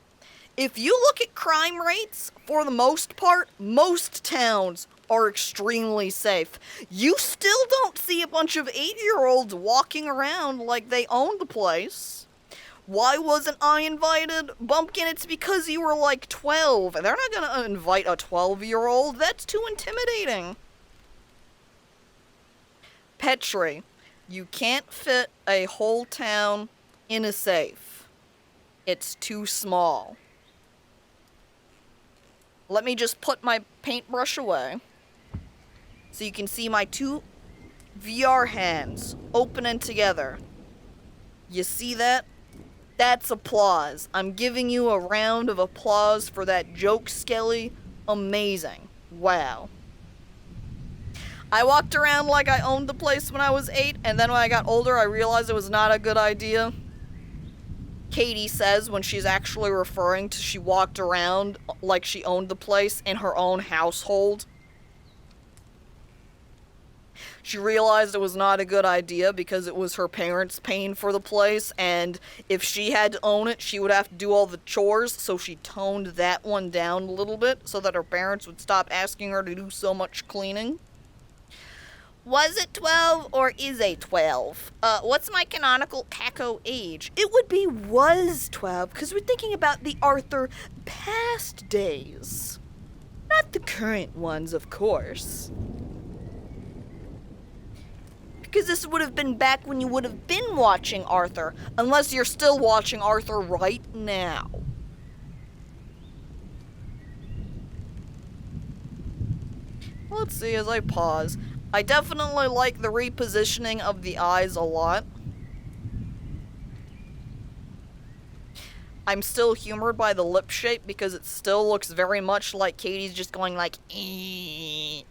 If you look at crime rates, for the most part, most towns are extremely safe. You still don't see a bunch of 8-year-olds walking around like they own the place. Why wasn't I invited? Bumpkin, it's because you were like 12. They're not gonna invite a 12-year-old. That's too intimidating. Petrie, you can't fit a whole town in a safe. It's too small. Let me just put my paintbrush away so you can see my two VR hands opening together. You see that? That's applause. I'm giving you a round of applause for that joke, Skelly. Amazing. Wow. I walked around like I owned the place when I was 8, and then when I got older, I realized it was not a good idea. Katie says when she's actually referring to she walked around like she owned the place in her own household. She realized it was not a good idea because it was her parents paying for the place, and if she had to own it, she would have to do all the chores, so she toned that one down a little bit so that her parents would stop asking her to do so much cleaning. Was it 12 or is it 12? What's my canonical Caco age? It would be was 12, because we're thinking about the Arthur past days. Not the current ones, of course. Because this would have been back when you would have been watching Arthur, unless you're still watching Arthur right now. Let's see as I pause. I definitely like the repositioning of the eyes a lot. I'm still humored by the lip shape because it still looks very much like Katie's just going like, I'm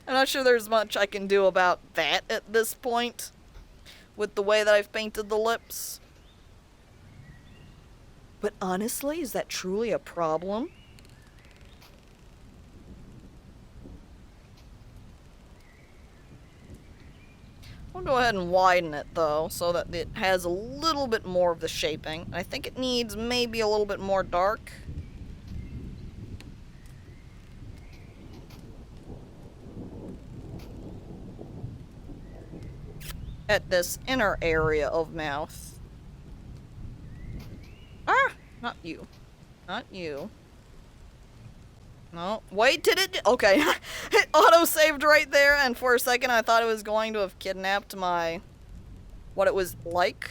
not sure there's much I can do about that at this point with the way that I've painted the lips. But honestly, is that truly a problem? I'll go ahead and widen it, though, so that it has a little bit more of the shaping. I think it needs maybe a little bit more dark. At this inner area of mouth. Ah! Not you. Not you. No, wait, did it? Okay, it auto-saved right there, and for a second I thought it was going to have kidnapped what it was like.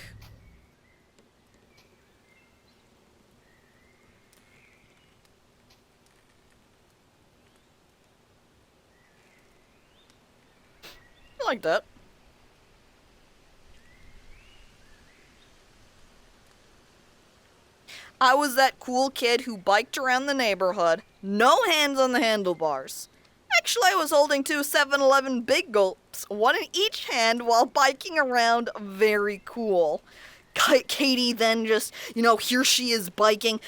I like that. I was that cool kid who biked around the neighborhood, no hands on the handlebars. Actually, I was holding two 7-Eleven Big Gulps, one in each hand while biking around. Very cool. Katie then just, here she is biking,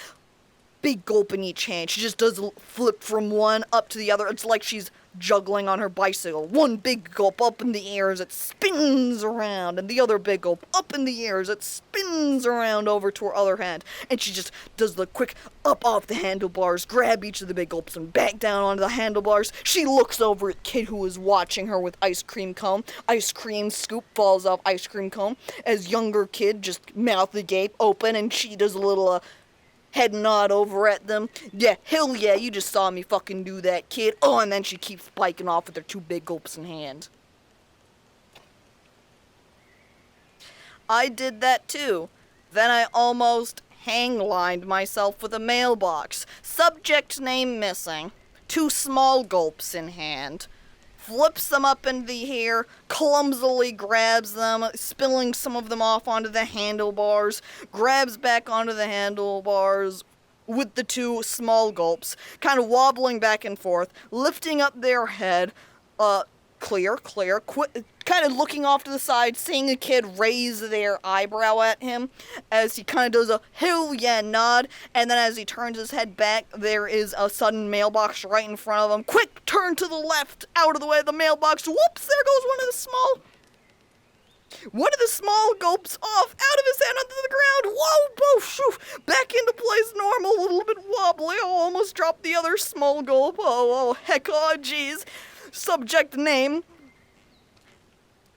big gulp in each hand. She just does a flip from one up to the other. It's like she's juggling on her bicycle. One big gulp up in the air as it spins around, and the other big gulp up in the air as it spins around over to her other hand. And she just does the quick up off the handlebars, grab each of the big gulps, and back down onto the handlebars. She looks over at kid who is watching her with ice cream cone. Ice cream scoop falls off ice cream cone as younger kid just mouth agape open, and she does a little head nod over at them. Yeah, hell yeah, you just saw me fucking do that, kid. Oh, and then she keeps biking off with her two big gulps in hand. I did that too. Then I almost hang-lined myself with a mailbox. Subject name missing. 2 small gulps in hand. Flips them up into the air, clumsily grabs them, spilling some of them off onto the handlebars, grabs back onto the handlebars with the 2 small gulps, kind of wobbling back and forth, lifting up their head, clear, kind of looking off to the side, seeing a kid raise their eyebrow at him as he kind of does a hell yeah nod, and then as he turns his head back, there is a sudden mailbox right in front of him. Quick turn to the left, out of the way of the mailbox. Whoops, there goes one of the small gulps off, out of his hand onto the ground. Whoa, whoa, shoo, back into place normal, a little bit wobbly. Oh, almost dropped the other small gulp. Oh, heck, oh, jeez. Subject name.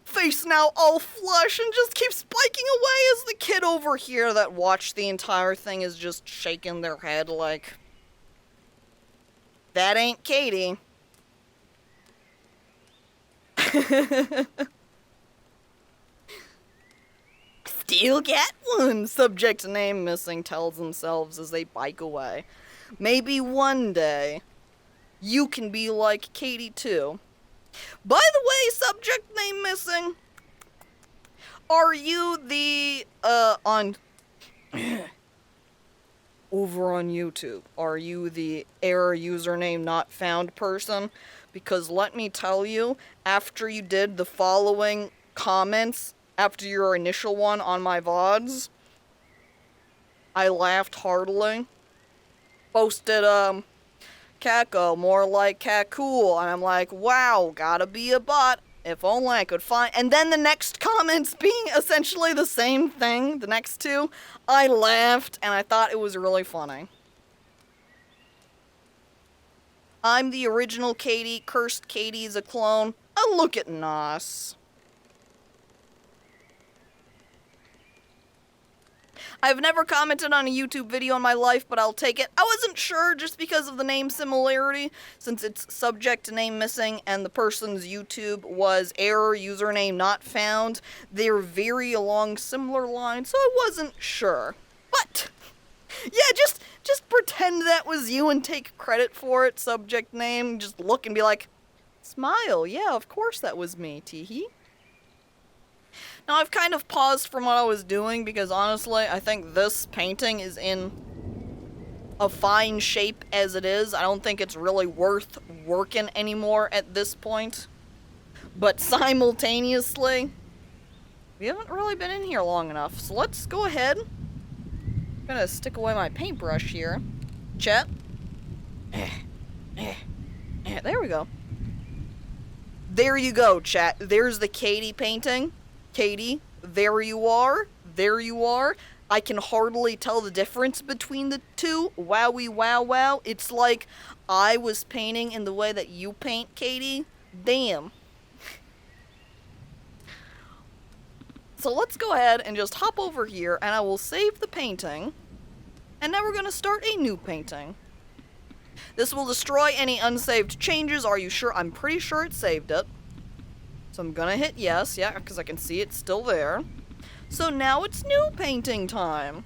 Face now all flush and just keeps spiking away as the kid over here that watched the entire thing is just shaking their head like, that ain't Katie. Still got one, subject name missing tells themselves as they bike away. Maybe one day, you can be like Katie too. By the way, subject name missing, are you the, over on YouTube, are you the error username not found person? Because let me tell you, after you did the following comments, after your initial one on my VODs, I laughed heartily. Posted, Caco, more like Cacool, and I'm like, wow, gotta be a bot, if only I could find, and then the next comments being essentially the same thing, the next 2, I laughed, and I thought it was really funny. I'm the original Katie, cursed Katie's a clone, look at Nos. I've never commented on a YouTube video in my life, but I'll take it. I wasn't sure just because of the name similarity, since it's subject name missing and the person's YouTube was error username not found. They're very along similar lines, so I wasn't sure. But yeah, just pretend that was you and take credit for it, subject name. Just look and be like, smile, yeah, of course that was me, teehee. Now, I've kind of paused from what I was doing because, honestly, I think this painting is in a fine shape as it is. I don't think it's really worth working anymore at this point. But simultaneously, we haven't really been in here long enough. So let's go ahead. I'm gonna stick away my paintbrush here. Chat. There we go. There you go, chat. There's the Katie painting. Katie, there you are. There you are. I can hardly tell the difference between the 2. Wowie, wow, wow. It's like I was painting in the way that you paint, Katie. Damn. So let's go ahead and just hop over here, and I will save the painting. And now we're going to start a new painting. This will destroy any unsaved changes. Are you sure? I'm pretty sure it saved it. So I'm gonna hit yes, yeah, because I can see it's still there. So now it's new painting time.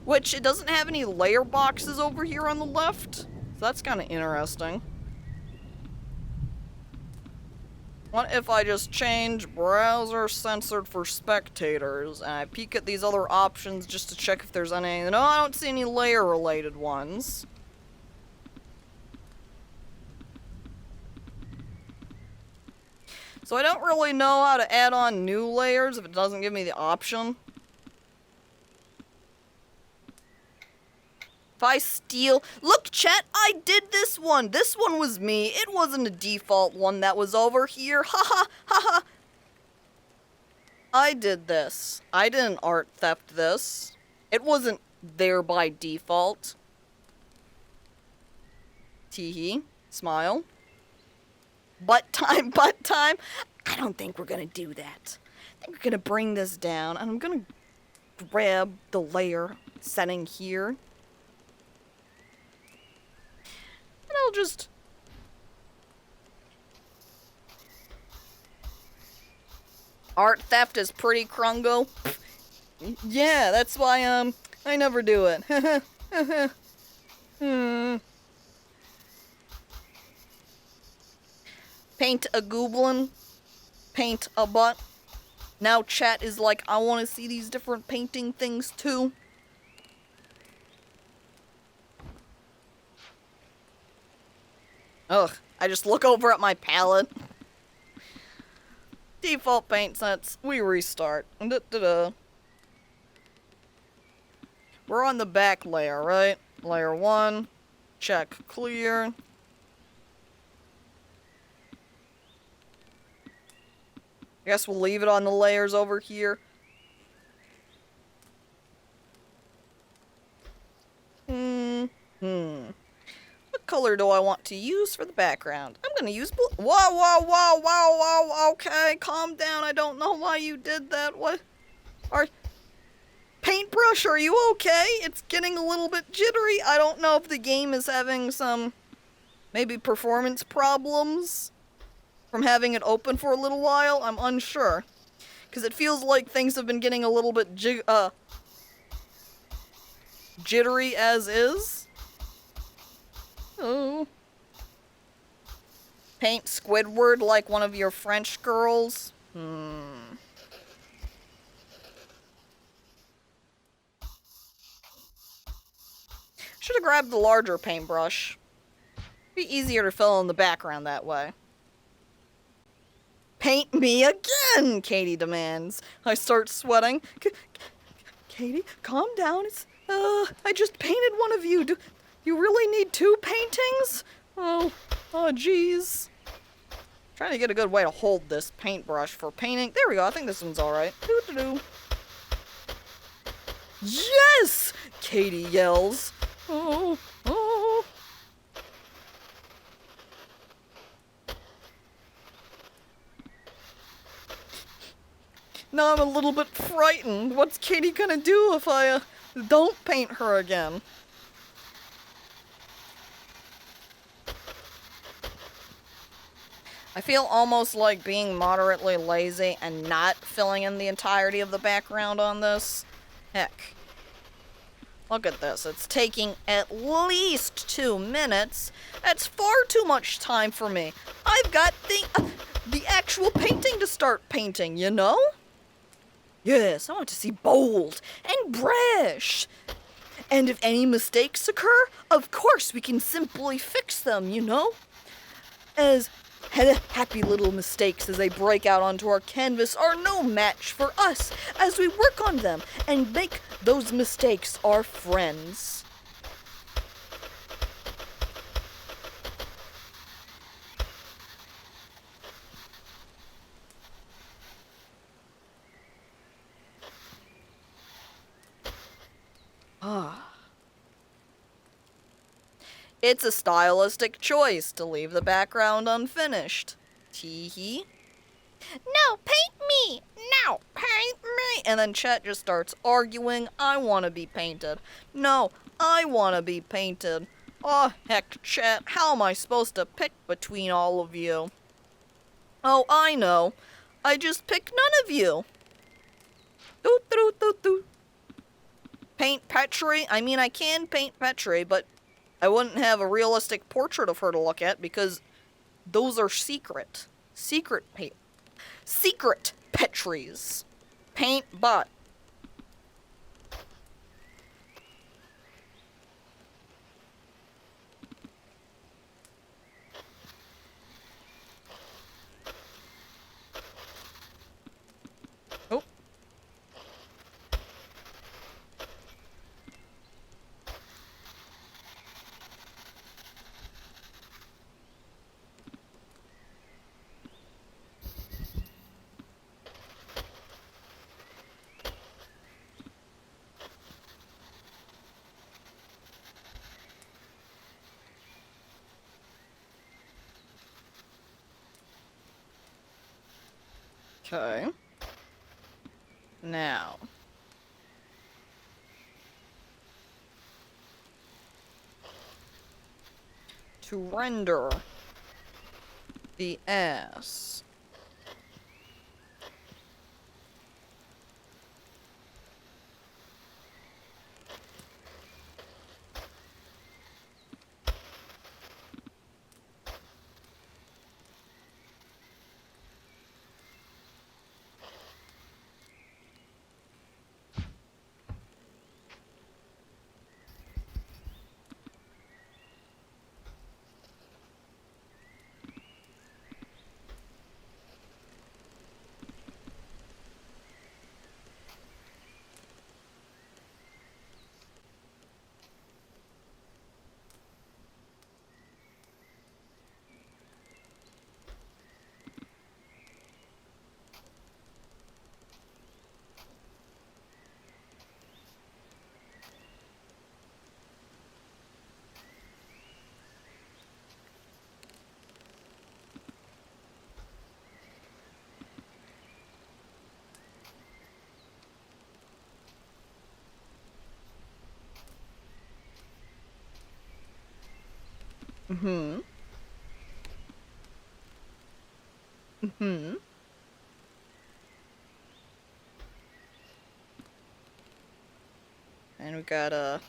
Which, it doesn't have any layer boxes over here on the left. So that's kind of interesting. What if I just change browser censored for spectators, and I peek at these other options just to check if there's any... No, I don't see any layer related ones. So I don't really know how to add on new layers if it doesn't give me the option. If I steal... Look, chat, I did this one. This one was me. It wasn't a default one that was over here. Ha ha. I did this. I didn't art theft this. It wasn't there by default. Teehee. Smile. Butt time. I don't think we're gonna do that. I think we're gonna bring this down, and I'm gonna grab the layer setting here. And I'll just... Art theft is pretty crungo. Yeah, that's why I never do it. Paint a goblin. Paint a butt. Now chat is like, I want to see these different painting things too. Ugh, I just look over at my palette. Default paint sets. We restart. Da-da-da. We're on the back layer, right? Layer 1. Check clear. I guess we'll leave it on the layers over here. What color do I want to use for the background? I'm gonna use blue. Whoa, whoa, whoa, whoa, whoa, okay, calm down. I don't know why you did that. What? Paintbrush, are you okay? It's getting a little bit jittery. I don't know if the game is having some, maybe performance problems from having it open for a little while. I'm unsure. Because it feels like things have been getting a little bit jittery as is. Oh. Paint Squidward like one of your French girls. Should have grabbed the larger paintbrush. Be easier to fill in the background that way. Paint me again, Katie demands. I start sweating. Katie, calm down. It's, I just painted one of you. Do you really need 2 paintings? Oh, jeez. Trying to get a good way to hold this paintbrush for painting. There we go. I think this one's alright. Doo-doo-doo. Yes! Katie yells. Oh. Now I'm a little bit frightened. What's Katie gonna do if I don't paint her again? I feel almost like being moderately lazy and not filling in the entirety of the background on this. Heck. Look at this. It's taking at least 2 minutes. That's far too much time for me. I've got the actual painting to start painting, you know? Yes, I want to see bold and brash. And if any mistakes occur, of course we can simply fix them, you know? As happy little mistakes as they break out onto our canvas are no match for us as we work on them and make those mistakes our friends. It's a stylistic choice to leave the background unfinished. Tee-hee. No, paint me! No, paint me! And then chat just starts arguing. I want to be painted. No, I want to be painted. Oh, heck, chat. How am I supposed to pick between all of you? Oh, I know. I just pick none of you. Doo-doo-doo-doo. Paint Petri? I mean, I can paint Petri, but I wouldn't have a realistic portrait of her to look at because those are secret. Secret Petries. Paint butt. Oh. Okay. Now. To render the ass. Mm-hmm. Mm-hmm. And we got,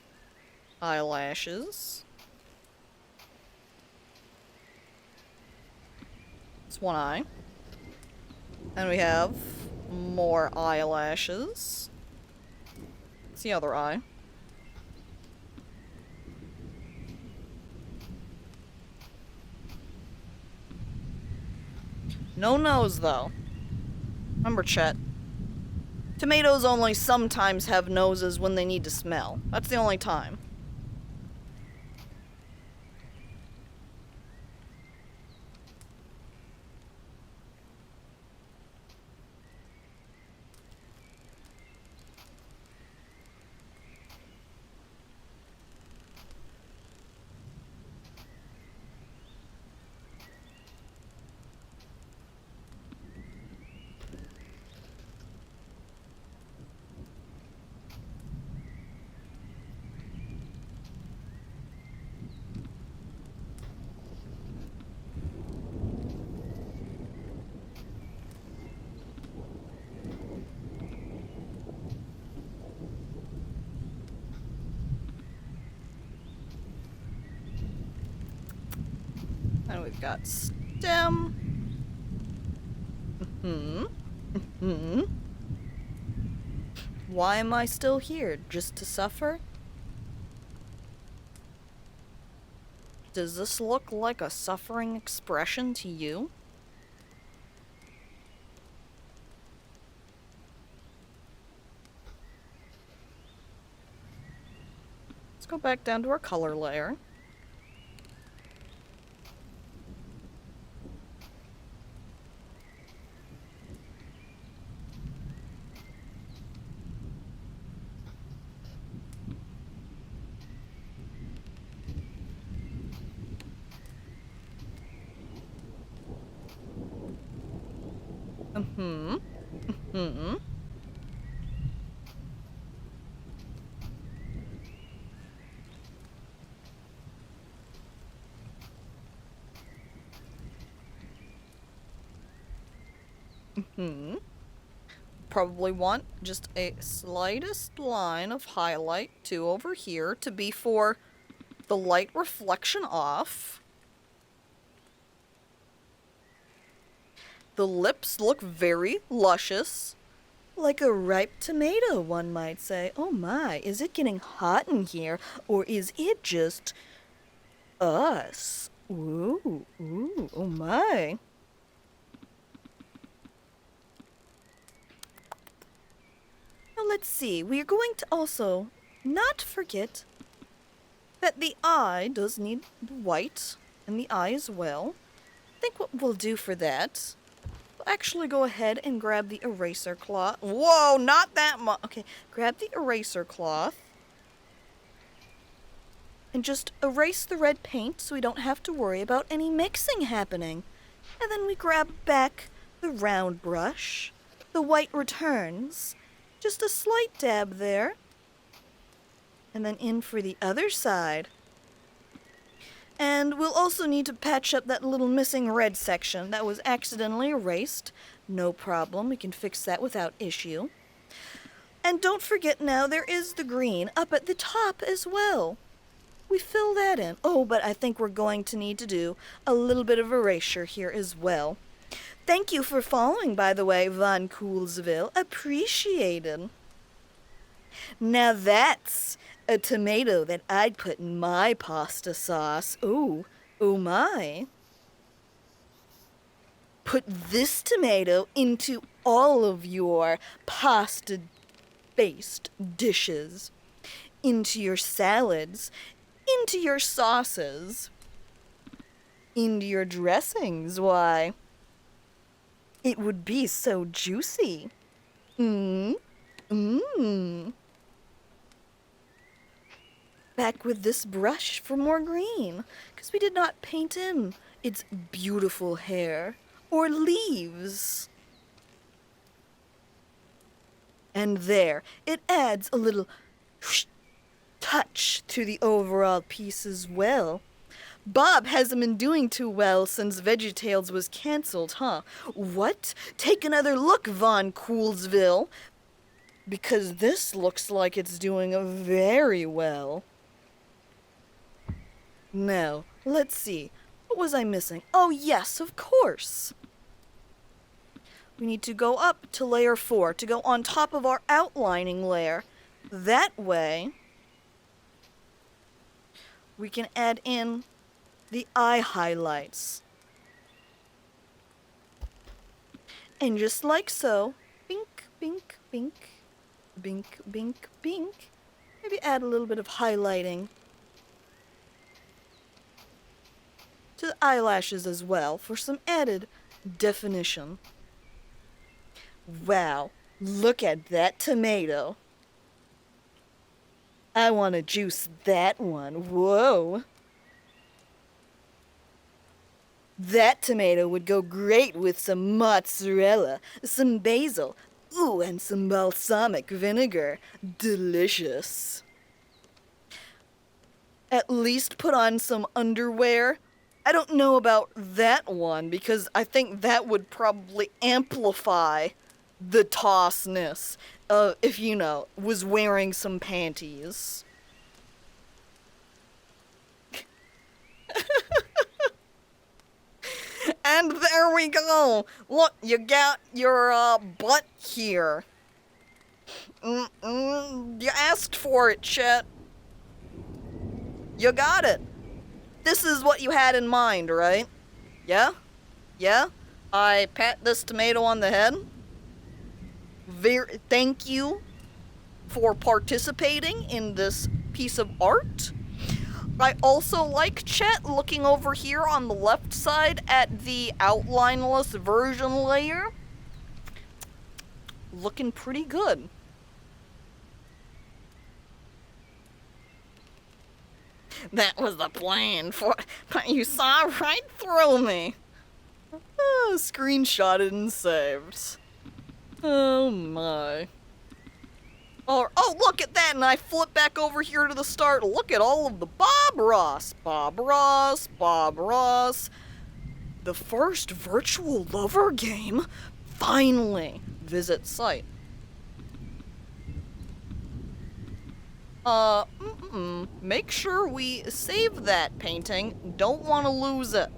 eyelashes. It's one eye. And we have more eyelashes. It's the other eye. No nose, though. Remember, Chet. Tomatoes only sometimes have noses when they need to smell. That's the only time. And we've got stem. Hmm. Hmm. Why am I still here? Just to suffer? Does this look like a suffering expression to you? Let's go back down to our color layer. Mm-hmm. Mm-hmm. Mm-hmm. Probably want just a slightest line of highlight too over here to be for the light reflection off. The lips look very luscious. Like a ripe tomato, one might say. Oh my, is it getting hot in here, or is it just us? Ooh, ooh, oh my. Now let's see, we are going to also not forget that the eye does need white, and the eye as well. I think what we'll do for that, we'll actually go ahead and grab the eraser cloth. Whoa, not that much. Okay, grab the eraser cloth. And just erase the red paint so we don't have to worry about any mixing happening. And then we grab back the round brush. The white returns. Just a slight dab there. And then in for the other side. And we'll also need to patch up that little missing red section that was accidentally erased. No problem, we can fix that without issue. And don't forget now, there is the green up at the top as well. We fill that in. Oh, but I think we're going to need to do a little bit of erasure here as well. Thank you for following, by the way, Von Coolsville. Appreciated. Now that's a tomato that I'd put in my pasta sauce. Ooh, oh my. Put this tomato into all of your pasta-based dishes, into your salads, into your sauces, into your dressings. Why, it would be so juicy. Mmm. Mmm. Back with this brush for more green, because we did not paint in its beautiful hair or leaves. And there, it adds a little touch to the overall piece as well. Bob hasn't been doing too well since VeggieTales was canceled, huh? What? Take another look, Von Coolsville. Because this looks like it's doing very well. Now, let's see. What was I missing? Oh, yes, of course. We need to go up to layer 4 to go on top of our outlining layer. That way, we can add in the eye highlights. And just like so, bink, bink, bink, bink, bink, bink. Maybe add a little bit of highlighting to the eyelashes as well for some added definition. Wow, look at that tomato. I want to juice that one. Whoa. That tomato would go great with some mozzarella, some basil, ooh, and some balsamic vinegar. Delicious. At least put on some underwear. I don't know about that one because I think that would probably amplify the tossness if, you know, was wearing some panties. And there we go. Look, you got your butt here. You asked for it, Chet. You got it. This is what you had in mind, right? Yeah? Yeah? I pat this tomato on the head. Thank you for participating in this piece of art. I also like Chet looking over here on the left side at the outlineless version layer. Looking pretty good. That was the plan, but you saw right through me. Screenshotted and saved. Oh my. Oh, look at that, and I flip back over here to the start. Look at all of the Bob Ross. Bob Ross, Bob Ross. The first virtual lover game? Finally. Visit site. Make sure we save that painting. Don't want to lose it.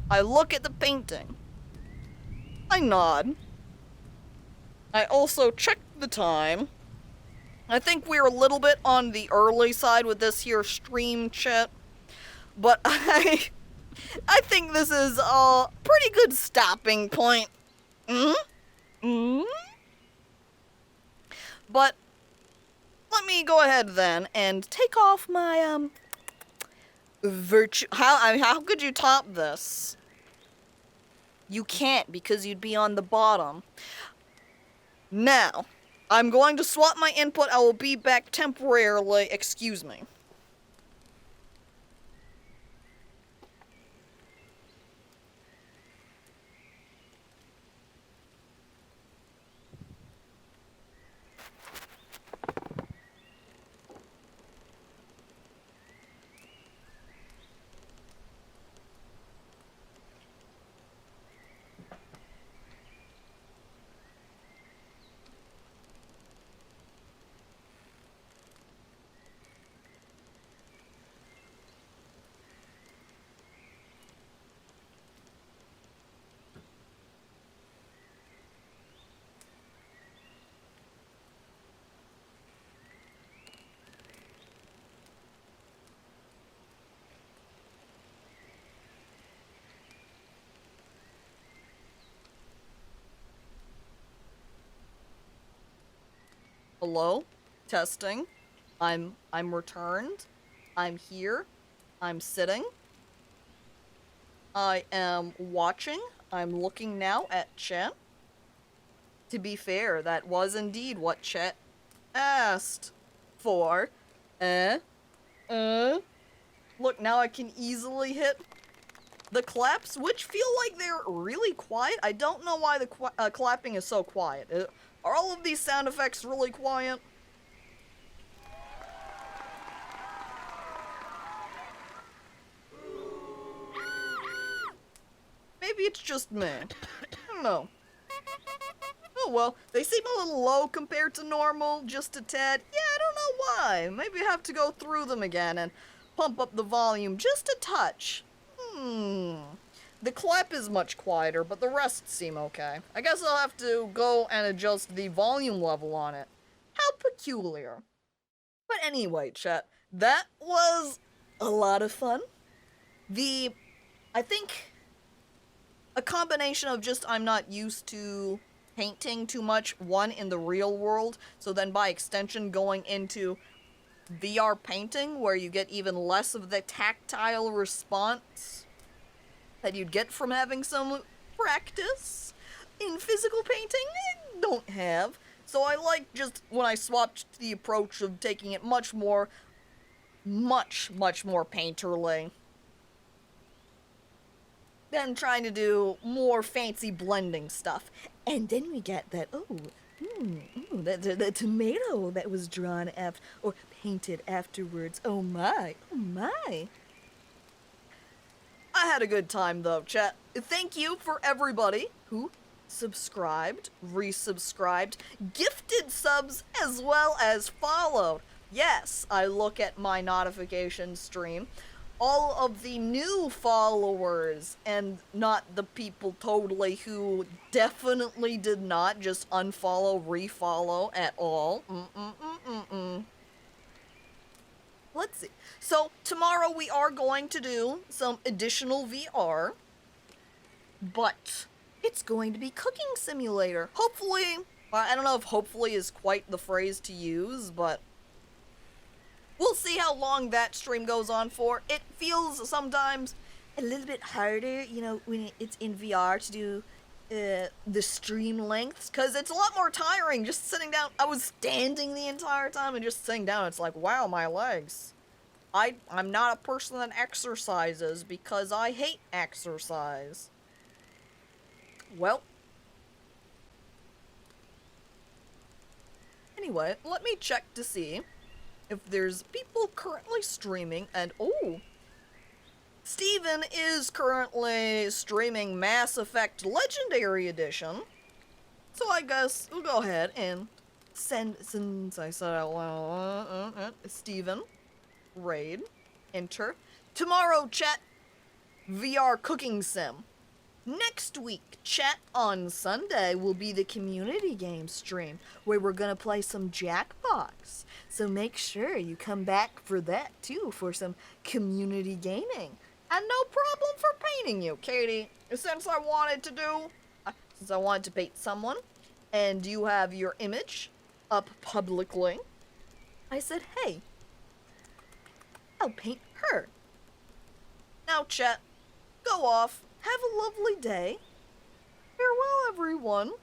I look at the painting. I nod. I also check the time. I think we're a little bit on the early side with this here stream, Chet. But I think this is a pretty good stopping point. But let me go ahead then and take off my how could you top this? You can't because you'd be on the bottom. Now, I'm going to swap my input. I will be back temporarily. Excuse me. Hello? Testing. I'm returned. I'm here. I'm sitting. I am watching. I'm looking now at Chet. To be fair, that was indeed what Chet asked for. Look, now I can easily hit the claps, which feel like they're really quiet. I don't know why the clapping is so quiet. Are all of these sound effects really quiet? Maybe it's just me. I don't know. Oh well, they seem a little low compared to normal, just a tad. Yeah, I don't know why. Maybe I have to go through them again and pump up the volume just a touch. The clap is much quieter, but the rest seem okay. I guess I'll have to go and adjust the volume level on it. How peculiar. But anyway, chat, that was a lot of fun. I think a combination of just I'm not used to painting too much, one, in the real world, so then by extension going into VR painting, where you get even less of the tactile response that you'd get from having some practice in physical painting, I don't have. So I like just when I swapped to the approach of taking it much more painterly than trying to do more fancy blending stuff. And then we get that, that tomato that was drawn after, or painted afterwards. Oh my. I had a good time though, chat. Thank you for everybody who subscribed, resubscribed, gifted subs, as well as followed. Yes, I look at my notification stream. All of the new followers, and not the people totally who definitely did not just unfollow, refollow at all. Let's see. So, tomorrow we are going to do some additional VR, but it's going to be Cooking Simulator. Hopefully, I don't know if hopefully is quite the phrase to use, but we'll see how long that stream goes on for. It feels sometimes a little bit harder, you know, when it's in VR to do the stream lengths, because it's a lot more tiring just sitting down. I was standing the entire time and just sitting down. It's like, wow, my legs. I'm not a person that exercises because I hate exercise. Well. Anyway, let me check to see if there's people currently streaming, and Steven is currently streaming Mass Effect Legendary Edition. So I guess we'll go ahead and since I said out loud, Steven, raid, enter. Tomorrow, chat, VR cooking sim. Next week, chat, on Sunday, will be the community game stream, where we're gonna play some Jackbox. So make sure you come back for that, too, for some community gaming. And no problem for painting you, Katie. Since I wanted to paint someone, and you have your image up publicly, I said, hey, I'll paint her. Now, chat, go off. Have a lovely day. Farewell, everyone.